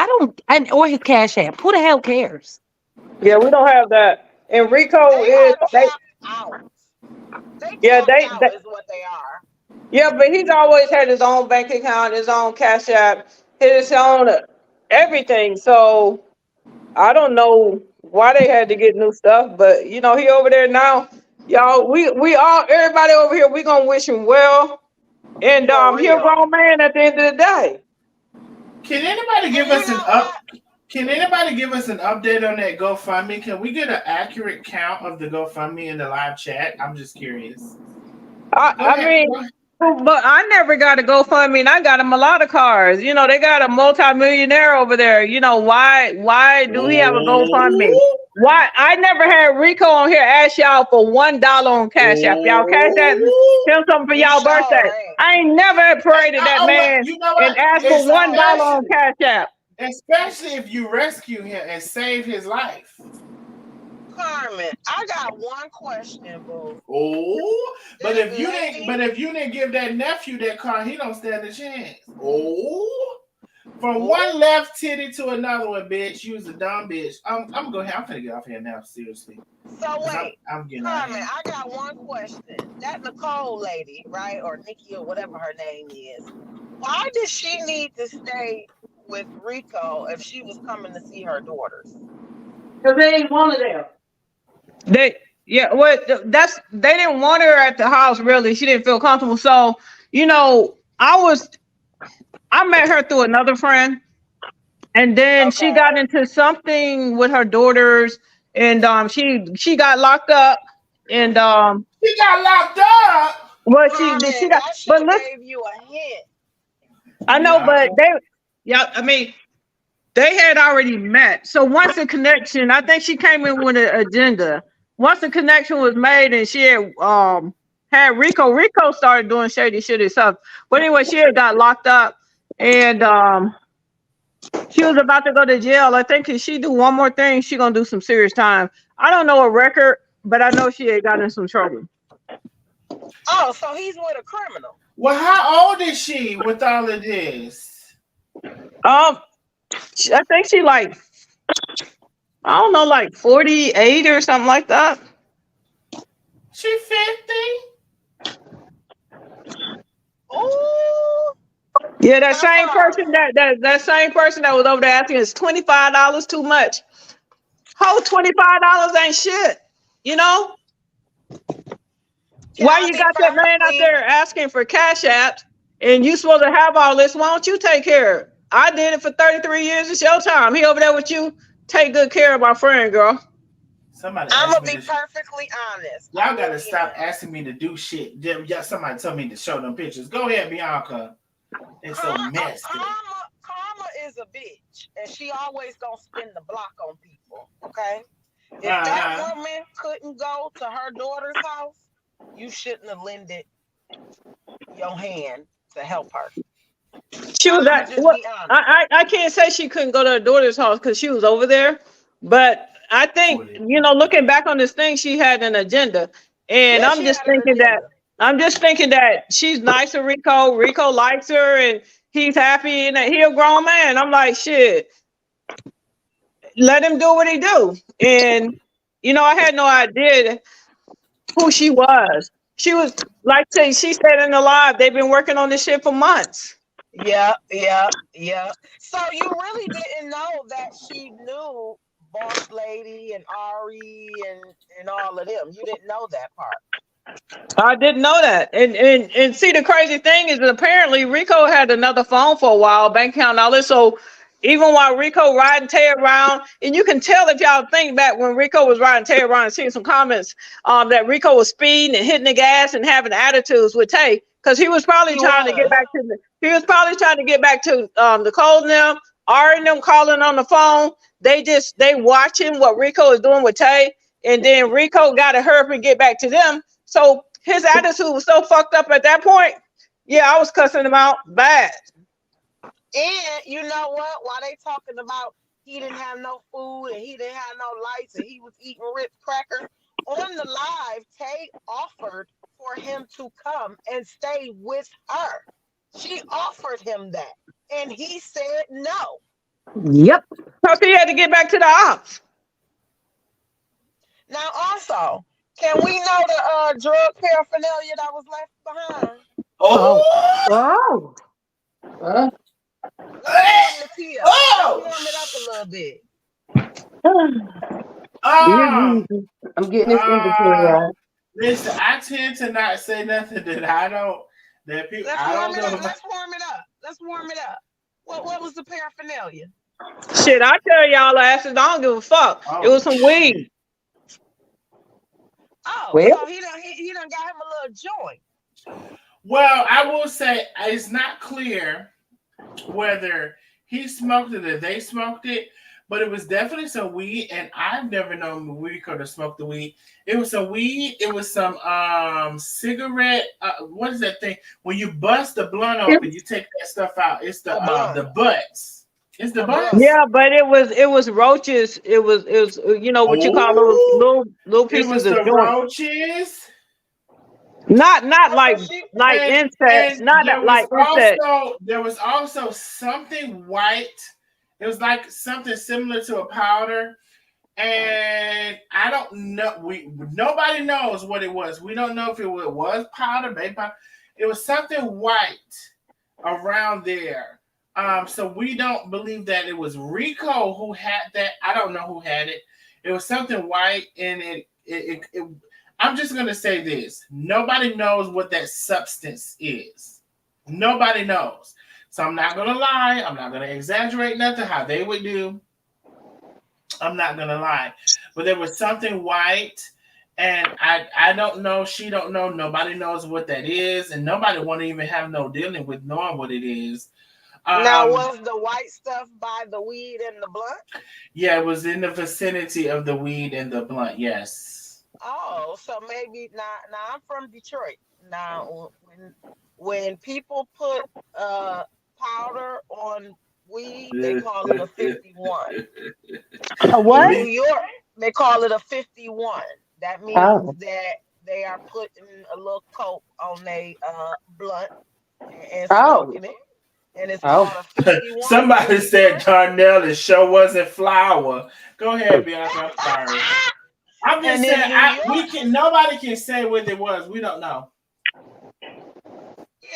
Or his Cash App. Who the hell cares? Yeah, we don't have that. And Rico is they is what they are. Yeah, but he's always had his own bank account, his own Cash App, his own everything. So I don't know why they had to get new stuff, but he over there now. Y'all, we all, everybody over here, we gonna wish him well. And he a grown man at the end of the day. Can anybody give us an update on that GoFundMe? Can we get an accurate count of the GoFundMe in the live chat? I'm just curious. I mean, But I never got a GoFundMe, and I got him a lot of cars. You know, they got a multimillionaire over there. You know, why do he have a GoFundMe? Oh, Why I never had Rico on here ask y'all for $1 on Cash App. Y'all cash that oh. him something for You y'all sure birthday. ain't. I ain't never paraded that Well, man you know and what? asked for $1 on Cash App. Especially if you rescue him and save his life. Carmen, I got one question, boo. Oh, but This if you didn't give that nephew that car, he don't stand a chance. Oh, from Ooh. one left titty to another one, bitch. You was a dumb bitch. I'm finna get off here now, seriously. So wait, I'm getting out of Carmen, here. I got one question. That Nicole lady, right, or Nikki or whatever her name is, why does she need to stay with Rico if she was coming to see her daughters? Because they ain't one of them. They didn't want her at the house really. She didn't feel comfortable. So, you know, I met her through another friend. And then she Okay. got into something with her daughters, and she got locked up, and He got locked up. well she Carmen, got, that should but have listen, gave you a hint. I know, Yeah, but I mean they had already met. So once the connection, I think she came in with an agenda. Once the connection was made, and she had Rico started doing shady shit herself. But anyway, she had got locked up, and she was about to go to jail. I think if she do one more thing, she gonna do some serious time. I don't know a record, but I know she had gotten in some trouble. Oh, so he's with a criminal. Well, how old is she with all of this? Um, I think she like, I don't know, like 48 or something like that. She 50? Ooh, Yeah, that now same person Carmen. that same person that was over there asking is $25 too much. How $25 ain't shit, you know? Can Why I you be got that man out perfectly there asking for cash apps and you supposed to have all this? Why don't you take care of it? I did it for 33 years. It's your time. He over there with you. Take good care of my friend, girl. Somebody I'm asked gonna me be to. perfectly honest. I Y'all gotta really stop am. asking me to do shit. Yeah, somebody tell me to show them pictures. Go ahead, Bianca. It's so messy. Karma is a bitch, and she always gonna spin the block on people. Okay, if that Uh-huh. woman couldn't go to her daughter's house, you shouldn't have lended your hand to help her. She was I'm gonna at just what? be honest. I can't say she couldn't go to her daughter's house because she was over there, but I think, Fully. you know, looking back on this thing, she had an agenda, and Yeah, she had an agenda. I'm just thinking that she's nice to Rico. Rico likes her, and he's happy, and that he a grown man. I'm like, shit, let him do what he do. And you know, I had no idea who she was. She was like, say, she said in the live, they've been working on this shit for months. Yeah. So you really didn't know that she knew Boss Lady and Ari and all of them. You didn't know that part. I didn't know that. And see, the crazy thing is that apparently Rico had another phone for a while, bank account and all this. So even while Rico riding Tay around, and you can tell if y'all think back when Rico was riding Tay around and seeing some comments that Rico was speeding and hitting the gas and having attitudes with Tay, because he was probably He trying to get was. back to Nicole and them, Ari and them calling on the phone. They watching what Rico is doing with Tay, and then Rico got to hurry up and get back to them. So his attitude was so fucked up at that point. Yeah, I was cussing him out bad. And you know what? While they talking about he didn't have no food and he didn't have no lights and he was eating Ritz crackers, on the live, Tay offered for him to come and stay with her. She offered him that. And he said no. Yep. So he had to get back to the ops. Now also, can we know the drug paraphernalia that was left behind? Oh! Oh, oh. Let's warm the tea up. Let's Oh! warm it up a little bit. Um, I'm getting this inventory uh, out. listen, I tend to not say nothing that people, Let's I don't warm it know up. about. Let's warm it up. Let's warm it up. What was the paraphernalia? Shit, I tell y'all asses, I don't give a fuck. It was Oh, some shit. weed. Oh, Well, so he done got him a little joint. Well, I will say it's not clear whether he smoked it or they smoked it, but it was definitely some weed, and I've never known Rico to smoke the weed. It was some weed. It was some cigarette. What is that thing? When you bust the blunt open, you take that stuff out. It's A blunt. the butts. It's the A blunt. butts. Yeah, but it was roaches. It was you know what you call those Oh, little it pieces was of the joint. roaches. Not That's like what she. like insects. And Not that like insects. there was also something white. It was like something similar to a powder. And I don't know. Nobody knows what it was. We don't know if it was powder, baby powder. It was something white around there. So we don't believe that it was Rico who had that. I don't know who had it. It was something white, and it I'm just gonna say this: nobody knows what that substance is. Nobody knows. So I'm not gonna lie. I'm not gonna exaggerate nothing. How they would do. I'm not gonna lie, but there was something white, and I don't know. She don't know. Nobody knows what that is, and nobody want to even have no dealing with knowing what it is. Now, Um, was the white stuff by the weed and the blunt? yeah, it was in the vicinity of the weed and the blunt. Yes. Oh, so maybe now I'm from Detroit. Now when people put powder on weed, they call it a 51. A In what? New York, they call it a 51. That means Oh. that they are putting a little coke on a blunt and Oh. smoking it, and it's Oh. called a 51. Somebody said 51. Darnell, the show wasn't flour. Go ahead, Bianca. I'm sorry. I'm just And saying, in New York, nobody can say what it was. We don't know. yeah,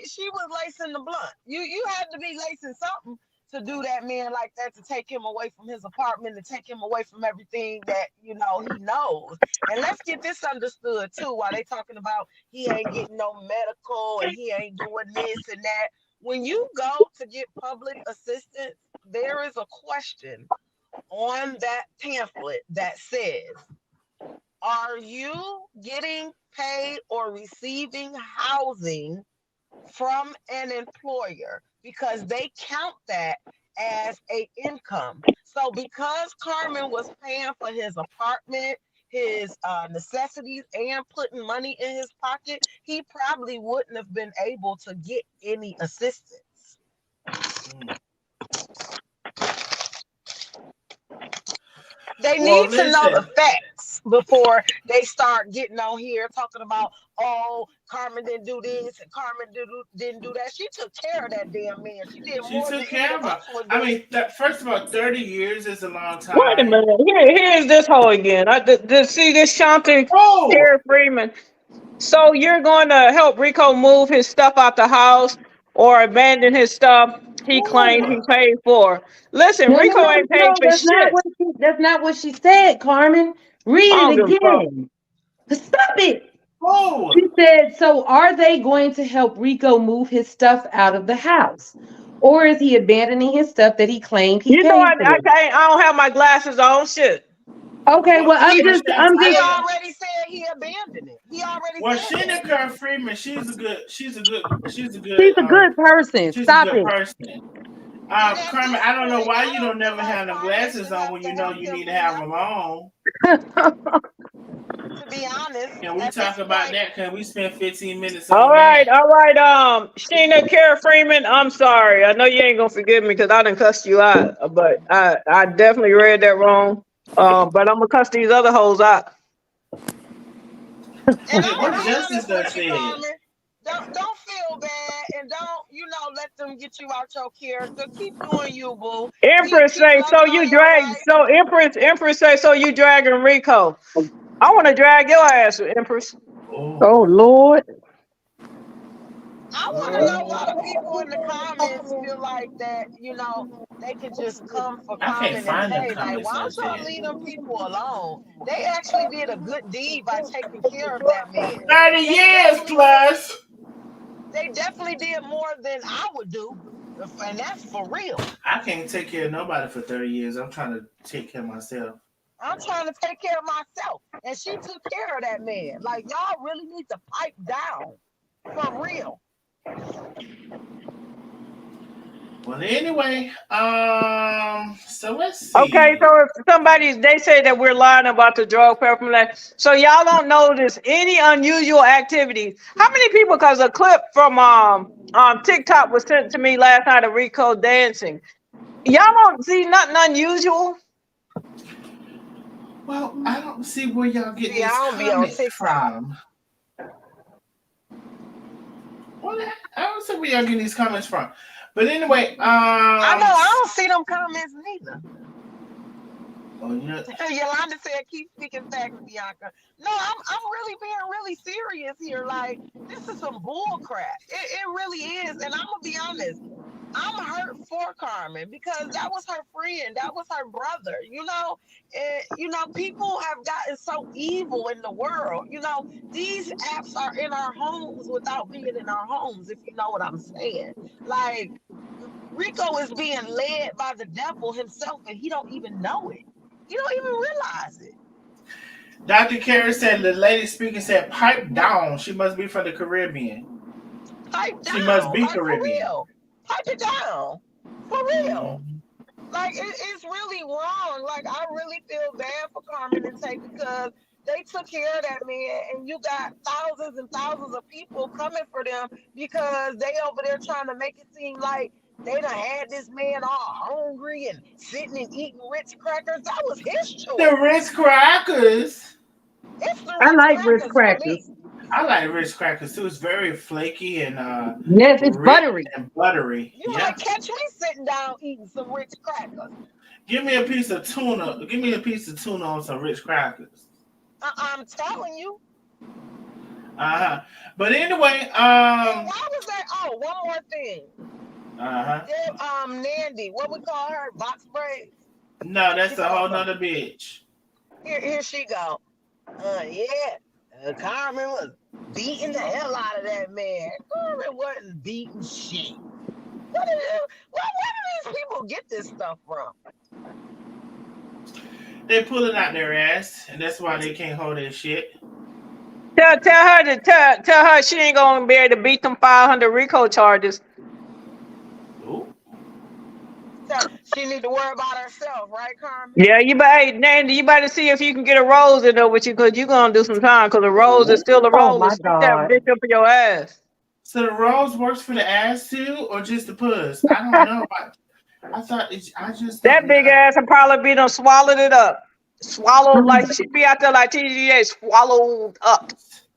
she was lacing the blunt. You had to be lacing something to do that man like that, to take him away from his apartment, to take him away from everything that he knows. And let's get this understood too. While they talking about he ain't getting no medical and he ain't doing this and that. When you go to get public assistance, there is a question on that pamphlet that says, are you getting paid or receiving housing from an employer? Because they count that as a income. So because Carmen was paying for his apartment, his necessities, and putting money in his pocket, he probably wouldn't have been able to get any assistance. They Well, need to know the listen. facts before they start getting on here talking about, oh, Carmen didn't do this and Carmen didn't do that. She took care of that damn man. She did She more than took any care of of her. us would I do. mean, first of all, 30 years is a long Wait a time. minute. Here's this hoe again. See this Shanti Oh, Terry Freeman. So you're going to help Rico move his stuff out the house or abandon his stuff he claimed he oh. paid for. Listen, No, no, Rico no, ain't paid no. for shit. That's not what she said, Carmen. I Read don't it give a fuck. again. Stop it. Oh, She said, so are they going to help Rico move his stuff out of the house? Or is he abandoning his stuff that he claimed he You know paid for? I don't have my glasses on. Shit. Okay, well, well, I'm well, just, I'm He just, Shantae, already said he abandoned it. He already well, said that. Sheena Kerr Freeman, she's a good person. she's a Stop good it. person. And at Carmen, this I don't know point, why I you don't don't feel never like have no Carmen glasses should on have when to you know help you him need to move have them nothing. on. To be honest, Can we at talk this about point, that? Can we spend 15 minutes on that? All right. Sheena Care Freeman, I'm sorry. I know you ain't gonna forgive me because I done cussed you out, but I definitely read that wrong. But I'm gonna cuss these other hoes out. and I'm gonna What be Justice honest with done you, said? Carmen. Don't feel bad and don't let them get you out your character. Keep doing you, boo. Keep Empress say so loving on you your drag wife. so Empress say so you dragging Rico. I want to drag your ass, Empress. Oh, Oh, Lord. I want to know why the people in the comments feel like that, they could just come for I can't Carmen and find them Tay. Like, comments why like don't y'all that. leave them people alone? They actually did a good deed by taking care of that man. 30 They years definitely plus. they definitely did more than I would do. And that's for real. I can't take care of nobody for 30 years. I'm trying to take care of myself. I'm trying to take care of myself. And she took care of that man. Like, y'all really need to pipe down. For real. Well, anyway, so let's Okay, see. so if they say that we're lying about the drug paraphernalia, so y'all don't notice any unusual activities. How many people? Because a clip from TikTok was sent to me last night of Rico dancing. Y'all don't see nothing unusual. Well, I don't see where y'all getting See, I this don't be on comment TikTok. from. Well, I don't see where y'all getting these comments from. But anyway, I know I don't see them comments neither. oh, yeah. Yolanda said, "Keep speaking facts, Bianca." No, I'm really being really serious here. Like, this is some bull crap. It really is, and I'm gonna be honest. I'm hurt for Carmen because that was her friend, that was her brother. And people have gotten so evil in the world. These apps are in our homes without being in our homes. If you know what I'm saying, like Rico is being led by the devil himself, and he don't even know it. He don't even realize it. Dr. Carey said the lady speaking said, pipe down. She must be from the Caribbean. Pipe She must down, be like for Caribbean. real. Pipe it down, for real. Like it's really wrong. Like I really feel bad for Carmen and Tay because they took care of that man, and you got thousands and thousands of people coming for them because they over there trying to make it seem like they done had this man all hungry and sitting and eating Ritz crackers. That was his choice. The Ritz crackers. It's the I Ritz like Ritz crackers for me. crackers. I like Ritz crackers too. It's very flaky and Yes, it's rich buttery. and buttery. You Yeah. might catch me sitting down eating some Ritz crackers. Give me a piece of tuna. Give me a piece of tuna on some Ritz crackers. I'm telling you. But anyway, Why was that? Oh, one more thing. Nandy, what we call her? Box braids. No, that's a whole nother bitch. Here she go. Carmen was beating the hell out of that man. Carmen wasn't beating shit. Where do these people get this stuff from? They pulling out their ass, and that's why they can't hold their shit. Tell her she ain't gonna be able to beat them 500 Rico charges. Ooh. She need to worry about herself, right, Carmen? Yeah, Nandy, you better see if you can get a rose in there with you, because you're gonna do some time, because a rose is still a Oh rose. my Stick that God. bitch up your ass. So the rose works for the ass too, or just the puss? I don't know. I thought I just That don't big know. ass will probably be done swallowed it up. Swallowed like she be out there like TGA, swallowed up.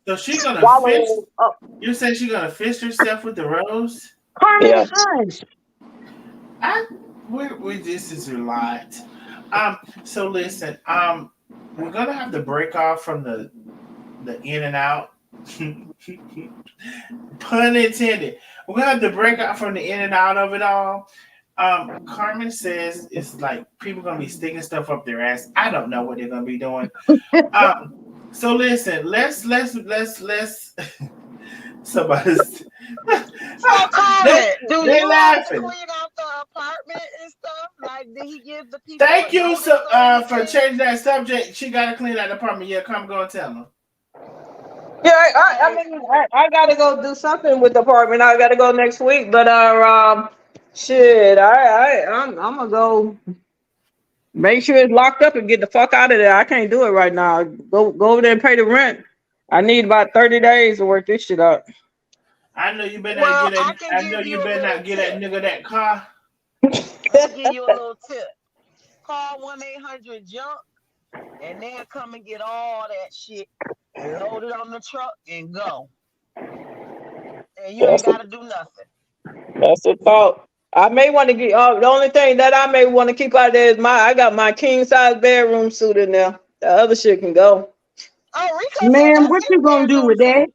So she gonna fist? Swallowed up. You say she gonna fist herself with the rose? Carmen, Yeah. hush. This is a lot. So listen, we're gonna have to break off from the in and out. Pun intended. We're gonna have to break out from the in and out of it all. Carmen says it's like people gonna be sticking stuff up their ass. I don't know what they're gonna be doing. So listen, let's somebody's So Carmen, do they you have to laughing. clean out the apartment and stuff? Like, did he give the people? Thank a you notice so, or anything? for changing that subject. She got to clean that apartment. Yeah, come go and tell them. Yeah, I gotta go do something with the apartment. I gotta go next week, but shit, I'm gonna go make sure it's locked up and get the fuck out of there. I can't do it right now. Go over there and pay the rent. I need about 30 days to work this shit out. I know you better Well, not get I that. can I know give you you a better little not get that tip. nigga that car. I'll give you a little tip. Call 1-800-JUMP, and they'll come and get all that shit and load it on the truck and go. And you ain't got to do nothing. That's the thought. I may want to get. The only thing that I may want to keep out there is I got my king size bedroom suit in there. The other shit can go. Oh, Rico said Man, that's what his you gonna do bedroom with that? too.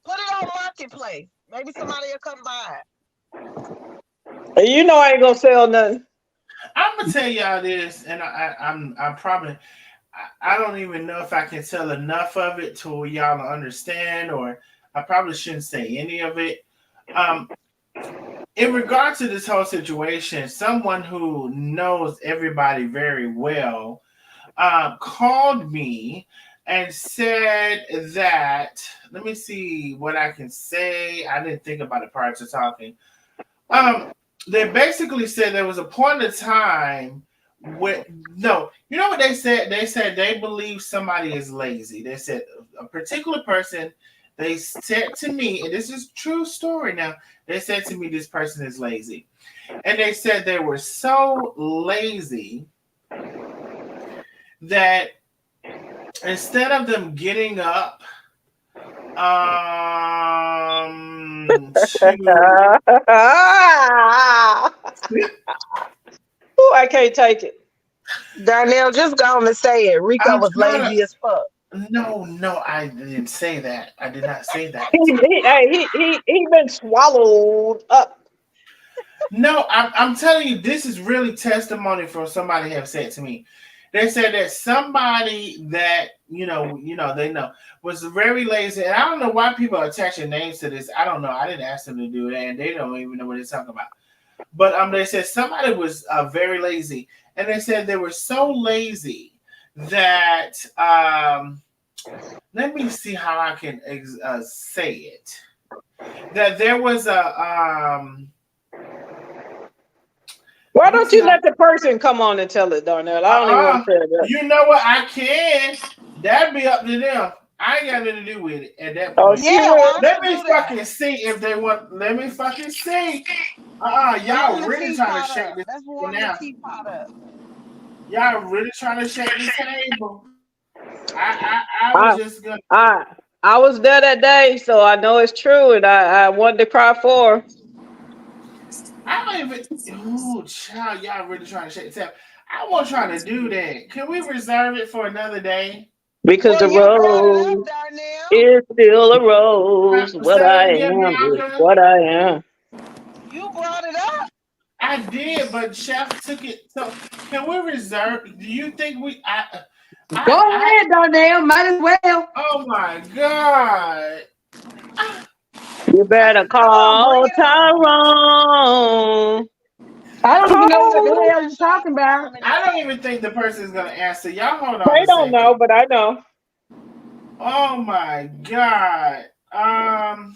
Put it on Marketplace. Maybe somebody will come by. You know I ain't gonna sell nothing. I'm gonna tell y'all this, and I'm probably I don't even know if I can tell enough of it to y'all understand, or I probably shouldn't say any of it. In regard to this whole situation, someone who knows everybody very well called me and said that. Let me see what I can say. I didn't think about it prior to talking. They basically said there was a point in time when no, you know what they said? They said they believe somebody is lazy. They said a particular person. They said to me, and this is a true story now. They said to me, this person is lazy, and they said they were so lazy that instead of them getting up to Oh, I can't take it. Darnell, just go on and say it. Rico I'm was trying lazy as fuck. no, I didn't say that. I did not say that. He been swallowed up. No, I'm telling you, this is really testimony from somebody have said to me. They said that somebody that they know was very lazy, and I don't know why people are attaching names to this. I don't know. I didn't ask them to do that, and they don't even know what they're talking about. But they said somebody was very lazy, and they said they were so lazy that let me see how I can say it. That there was a Why don't you let the person come on and tell it, Darnell? I don't even want to say that. you know what? I can. That'd be up to them. I ain't got nothing to do with it at that Oh, point. she Yeah, will. why don't Let you me do that? fucking see if they want. Let me fucking see. Y'all Warm the really trying to teapot shake up. this Let's table warm the now. teapot up. Y'all really trying to shake this table. I was I, just gonna. I was there that day, so I know it's true, and I wanted to cry for her. I don't even. Oh, child, y'all really trying to shake the table. I wasn't trying to do that. Can we reserve it for another day? Because Well, the you brought it up, rose Darnell. is still a rose. What Say I that again, am is Bianca. what I am. You brought it up. I did, but Chef took it. So can we reserve? Do you think we? Go ahead, Darnell. Might as well. Oh my God! You better Come on, bring call it on. Tyrone. I don't even know what the Oh, hell Answer you're Chef, talking about. Carmen, and I don't Tay. even think the person is gonna answer. Y'all hold on they a don't second. know, but I know. Oh my God! Oh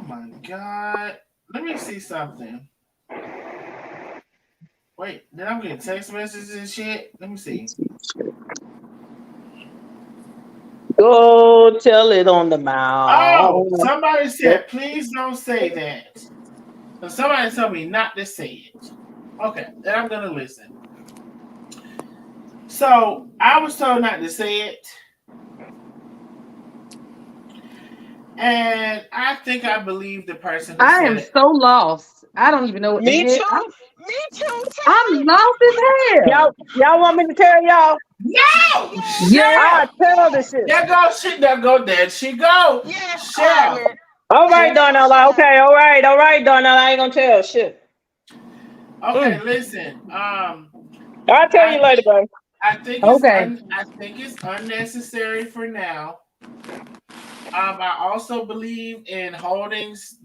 my God! Let me see something. Wait, then I'm getting text messages and shit. Let me see. Go tell it on the Oh, mouth. somebody said, please don't say that. So somebody told me not to say it. Okay, then I'm gonna listen. So I was told not to say it, and I think I believe the person who I said am it. so lost. I don't even know what the Me hell. too. Me too, I'm Tay. lost as hell. Y'all want me to tell y'all? No, Yes, Yeah. I'll Chef. tell the yes, shit. There goes she. There go. There she go. yes, Chef. Carmen. All right, Thank you, Darnell. Chef. Okay, all right, Darnell. I ain't gonna tell shit. Okay, listen. I'll tell I you later, babe. Okay. I think it's unnecessary for now. I also believe in holdings.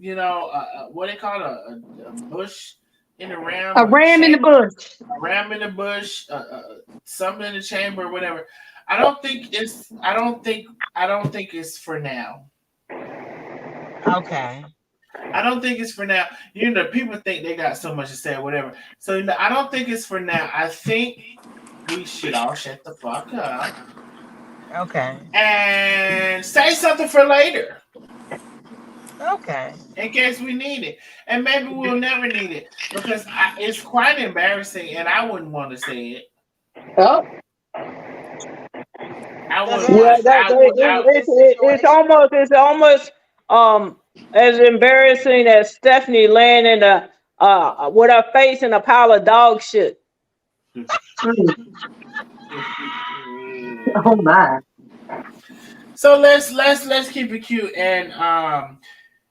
What they call a bush in the ram, A a ram in the chamber, bush. a ram in the bush, something in the chamber, whatever. I don't think it's. I don't think. I don't think it's for now. Okay. I don't think it's for now. People think they got so much to say, or whatever. So I don't think it's for now. I think we should all shut the fuck up Okay. and say something for later Okay. in case we need it. And maybe we'll never need it because it's quite embarrassing and I wouldn't want to say it. Oh, I Does wouldn't it Yeah, want have to. something to do with this it's situation? almost as embarrassing as Stephanie laying in the with her face in a pile of dog shit. mm. Oh my. So let's keep it cute and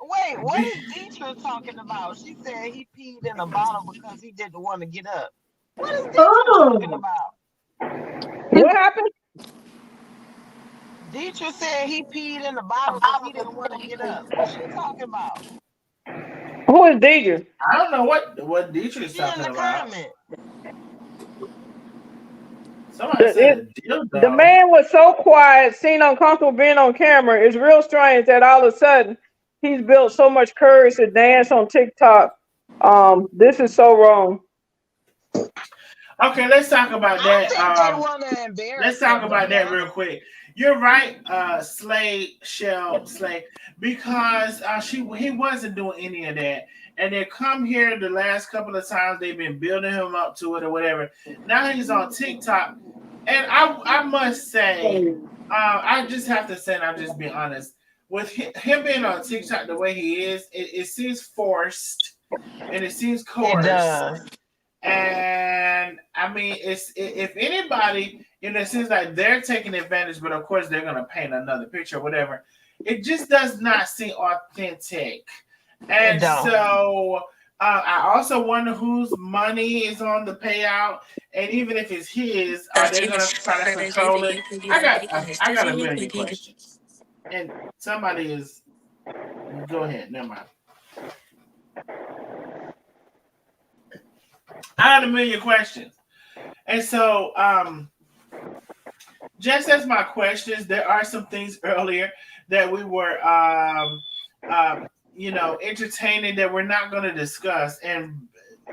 Wait, what is Deidre talking about? She said he peed in a bottle because he didn't want to get up. What is Deidre talking Oh. about? What happened? Deidre said he peed in the bottle because he didn't want to get up. What's she talking about? Who is Deidre? I don't know what Dietrich is She in talking the about. comment. Somebody The, said it, a the dildo. man was so quiet, seemed uncomfortable being on camera. It's real strange that all of a sudden he's built so much courage to dance on TikTok. This is so wrong. Okay, let's talk about I that. think they want to Let's embarrass talk him, to about be that real honest. quick. You're right, Slay, because he wasn't doing any of that. And they come here the last couple of times they've been building him up to it or whatever. Now he's on TikTok, and I must say, I just have to say, and I'll just be honest with him being on TikTok the way he is. It seems forced, and it seems It coerced. does. And I mean, if anybody, it seems like they're taking advantage, but of course they're gonna paint another picture or whatever. It just does not seem authentic. It And don't. so I also wonder whose money is on the payout, and even if it's his, are they gonna try to control it? I got a million questions, and somebody is. Go ahead, never mind. I had a million questions. And so, just as my questions, there are some things earlier that we were, entertaining that we're not going to discuss. And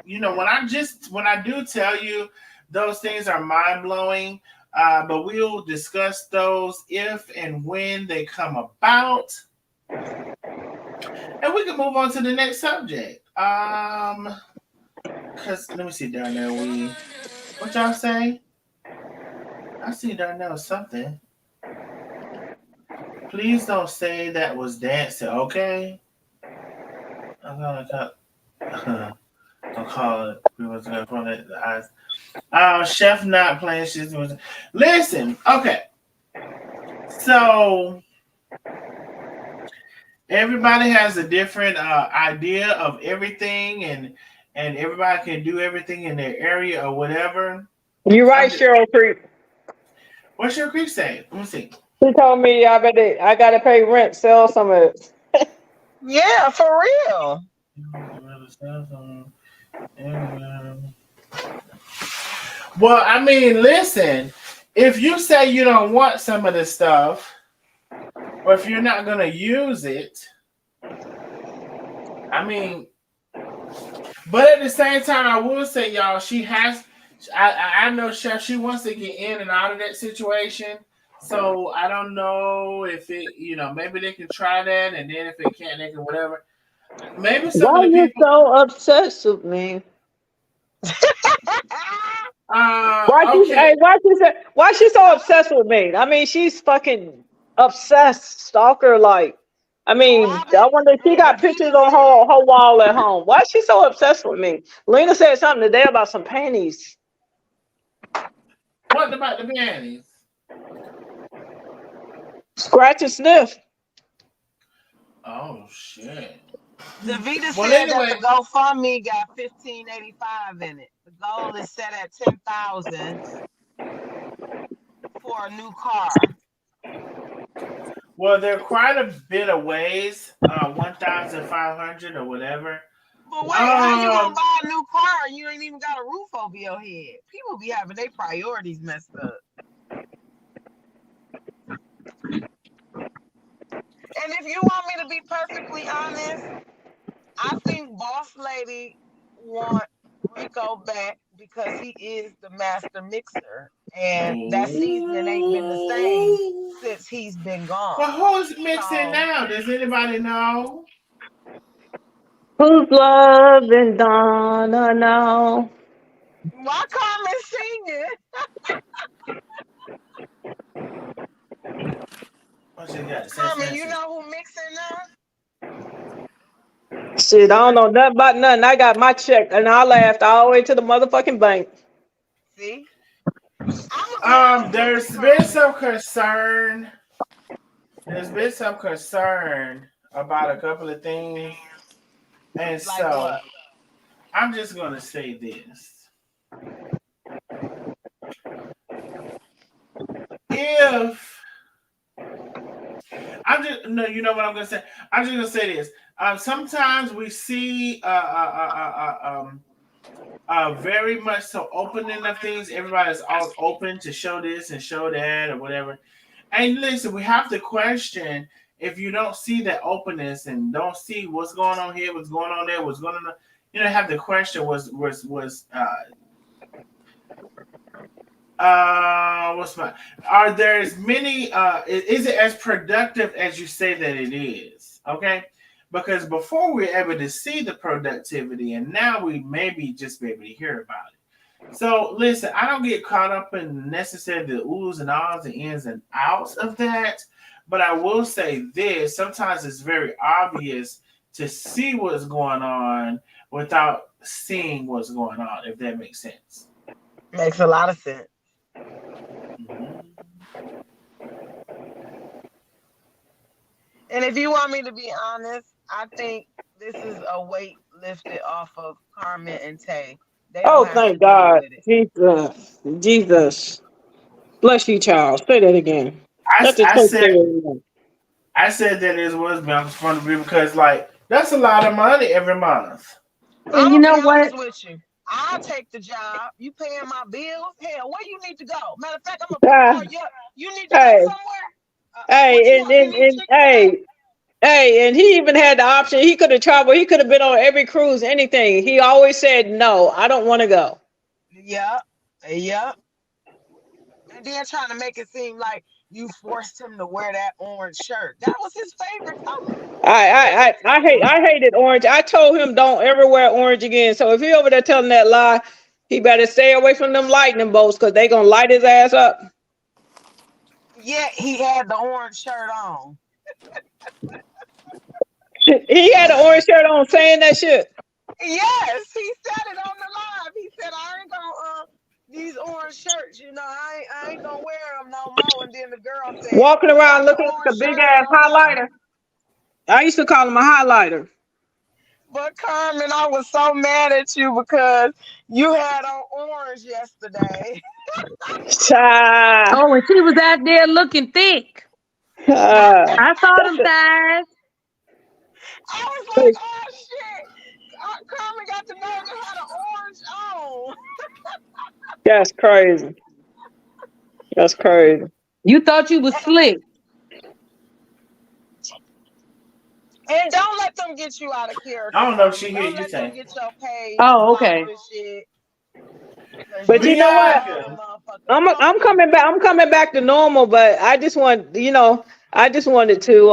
when I do tell you those things are mind blowing, but we'll discuss those if and when they come about, and we can move on to the next subject. Cause let me see, Darnell. What y'all say? I see Darnell something. Please don't say that was dancing, okay? I'm gonna cut. I'll call it. We was gonna put it in the eyes. Chef not playing shit. Listen, okay. So everybody has a different idea of everything, and everybody can do everything in their area or whatever. You're right, Cheryl Creek. What's your creek say? Let me see. She told me I gotta pay rent, sell some of it. Yeah, for real. Well, I mean, listen, if you say you don't want some of this stuff, or if you're not going to use it, I mean, but at the same time, I will say, y'all, I know Chef, she wants to get in and out of that situation. So I don't know if maybe they can try that, and then if they can't, they can whatever. Maybe some of Why the you people. so obsessed with me? Okay. Why she so obsessed with me? I mean, she's fucking obsessed, stalker like. I mean, I wonder if she got pictures on her wall at home. Why is she so obsessed with me? Lena said something today about some panties. What about the panties? Scratch and sniff. Oh shit. Davita Well, said that anyway, the GoFundMe got 1585 in it. The goal is set at 10,000 for a new car. well, they're quite a bit of ways, 1,500 or whatever. But wait, how you gonna buy a new car and you ain't even got a roof over your head? People be having their priorities messed up. And if you want me to be perfectly honest, I think Boss Lady want Rico back because he is the master mixer, and that seasoning ain't been the same since he's been gone. Well, who's mixing So now? Does anybody know? Who's loving Donna now? why Carmen singing? What you got? Carmen, you know who mixing now? Shit, I don't know nothing about nothing. I got my check and I laughed all the way to the motherfucking bank. See, I'm gonna be honest with There's you, been Carmen. some concern. There's been some concern about a couple of things, and Like so what? I'm just gonna say this: if I'm just no, you know what I'm gonna say. I'm just gonna say this. Sometimes we see Very much so opening of things. Everybody's all open to show this and show that or whatever. And listen, we have to question if you don't see that openness and don't see what's going on here, what's going on there, what's going on. Have the question what's my are there as many is it as productive as you say that it is? Okay. Because before we were able to see the productivity and now we maybe just be able to hear about it. So listen, I don't get caught up in necessarily the oohs and ahs and ins and outs of that. But I will say this, sometimes it's very obvious to see what's going on without seeing what's going on, if that makes sense. Makes a lot of sense. Mhm. And if you want me to be honest, I think this is a weight lifted off of Carmen and Tay. They don't Oh, have to thank deal God. with it. Jesus. Jesus. Bless you, child. Say that again. I, Let the I church say said it again. I said that it was Bianca's front of me because like that's a lot of money every month. And I'm you gonna be know what? honest with you. I'll take the job. You paying my bills? Hell, where you need to go? Matter of fact, I'm gonna Ah, call you. You need to go hey, somewhere. What you hey, want? You need and Chick-fil-A? hey, and he even had the option. He could have traveled. He could have been on every cruise, anything. He always said, no, I don't want to go. Yeah, yeah. And then trying to make it seem like you forced him to wear that orange shirt. That was his favorite color. I hated orange. I told him don't ever wear orange again. So if he over there telling that lie, he better stay away from them lightning bolts because they gonna light his ass up. Yet he had the orange shirt on. He had an orange shirt on saying that shit. Yes, he said it on the live. He said, "I ain't gonna these orange shirts. I ain't gonna wear them no more." And then the girl said, Walking "He around got the looking like orange a big shirt ass on now." highlighter. I used to call him a highlighter. But Carmen, I was so mad at you because you had on orange yesterday. Ah, Oh, and she was out there looking thick. ah. I saw them thighs. I was like, "Oh shit!" Carmen got the nerve to have an orange on. That's crazy. That's crazy. You thought you was slick. And don't let them get you out of I character, don't know if she Carmen. hear Don't you let them say. get your page Oh, blocked okay. and shit. Cause But you you know know what? all them Bianca. motherfuckers I'm coming. coming back. I'm coming back to normal. But I just want, I just wanted to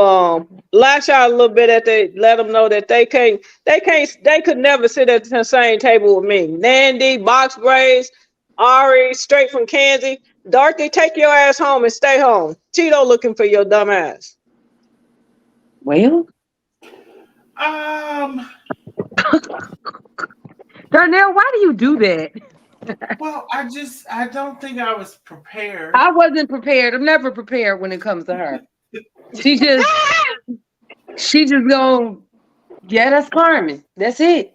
lash out a little bit at they let them know that they could never sit at the same table with me. Nandy, box braids, Ari, straight from Kansas. Dorothy, take your ass home and stay home. Tito looking for your dumb ass. Well, Um Darnell, why do you do that? well, I don't think I was prepared. I wasn't prepared. I'm never prepared when it comes to her. She just, she just gonna, yeah, that's Carmen. That's it.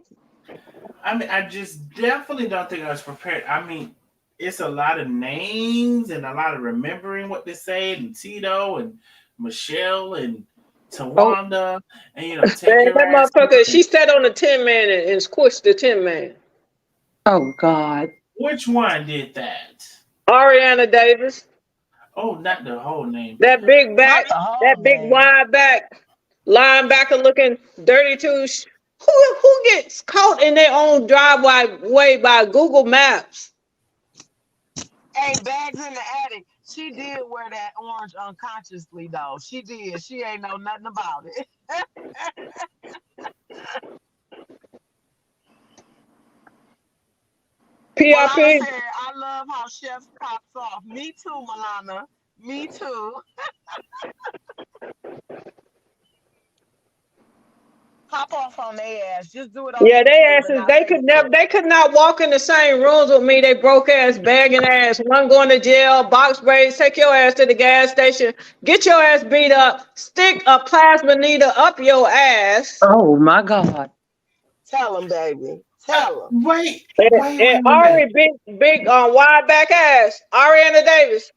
I mean, I just definitely don't think I was prepared. I mean, it's a lot of names and a lot of remembering what they said, and Tito and Michelle and Oh, Tawanda, and take Man, your that ass motherfucker, home. she sat on the tin man and squished the tin man. oh God. Which one did that? Ariana Davis. Oh, not the whole name. That big Not back, the whole that big name. wide back, linebacker looking dirty two. Who gets caught in their own driveway way by Google Maps? Hey, bags in the attic. She did wear that orange unconsciously though. She did. She ain't know nothing about it. But like I PRP. said, I love how Chef pops off. Me too, Milana. Me too. Pop off on their ass. Just do it on Yeah, they YouTube and asses. not Facebook. They could not walk in the same rooms with me. They broke ass, bagging ass. One going to jail. Box braids. Take your ass to the gas station. Get your ass beat up. Stick a plasma needle up your ass. Oh my God. Tell them, baby. Tell them. Wait, And, wait, and wait, wait, wait. Ari, big, wide back ass. Ariana Davis.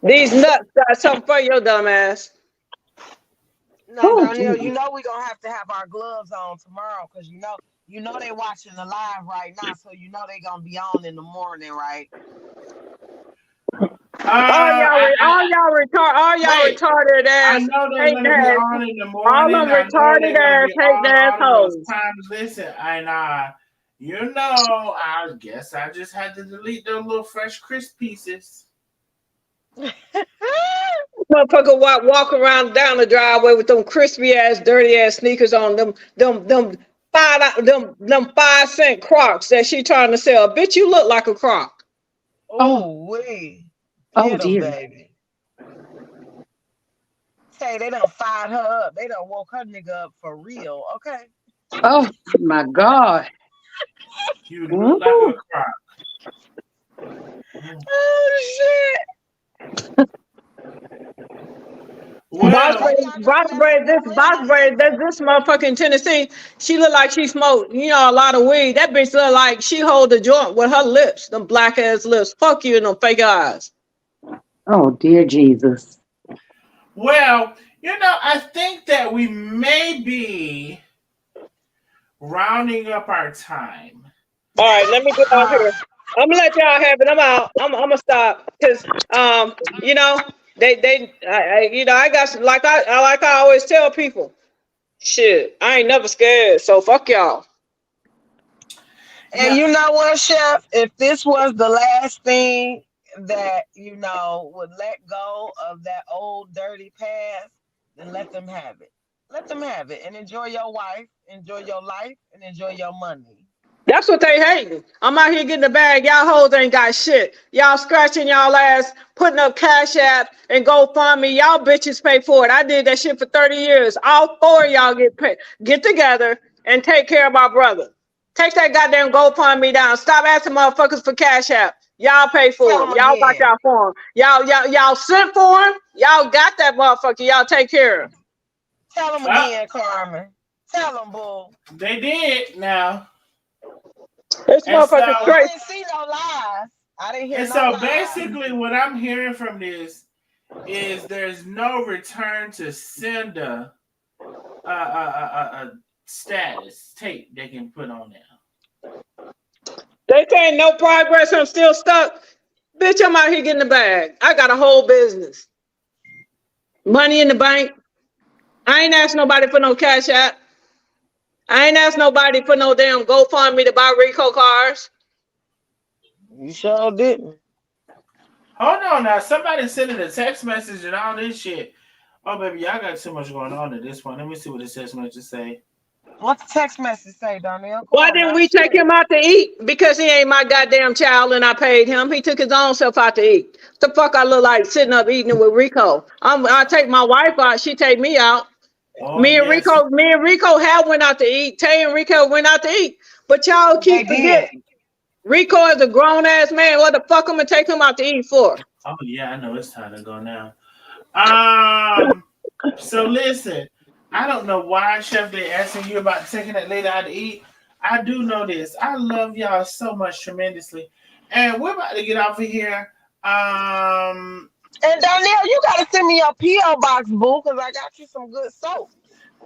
These nuts got something for your dumb ass. Now, Oh Darnell, you Jesus. know we're going to have our gloves on tomorrow because, you know, You know they watching the live right now, so you know they gonna be on in the morning, right? All y'all Wait. retarded I ass know they're hating gonna be ass. on in the All morning. them I know retarded they're gonna ass be hating on all of those assholes. times. Listen, and you know, I guess I just had to delete those little fresh crisp pieces. Motherfucker walk around down the driveway with them crispy ass, dirty ass sneakers on them 5 cent Crocs that she trying to sell. Bitch, you look like a Croc. Oh, Oh, we oh get them, dear. baby. Say they done fired her up. They done woke her nigga up for real. Okay. Oh my God. You look like a Ooh. crock. Mm. Oh shit. Well, Okay, y'all just messing with Boss women. braid, this motherfucker in Tennessee, she look like she smoked, a lot of weed. That bitch look like she hold the joint with her lips, them black ass lips. Fuck you and them fake eyes. Oh dear Jesus. well, I think that we may be rounding up our time. All right, let me get off here. I'm gonna let y'all have it. I'm out. I'm gonna stop because you know, I got like I always tell people, shit, I ain't never scared. So fuck y'all. And Yeah. you know what, Chef? If this was the last thing that, would let go of that old dirty past, then let them have it. Let them have it and enjoy your wife, enjoy your life, and enjoy your money. That's what they hating. I'm out here getting the bag. Y'all hoes ain't got shit. Y'all scratching y'all ass, putting up Cash App and GoFundMe. Y'all bitches pay for it. I did that shit for 30 years. All four of y'all get paid. Get together and take care of my brother. Take that goddamn GoFundMe down. Stop asking motherfuckers for Cash App. Y'all pay Tell for him. them Y'all got again. y'all for him. Y'all sent for him. Y'all got that motherfucker. Y'all take care of him. Tell them Uh, again, Carmen. Tell them, boo. they did now. This And motherfucker Oh, so I straight. didn't see no lies. I didn't hear and no so lies. basically what I'm hearing from this is there's no return to sender status tape they can put on there. They saying no progress. I'm still stuck. Bitch, I'm out here getting the bag. I got a whole business. Money in the bank. I ain't asked nobody for no cash app. I ain't asked nobody for no damn GoFundMe to buy Rico cars. You sure didn't. Hold on now. Somebody sending a text message and all this shit. Oh baby, y'all got too much going on at this point. Let me see what the text message say. What the text message say, Donnell? Come Why on didn't now, we take share. him out to eat? Because he ain't my goddamn child and I paid him. He took his own self out to eat. The fuck I look like sitting up eating it with Rico. I take my wife out. She take me out. Oh Me and yes. Rico have went out to eat. Tay and Rico went out to eat. But y'all They keep did. forgetting. Rico is a grown ass man. What the fuck I'm gonna take him out to eat for? Oh yeah, I know it's time to go now. Um. So listen, I don't know why Chef they asking you about taking that lady out to eat. I do know this. I love y'all so much tremendously, and we're about to get off of here. And Donnell, you gotta send me your PO box, boo, because I got you some good soap.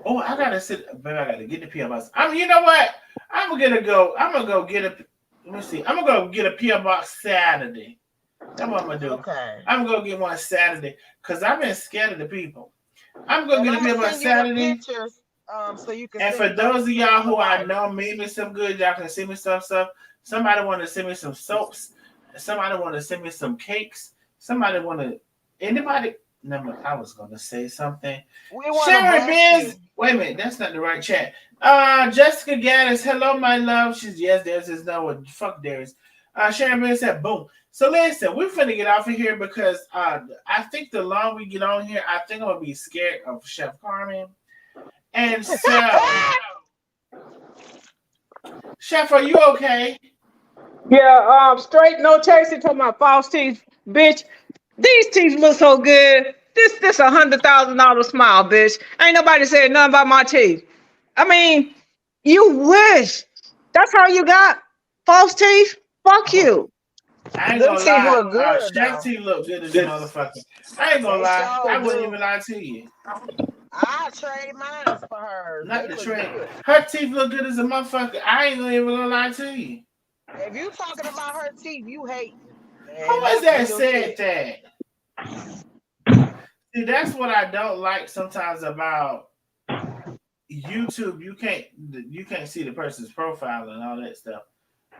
Oh, I gotta sit. Baby, I gotta get the PO box. You know what? I'm gonna go. I'm gonna go get a. Let me see. I'm gonna go get a PO box Saturday. That's what I'm gonna do. Okay. I'm gonna go get one Saturday because I've been scared of the people. I'm gonna And get a I'm gonna PO box send you the Saturday. pictures, so you can And send for me those those of pictures y'all to who I wife. know, maybe some good, y'all can send me some stuff. Somebody want to send me some soaps. Somebody want to send me some cakes. Somebody want to. Anybody? No, I was gonna say something. We want to Sharon bless Biz. you. Wait a minute, that's not the right chat. Jessica Gaddis. Hello, my love. She's yes. There's is no fuck. There's. Sharon Biz said boom. So listen, we're finna get off of here because I think the longer we get on here, I think I'm gonna be scared of Chef Carmen. And so, Chef, are you okay? Yeah, straight no chasing to my false teeth, bitch. These teeth look so good. This $100,000 smile, bitch. Ain't nobody said nothing about my teeth. I mean, you wish. That's how you got false teeth. Fuck Oh, you. I ain't Them gonna teeth lie. look good Chef though. T look good as a motherfucker. I ain't gonna They lie. sure I wouldn't do. even lie to you. I trade mine for hers. Not They the look trade. good. Her teeth look good as a motherfucker. I ain't even gonna lie to you. If you talking about her teeth, you hating. Who And is that's that real said shit. that? See, that's what I don't like sometimes about YouTube. You can't see the person's profile and all that stuff.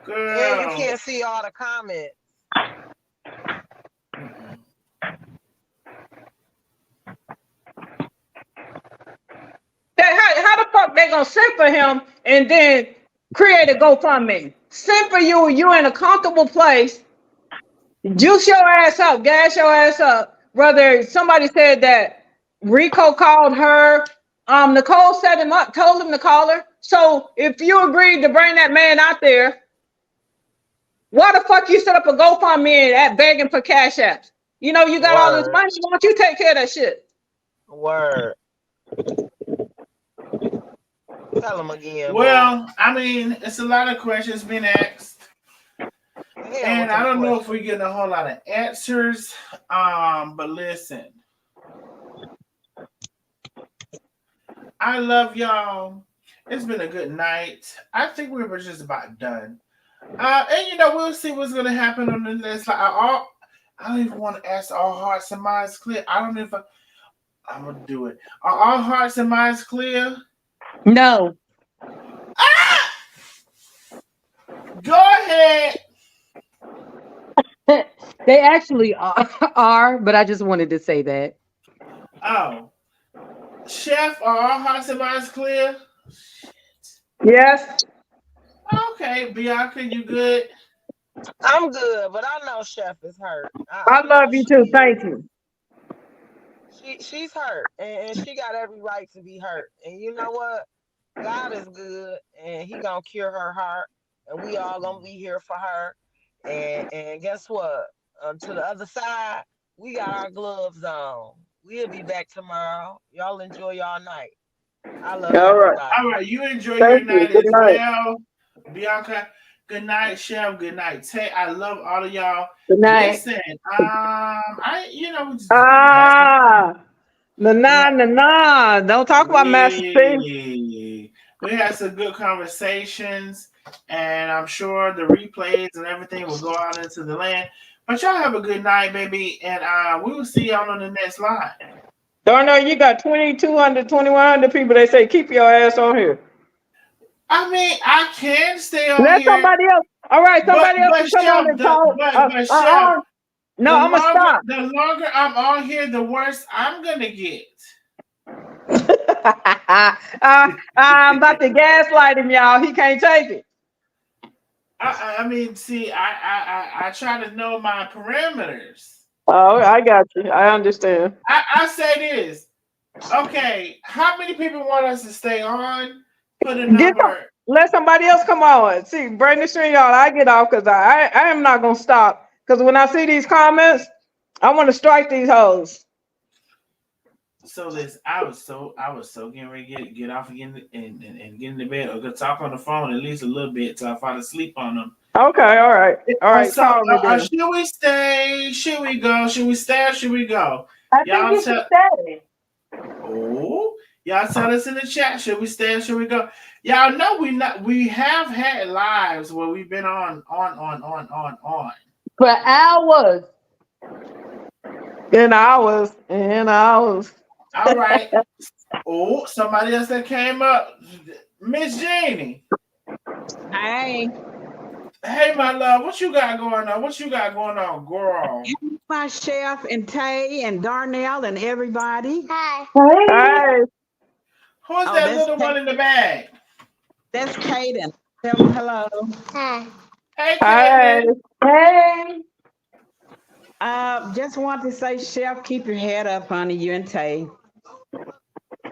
And you Girl. can't see all the comments. Mm-mm. How the fuck they gonna send for him and then create a GoFundMe? Send for you in a comfortable place, juice your ass up, gas your ass up. Whether somebody said that Rico called her, Nicole set him up, told him to call her. So if you agreed to bring that man out there, why the fuck you set up a GoFundMe at begging for cash apps? You know you got all this Word. money. Why don't you take care of that shit? Word. Tell them again, boy. Well, I mean, it's a lot of questions being asked, Hell with and I them don't know if we're questions. getting a whole lot of answers. But listen, I love y'all. It's been a good night. I think we were just about done. And we'll see what's gonna happen on the next. I don't even want to ask all hearts and minds clear. I don't know if I'm gonna do it. Are all hearts and minds clear? No. Ah! Go ahead. They actually are, but I just wanted to say that. Oh, Chef, are all hearts and minds clear? Yes. Okay, Bianca, you good? I'm good, but I know Chef is hurt. I I love know you she too. is. Thank you. She's hurt, and she got every right to be hurt. And you know what? God is good, and He gonna cure her heart, and we all gonna be here for her. And guess what? To the other side, we got our gloves on. We'll be back tomorrow. Y'all enjoy y'all night. I love All right. All everybody. right, you enjoy your Thank you. night Good as night. well, Bianca. Good night, Chef. Good night, Tay. I love all of y'all. Good night. Listen, we had some, Ah, we had nah. Don't talk about Master P. we had some good conversations, and I'm sure the replays and everything will go out into the land. But y'all have a good night, baby, and we will see y'all on the next live. Darnell, you got 2,200, 2,100 people. They say keep your ass on here. I mean, I can stay on Let here, somebody else. All right, but somebody else but can come on Chef, and talk. Chef, No, I'm gonna stop. the longer I'm on here, the worse I'm gonna get. I'm about to gaslight him, y'all. He can't take it. I mean, see, I try to know my parameters. Oh, I got you. I understand. I say this. Okay, how many people want us to stay on? Put a Get some. number. Let somebody else come on. See, bring the string, y'all. I get off because I am not gonna stop. Because when I see these comments, I want to strike these hoes. So this, I was so getting ready to get off again and get into bed or go talk on the phone at least a little bit till I fall asleep on them. Okay, all right. So Call me then. should we stay? Should we go? Should we stay? Or should we go? I think Y'all you should tell. stay. Oh, y'all tell us in the chat. Should we stay? Or should we go? Y'all know we have had lives where we've been on. For hours. In hours. In hours. All right. Oh, somebody else that came up, Miss Jeannie. Hey, Hey, my love, what you got going on? What you got going on, girl? my chef and Tay and Darnell and everybody. Hi. Hey. Hey. Who's Oh, that little one in the bag? that's Kaden. Tell them hello. Hi. Hey, Hey. Caitlin. Hey. Just want to say, Chef, keep your head up, honey, you and Tay.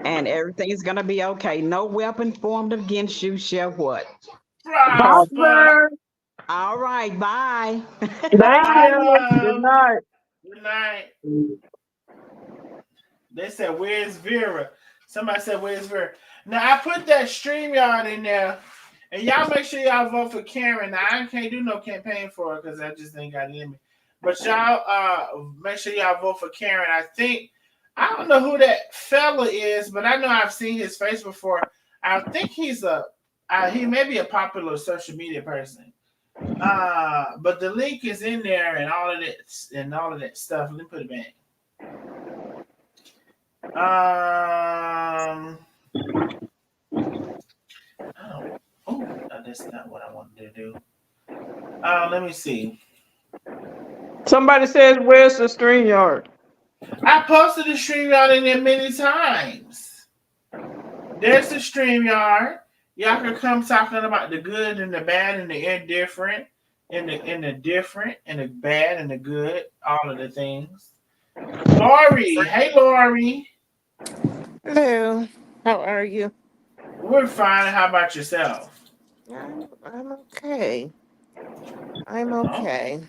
And everything is gonna be okay. No weapon formed against you, Chef what? Prosper. Prosper. All right, bye. Thank Bye, you. Good love. night. Good night. They said, where's Vera? Somebody said, where's Vera? Now, I put that StreamYard in there, and y'all make sure y'all vote for Karen. Now, I can't do no campaign for her because I just ain't got it in me. But y'all make sure y'all vote for Karen. I think I don't know who that fella is, but I know I've seen his face before. I think he may be a popular social media person. But the link is in there and all of that stuff. Let me put it back. Oh, oh, that's not what I wanted to do. Let me see. Somebody says, "Where's the stream yard?" I posted the StreamYard in there many times. There's the StreamYard. Y'all can come talking about the good and the bad and the indifferent and the different and the bad and the good, all of the things. Lori, hey Lori. Hello, how are you? We're fine. How about yourself? I'm okay. I'm Oh, okay.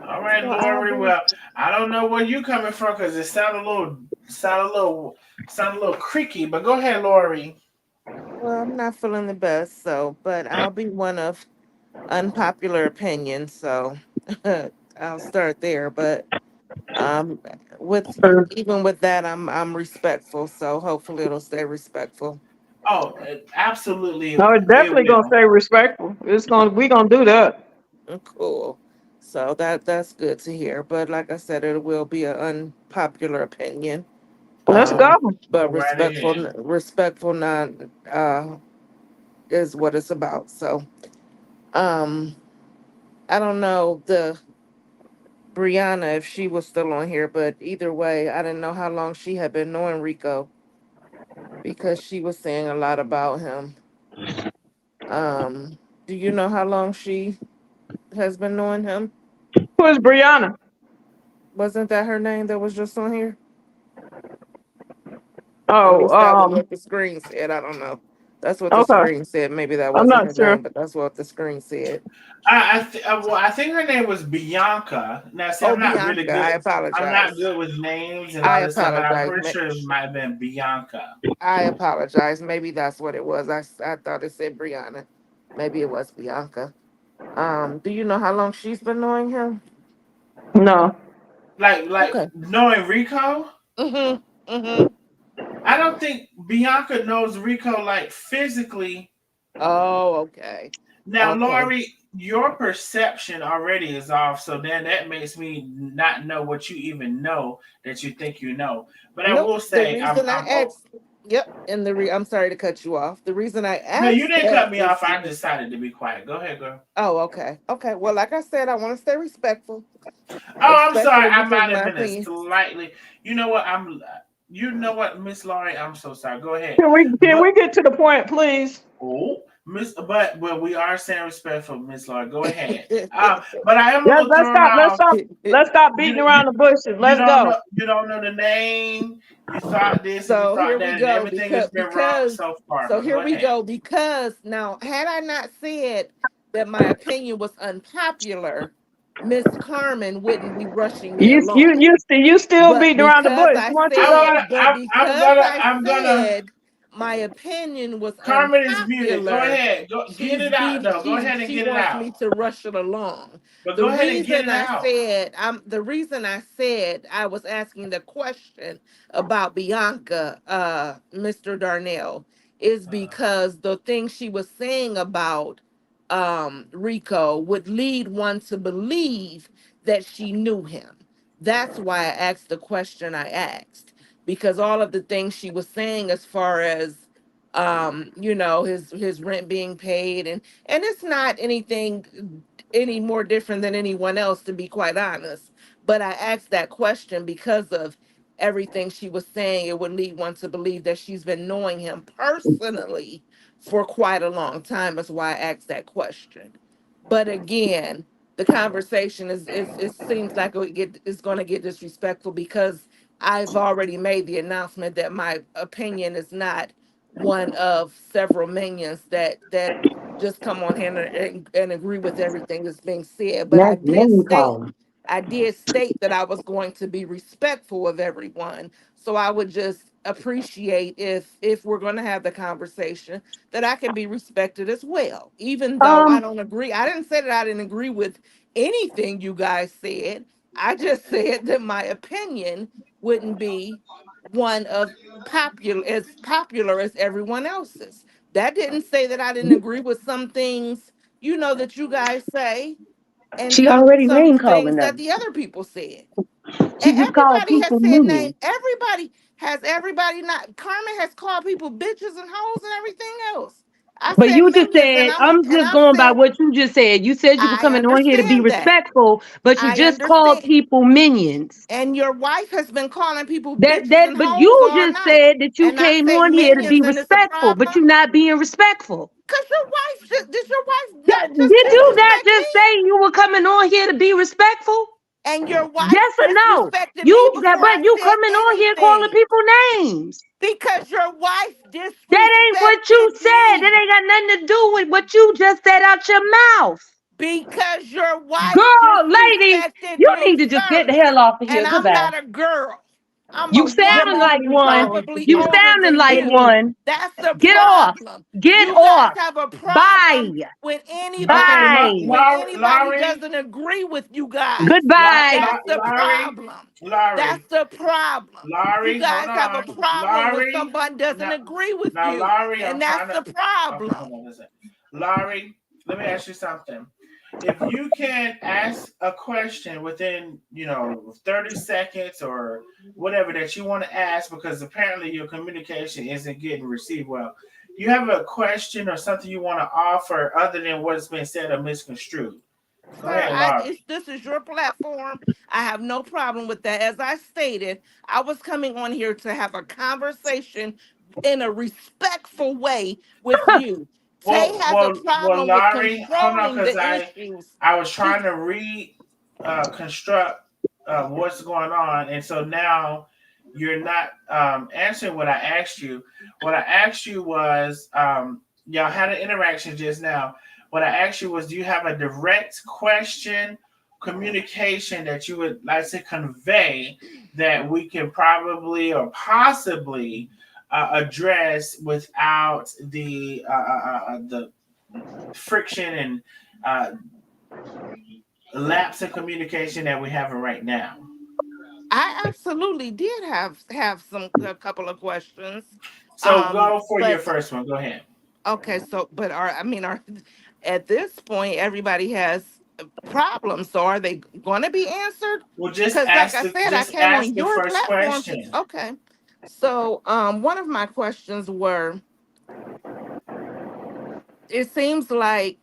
all right, So I'll Lori. be Well, I don't know where you coming from because it sound a little creaky. But go ahead, Lori. well. I'm not feeling the best, but I'll be one of unpopular opinions. So I'll start there. But um, with even with that, I'm respectful. So hopefully it'll stay respectful. Oh, absolutely, No, it's it definitely gonna will. stay respectful. We gonna do that. Cool. So that's good to hear. But like I said, it will be an unpopular opinion. Let's go. Um, Go but right ahead. respectful not is what it's about. So um I don't know the Brianna if she was still on here, but either way, I didn't know how long she had been knowing Rico because she was saying a lot about him. Um, do you know how long she has been knowing him? Who is Brianna? Wasn't that her name that was just on here? At Oh, least that was what the screen said. I don't know. That's what the okay. screen said. Maybe that I'm wasn't not her sure. name, but that's what the screen said. Well, I think her name was Bianca. Now, see, Oh, I'm not really Bianca, good. I I'm not apologize. good with names and I all this stuff, but I'm apologize. pretty sure it might have been Bianca. I apologize. Maybe that's what it was. I thought it said Brianna. Maybe it was Bianca. Do you know how long she's been knowing him? No. Like Okay. knowing Rico. Mm-hmm. Mm-hmm. I don't think Bianca knows Rico like physically. Oh, okay. Now, Okay. Lori, your perception already is off, so then that makes me not know what you even know that you think you know. But I Nope. will The say, reason I asked, yep, and I'm sorry to cut you off. The reason I no, you asked didn't that cut me is, off. I decided to be quiet. Go ahead, girl. oh, okay. Okay. Well, like I said, I want to stay respectful, Oh, I'm sorry. especially I because might have my been a opinion. slightly. You know what? You know what, Miss Laurie? I'm so sorry. Go ahead. Can we But get to the point, please? oh, Miss, but we are saying respectful, Miss Laurie. Go ahead. But I am a Let's little let's thrown stop. Let's off. stop. Let's stop beating around the bushes. Let's go. You don't know the name. You thought this and you So here thought we that, and go everything has been wrong so far. so But here go we ahead. go because now had I not said that my opinion was unpopular, Miss Carmen wouldn't be rushing me along. You still But beating around the bush. Why don't you go? I'm gonna I'm gonna. said my opinion was Carmen is muted. Go unpopular, ahead. Go get it out though. Go ahead and she get it wants out. me to rush it along. But go ahead and get it out. The reason I said I was asking the question about Bianca, Mr. Darnell, is because the thing she was saying about Rico would lead one to believe that she knew him. That's why I asked the question I asked, because all of the things she was saying as far as his rent being paid, and it's not anything any more different than anyone else, to be quite honest. But I asked that question because of everything she was saying. It would lead one to believe that she's been knowing him personally for quite a long time. That's why I asked that question. But again, the conversation it seems like it's going to get disrespectful because I've already made the announcement that my opinion is not one of several minions that just come on here and agree with everything that's being said. But That's name calling. I did state that I was going to be respectful of everyone. So I would just appreciate if we're going to have the conversation that I can be respected as well. Even though I Um, don't agree. I didn't say that I didn't agree with anything you guys said. I just said that my opinion wouldn't be one of popular as everyone else's. That didn't say that I didn't agree with some things, that you guys say, and She already some name calling things that them. the other people said. She And just called everybody has people said name. minions. Everybody not. Carmen has called people bitches and hoes and everything else. I But said you just millions, and said, I'm just I've going by said what you just said. You said you were I coming on here to be understand that. respectful, but you I just called understand. people minions. And your wife has been calling people That bitches that and but hoes you all just night. said that you And I came say on here to be minions, and it's a respectful, but problem. you're not being respectful. Cause your wife did your wife Yeah, not just did you not disrespect just me? say you were coming on here to be respectful? And your wife Yes or no? disrespected me before I But you said coming on here calling anything. people names. Because your wife That ain't what you disrespected said. That me. ain't got nothing to do with what you just said out your mouth. Because your wife Girl, lady, disrespected you me need to just get the first. hell off of And here. I'm Goodbye. not a girl. I'm a You Good sounding like woman, morning, one. Rico. probably You older sounding than like you. one. That's the Get off. problem. Get You guys off. have a problem Bye. when Okay, Bye. anybody Laurie, doesn't agree with you guys. Goodbye. That's the Laurie, problem. Laurie, That's the problem. You Laurie, hold guys have a on. problem when Laurie, someone doesn't now, agree with now, you. Laurie, I'm And that's trying to. the Okay, problem. hold on a second. Laurie, let me ask you something. If you can ask a question within, 30 seconds or whatever that you want to ask, because apparently your communication isn't getting received well. You have a question or something you want to offer other than what's been said or misconstrued. Go Sir, ahead, Laurie. this is your platform. I have no problem with that. As I stated, I was coming on here to have a conversation in a respectful way with you. Tay has a problem with Laurie, hold on, controlling because the I issues. I was She trying to reconstruct what's going on, and so now you're not answering what I asked you. What I asked you was, y'all had an interaction just now. What I asked you was, do you have a direct question, communication that you would like to convey that we can probably or possibly address without the friction and uh, lapse in communication that we're having right now. I absolutely did have a couple of questions. So go for your But first one. Go ahead. okay, so but our at this point everybody has problems. So are they going to be answered? Well, Because like I said, I came on the your first platform to question. okay. So one of my questions were, it seems like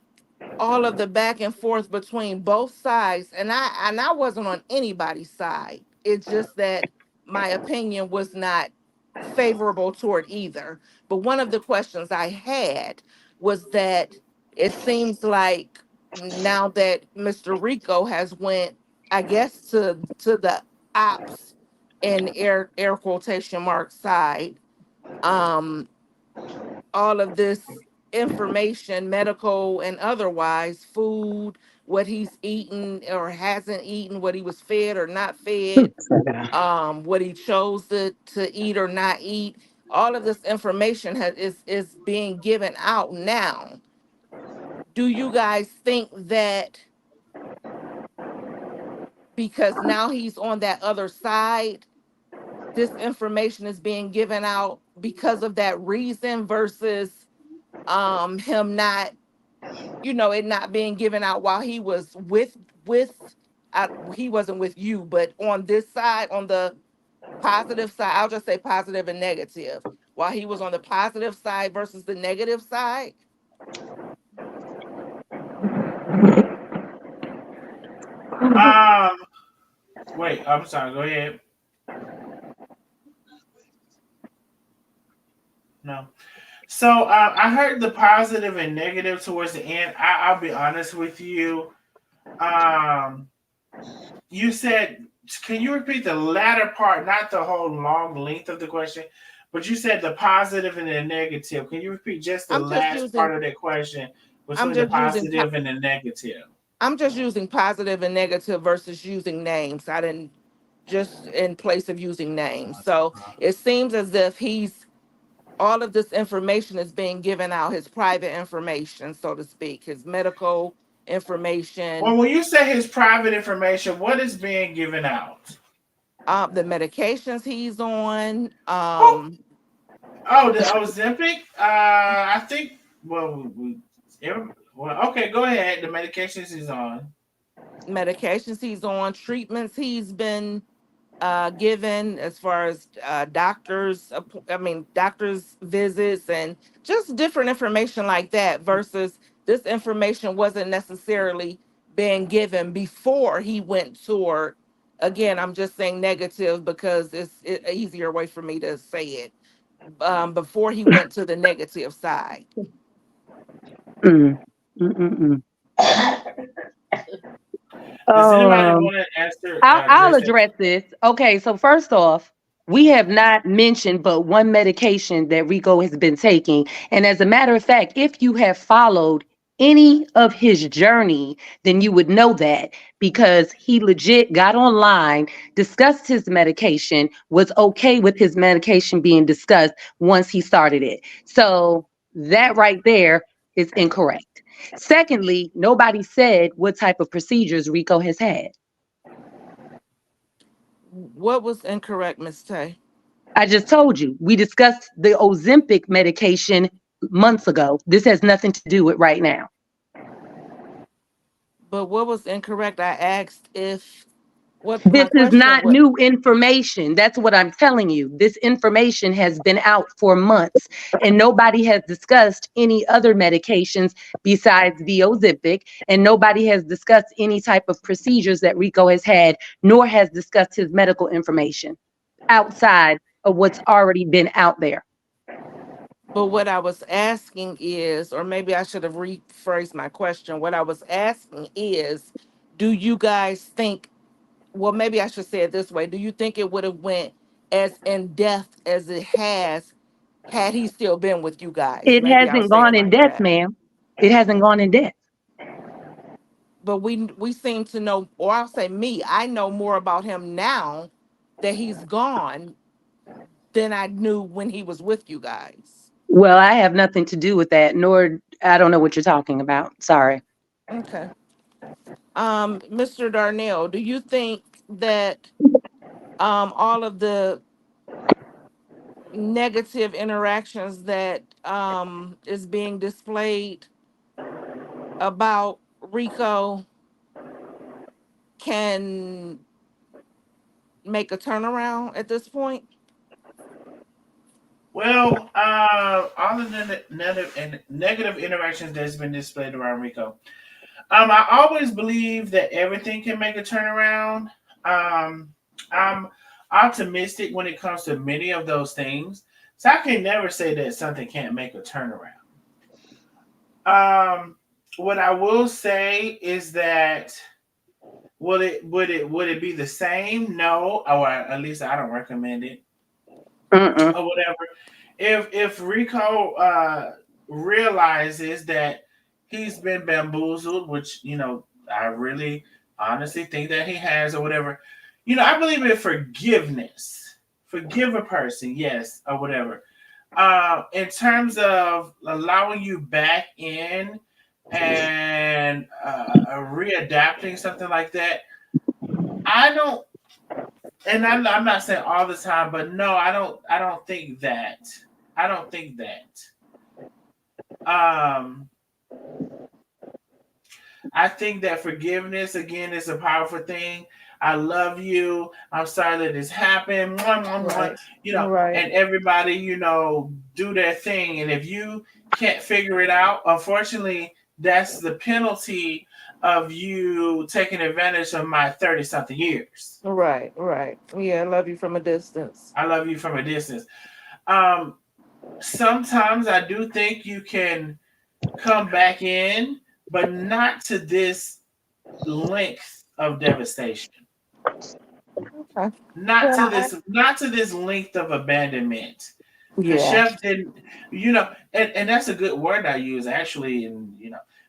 all of the back and forth between both sides, and I wasn't on anybody's side. It's just that my opinion was not favorable toward either. But one of the questions I had was that it seems like now that Mr. Rico has went, I guess, to the ops in air quotation mark side, um all of this information, medical and otherwise, food, what he's eaten or hasn't eaten, what he was fed or not fed, what he chose to eat or not eat. All of this information is being given out now. Do you guys think that because now he's on that other side, this information is being given out because of that reason versus him not, it not being given out while he was with he wasn't with you, but on this side, on the positive side, I'll just say positive and negative. While he was on the positive side versus the negative side. Um, wait, I'm sorry. Go ahead. No. So I heard the positive and negative towards the end. I'll be honest with you. Um, you said, can you repeat the latter part, not the whole long length of the question, but you said the positive and the negative. Can you repeat just the I'm just last using part of that question I'm between the just using positive and the negative? I'm just using positive and negative versus using names. I didn't just in place of using names. So it seems as if he's all of this information is being given out, his private information, so to speak, his medical information. Well, when you say his private information, what is being given out? the medications he's on. Oh, oh, the Ozempic. I think. Well, well, okay. Go ahead. The medications he's on. Medications he's on, treatments he's been given as far as doctors visits and just different information like that, versus this information wasn't necessarily being given before he went toward. Again, I'm just saying negative because it's an easier way for me to say it. Before he went to the negative side. Mm. Mm-mm-mm. Does anybody Um, want to answer? I'll Address it? address this. Okay, so first off, we have not mentioned but one medication that Rico has been taking. And as a matter of fact, if you have followed any of his journey, then you would know that because he legit got online, discussed his medication, was okay with his medication being discussed once he started it. So that right there is incorrect. Secondly, nobody said what type of procedures Rico has had. What was incorrect, Miss Tay? I just told you, we discussed the Ozempic medication months ago. This has nothing to do with right now. But what was incorrect? I asked if what This my is question not was. new information. That's what I'm telling you. This information has been out for months, and nobody has discussed any other medications besides the Ozempic, and nobody has discussed any type of procedures that Rico has had, nor has discussed his medical information outside of what's already been out there. But what I was asking is, or maybe I should have rephrased my question. What I was asking is, do you guys think? Well, maybe I should say it this way. Do you think it would have went as in depth as it has had he still been with you guys? It Maybe I'll hasn't say it gone in like depth, that. ma'am. It hasn't gone in depth. But we seem to know, or I'll say me, I know more about him now that he's gone than I knew when he was with you guys. Well, I have nothing to do with that, nor I don't know what you're talking about. Sorry. Okay. Mr. Darnell, do you think that all of the negative interactions that is being displayed about Rico can make a turnaround at this point? Well, all of the negative interactions that's been displayed around Rico. I always believe that everything can make a turnaround. I'm optimistic when it comes to many of those things, so I can never say that something can't make a turnaround. Um, what I will say is that would it be the same? No, or at least I don't recommend it Mm-mm. or whatever. If Rico realizes that he's been bamboozled, which I really honestly think that he has or whatever, I believe in forgiveness. Forgive a person, yes, or whatever. In terms of allowing you back in and readapting something like that, I don't, and I'm not saying all the time, but no, I don't think that. I don't think that. Um, I think that forgiveness again is a powerful thing. I love you. I'm sorry that this happened. Mwah, mwah, mwah. Right. Right. And everybody, do their thing. And if you can't figure it out, unfortunately, that's the penalty of you taking advantage of my 30 something years. Right. Right. Yeah, I love you from a distance. I love you from a distance. Um, Sometimes I do think you can come back in, but not to this length of devastation. Okay. Not to Well, this, not to this length of abandonment. Because yeah. Chef didn't, and that's a good word I use actually, and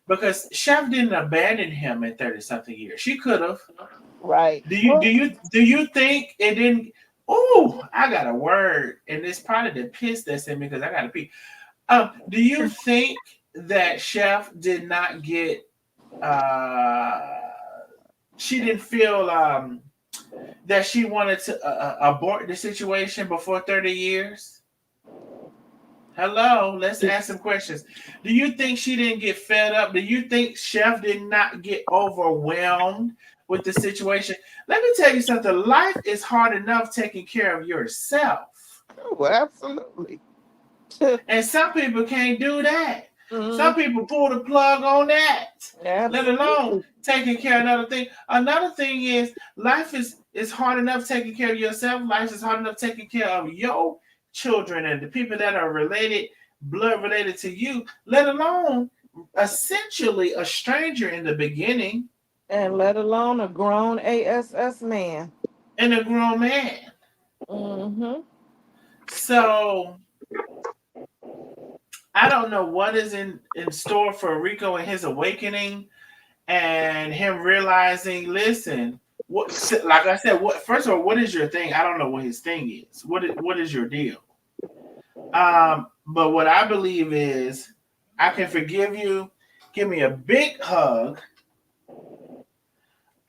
because Chef didn't abandon him in 30 something years. She could have. Right. Do you do you do you think it didn't? Oh, I got a word, and it's probably the piss that's in me because I got to pee. Do you think that Chef did not get? She didn't feel that she wanted to abort the situation before 30 years? Hello, let's ask some questions. Do you think she didn't get fed up? Do you think Chef did not get overwhelmed with the situation? Let me tell you something. Life is hard enough taking care of yourself. Oh, absolutely. And some people can't do that. Some Mhm. people pull the plug on that, let alone Absolutely. taking care of another thing. Another thing is life is hard enough taking care of yourself. Life is hard enough taking care of your children and the people that are related, blood related to you, let alone essentially a stranger in the beginning And let alone a grown ASS man. and a grown man. Mm-hmm. So I don't know what is in store for Rico and his awakening and him realizing, listen, what, like I said, what, first of all, what is your thing? I don't know what his thing is. What is your deal? But what I believe is I can forgive you. Give me a big hug.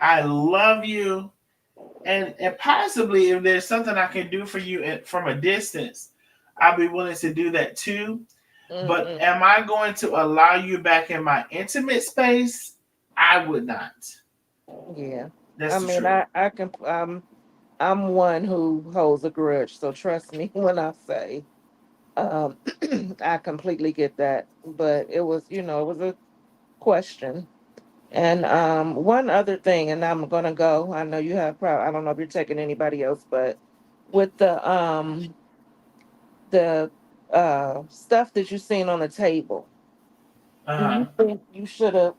I love you. And possibly if there's something I can do for you from a distance, I'll be willing to do that too. But Mm-mm. am I going to allow you back in my intimate space? I would not. Yeah. That's I the mean, truth. I can. I'm one who holds a grudge, so trust me when I say, um, I completely get that. But it was, it was a question. And one other thing, and I'm gonna go. I know you have. I don't know if you're taking anybody else, but with the stuff that you seen on the table, do you Uh-huh. think you should have,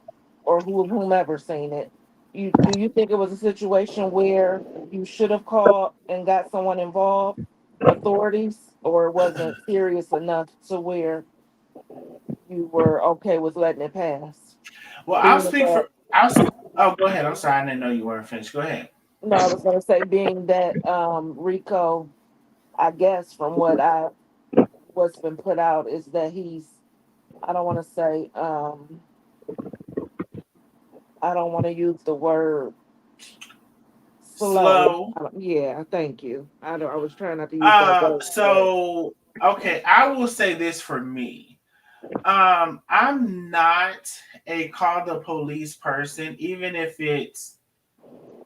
or whomever seen it, do you think it was a situation where you should have called and got someone involved, authorities, or it wasn't serious enough to where you were okay with letting it pass? Well, I'll Being speak that, for oh, go ahead. I'm sorry, I didn't know you weren't finished. Go ahead. no, I was gonna say, being that Rico, I guess from what's been put out is that he's, I don't want to say, I don't want to use the word slow. Slow. Yeah, thank you. I was trying not to use that word, but So okay, I will say this for me. I'm not a call the police person, even if it's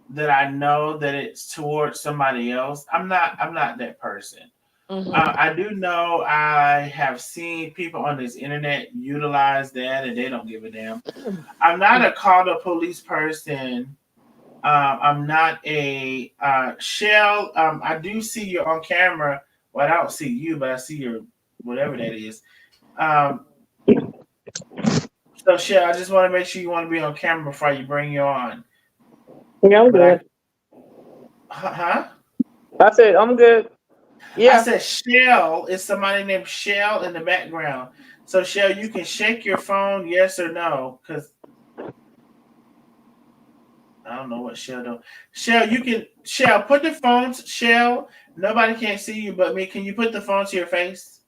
that I know that it's towards somebody else. I'm not that person. hmm I do know I have seen people on this internet utilize that and they don't give a damn. I'm not a call the police person. I'm not a Shell. I do see you on camera. Well, I don't see you, but I see your whatever that is. Um, so Shell, I just want to make sure you want to be on camera before you bring you on. Yeah, I'm But I, good. huh? I said I'm good. I Yeah. said Shell is somebody named Shell in the background. So Shell, you can shake your phone, yes or no, because I don't know what Shell do. Shell, you can Shell put the phone. Shell, nobody can see you but me. Can you put the phone to your face?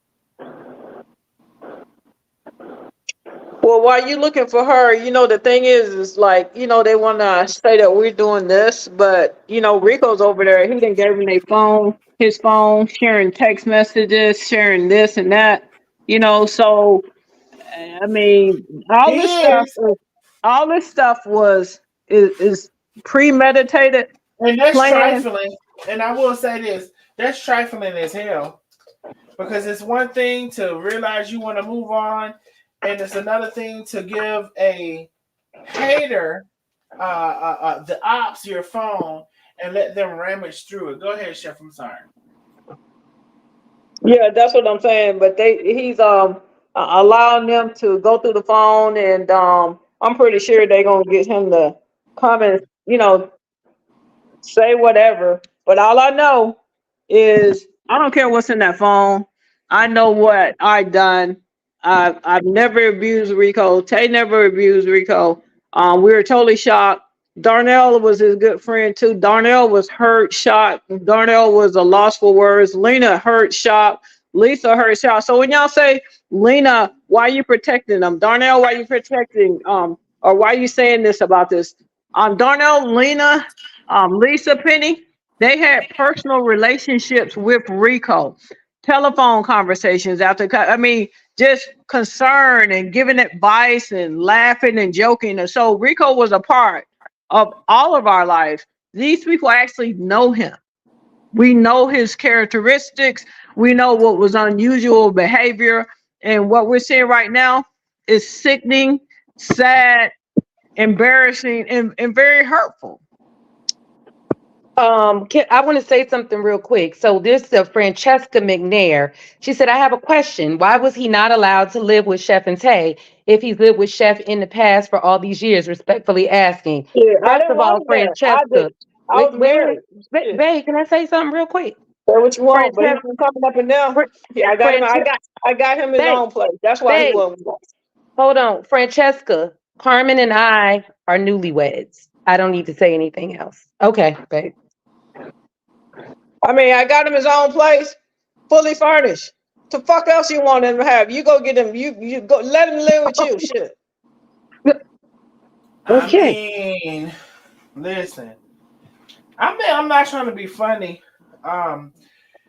Well, while you looking for her, the thing is like, they want to say that we're doing this, but Rico's over there. He didn't give him his phone, sharing text messages, sharing this and that. So I mean, He is, all this stuff is premeditated, and that's planned. trifling. And I will say this: that's trifling as hell. Because it's one thing to realize you want to move on, and it's another thing to give a hater the ops your phone and let them rummage through it. Go ahead, Chef. I'm sorry. Yeah, that's what I'm saying. But he's allowing them to go through the phone, and I'm pretty sure they're gonna get him to come and say whatever. But all I know is I don't care what's in that phone. I know what I done. I've never abused Rico. Tay never abused Rico. We were totally shocked. Darnell was his good friend too. Darnell was hurt, shocked. Darnell was a loss for words. Lena hurt, shocked. Lisa hurt, shocked. So when y'all say, Lena, why are you protecting them? Darnell, why are you protecting or why are you saying this about this? Darnell, Lena Lisa Penny, they had personal relationships with Rico, telephone conversations I mean, just concern and giving advice and laughing and joking. And so Rico was a part of all of our life. These people actually know him. We know his characteristics. We know what was unusual behavior. And what we're seeing right now is sickening, sad, embarrassing, and very hurtful. I want to say something real quick. So this is Francesca McNair. She said, I have a question. Why was he not allowed to live with Chef and Tay if he's lived with Chef in the past for all these years? Respectfully asking. Yeah, I First didn't of all, want that. I Francesca, did. I was married. Shit. babe, can I say something real quick? Say what you want, but he's Francesca, been coming up and down. Yeah, I got him his babe, own place. That's why he babe, wasn't. hold on. Francesca, Carmen and I are newlyweds. I don't need to say anything else. Okay, babe. I mean, I got him his own place, fully furnished. The fuck else you want him to have? You go get him. You go let him live with you. Shit. Okay. I mean, listen. I'm not trying to be funny. But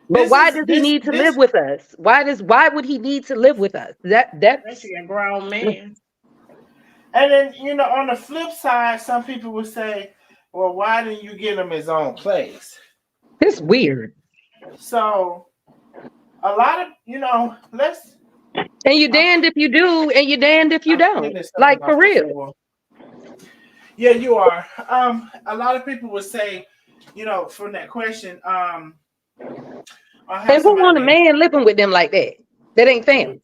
This why is does he this need to this live with us? Why would he need to live with us? That's Especially a grown man. and then on the flip side, some people would say, well, why didn't you get him his own place? it's weird. So a lot of let's And you damned if you do, and you damned if you I'm don't. cleaning something Like for off the real. floor. Yeah, you are. A lot of people would say, from that question, I'll have And who want a somebody man living with them like that? That ain't family.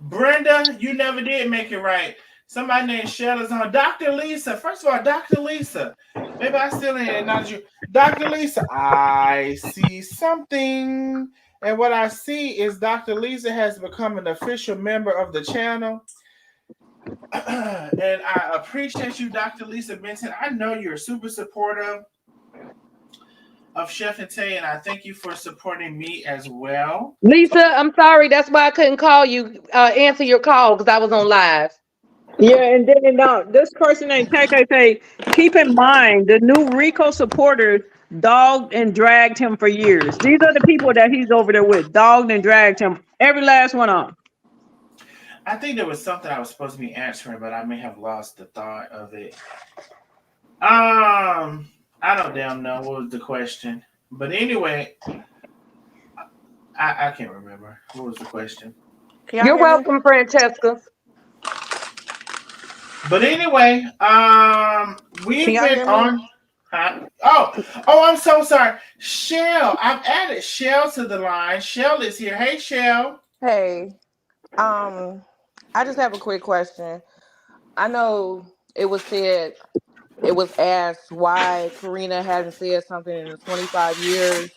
Brenda, you never did make it right. Somebody named Shell is on. Dr. Lisa. First of all, Dr. Lisa. Maybe I still ain't acknowledge you. Dr. Lisa, I see something. And what I see is Dr. Lisa has become an official member of the channel. And I appreciate you, Dr. Lisa Benson. I know you're super supportive of Chef and Tay, and I thank you for supporting me as well. Lisa, I'm sorry. That's why I couldn't call you, answer your call because I was on live. Yeah, and then this person named KKK, keep in mind the new Rico supporters dogged and dragged him for years. These are the people that he's over there with, dogged and dragged him. Every last one of them. I think there was something I was supposed to be answering, but I may have lost the thought of it. I don't damn know what was the question. But anyway, I can't remember. What was the question? You're welcome, Francesca. But anyway, we've Can y'all been hear me? on. Oh, I'm so sorry. Shell, I've added Shell to the line. Shell is here. Hey, Shell. Hey, I just have a quick question. I know it was asked why Karina hadn't said something in the 25 years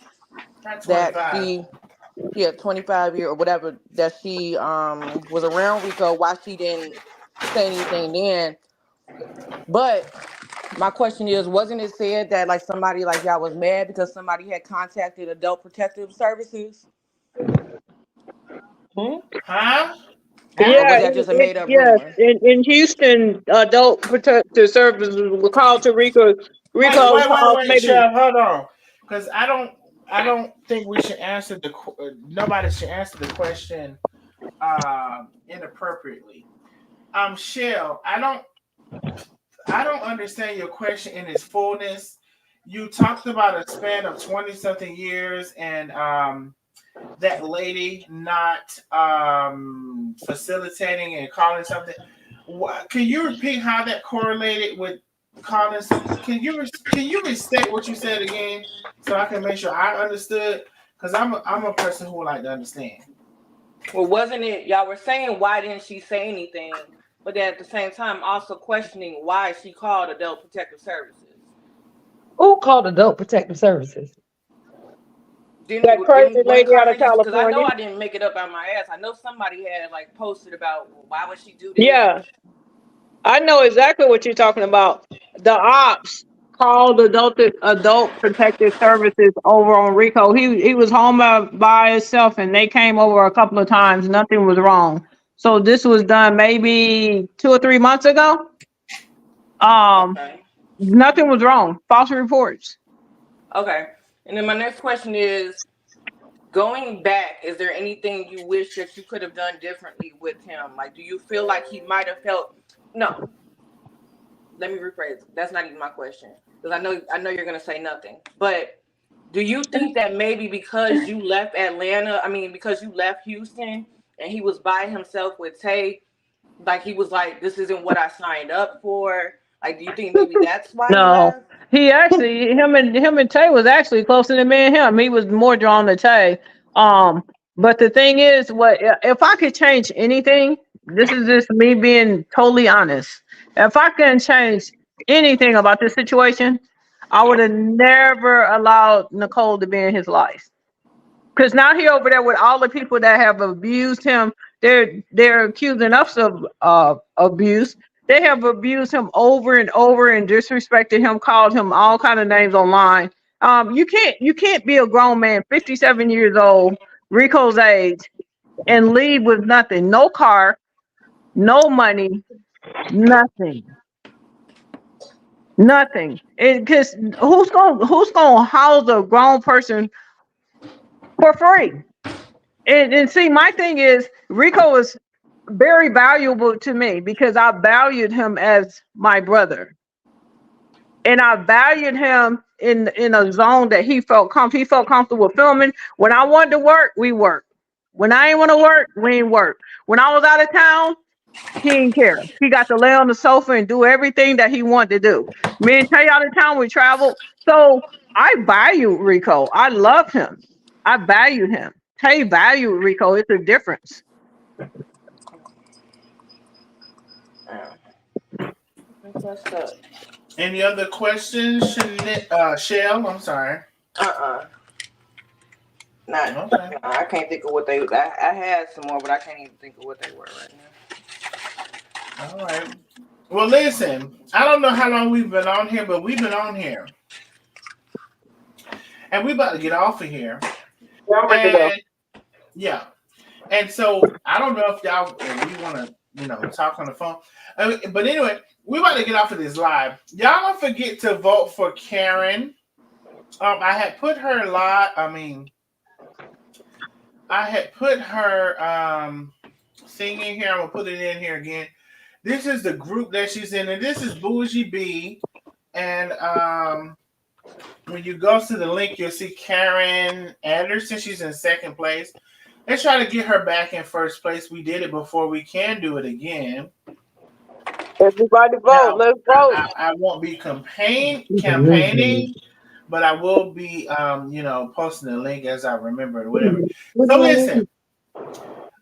Not that 25. 25 year or whatever that she was around Rico, why she didn't say anything then. But my question is, wasn't it said that like somebody like y'all was mad because somebody had contacted Adult Protective Services? Huh? Or was Yeah, that just a made up yes. rumor? In Houston, Adult Protective Services were called to Rico. Rico called Wait, maybe. Shell. Hold on. Because I don't think we should answer nobody should answer the question inappropriately. Shell, I don't understand your question in its fullness. You talked about a span of 20 something years and that lady not facilitating and calling something. Can you repeat how that correlated with calling something? Can you restate what you said again so I can make sure I understood? Because I'm a person who would like to understand. Well, wasn't it y'all were saying why didn't she say anything, but then at the same time also questioning why she called Adult Protective Services? Who called Adult Protective Services? That crazy lady out of Because I know California. I didn't make it up out my ass. I know somebody had like posted about why would she do this? Yeah, I know exactly what you're talking about. The ops called Adult Protective Services over on Rico. He was home by himself, and they came over a couple of times. Nothing was wrong. So this was done maybe 2 or 3 months ago. Okay. Nothing was wrong. False reports. Okay. And then my next question is, going back, is there anything you wish that you could have done differently with him? Like, do you feel like he might have felt? No, let me rephrase. That's not even my question, because I know you're gonna say nothing. But do you think that maybe because you left Atlanta, because you left Houston, and he was by himself with Tay, like he was like, this isn't what I signed up for? Like, do you think maybe that's why he No, left? he actually him and Tay was actually closer than me and him. He was more drawn to Tay. But the thing is, what if I could change anything? This is just me being totally honest. If I can change anything about this situation, I would have never allowed Nicole to be in his life. Because now he over there with all the people that have abused him. They're accusing us of abuse. They have abused him over and over and disrespected him, called him all kind of names online. You can't be a grown man, 57 years old, Rico's age, and leave with nothing, no car, no money, nothing, nothing. Because who's gonna house a grown person for free? And see, my thing is, Rico is very valuable to me because I valued him as my brother, and I valued him in a zone that he felt comfortable. He felt comfortable filming. When I wanted to work, we worked. When I ain't want to work, we ain't work. When I was out of town, he didn't care. He got to lay on the sofa and do everything that he wanted to do. Me and Tay out of town, we traveled. So I value Rico. I love him. I value him. Tay value Rico. It's a difference. That's messed up. Any other questions, Shell? I'm sorry. Not. Okay. I can't think of what they. I had some more, but I can't even think of what they were right now. All right. Well, listen, I don't know how long we've been on here, but we've been on here. And we about to get off of here. Yeah, I'm ready to go. And yeah. And so I don't know if we want to, talk on the phone. But anyway, we about to get off of this live. Y'all don't forget to vote for Karen. I had put her I had put her thing in here. I'm gonna put it in here again. This is the group that she's in, and this is Bougie B. And when you go to the link, you'll see Karen Anderson. She's in second place. Let's try to get her back in first place. We did it before. We can do it again. Everybody vote. Now, Let's vote. I won't be campaigning, but I will be, posting the link as I remember it, whatever. So listen,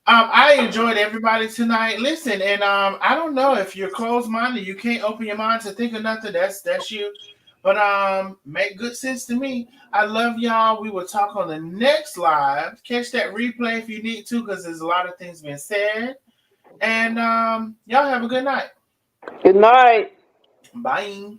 I enjoyed everybody tonight. Listen, and I don't know if you're closed-minded, you can't open your mind to think of nothing. That's you. But make good sense to me. I love y'all. We will talk on the next live. Catch that replay if you need to, because there's a lot of things being said. And y'all have a good night. Good night. Bye.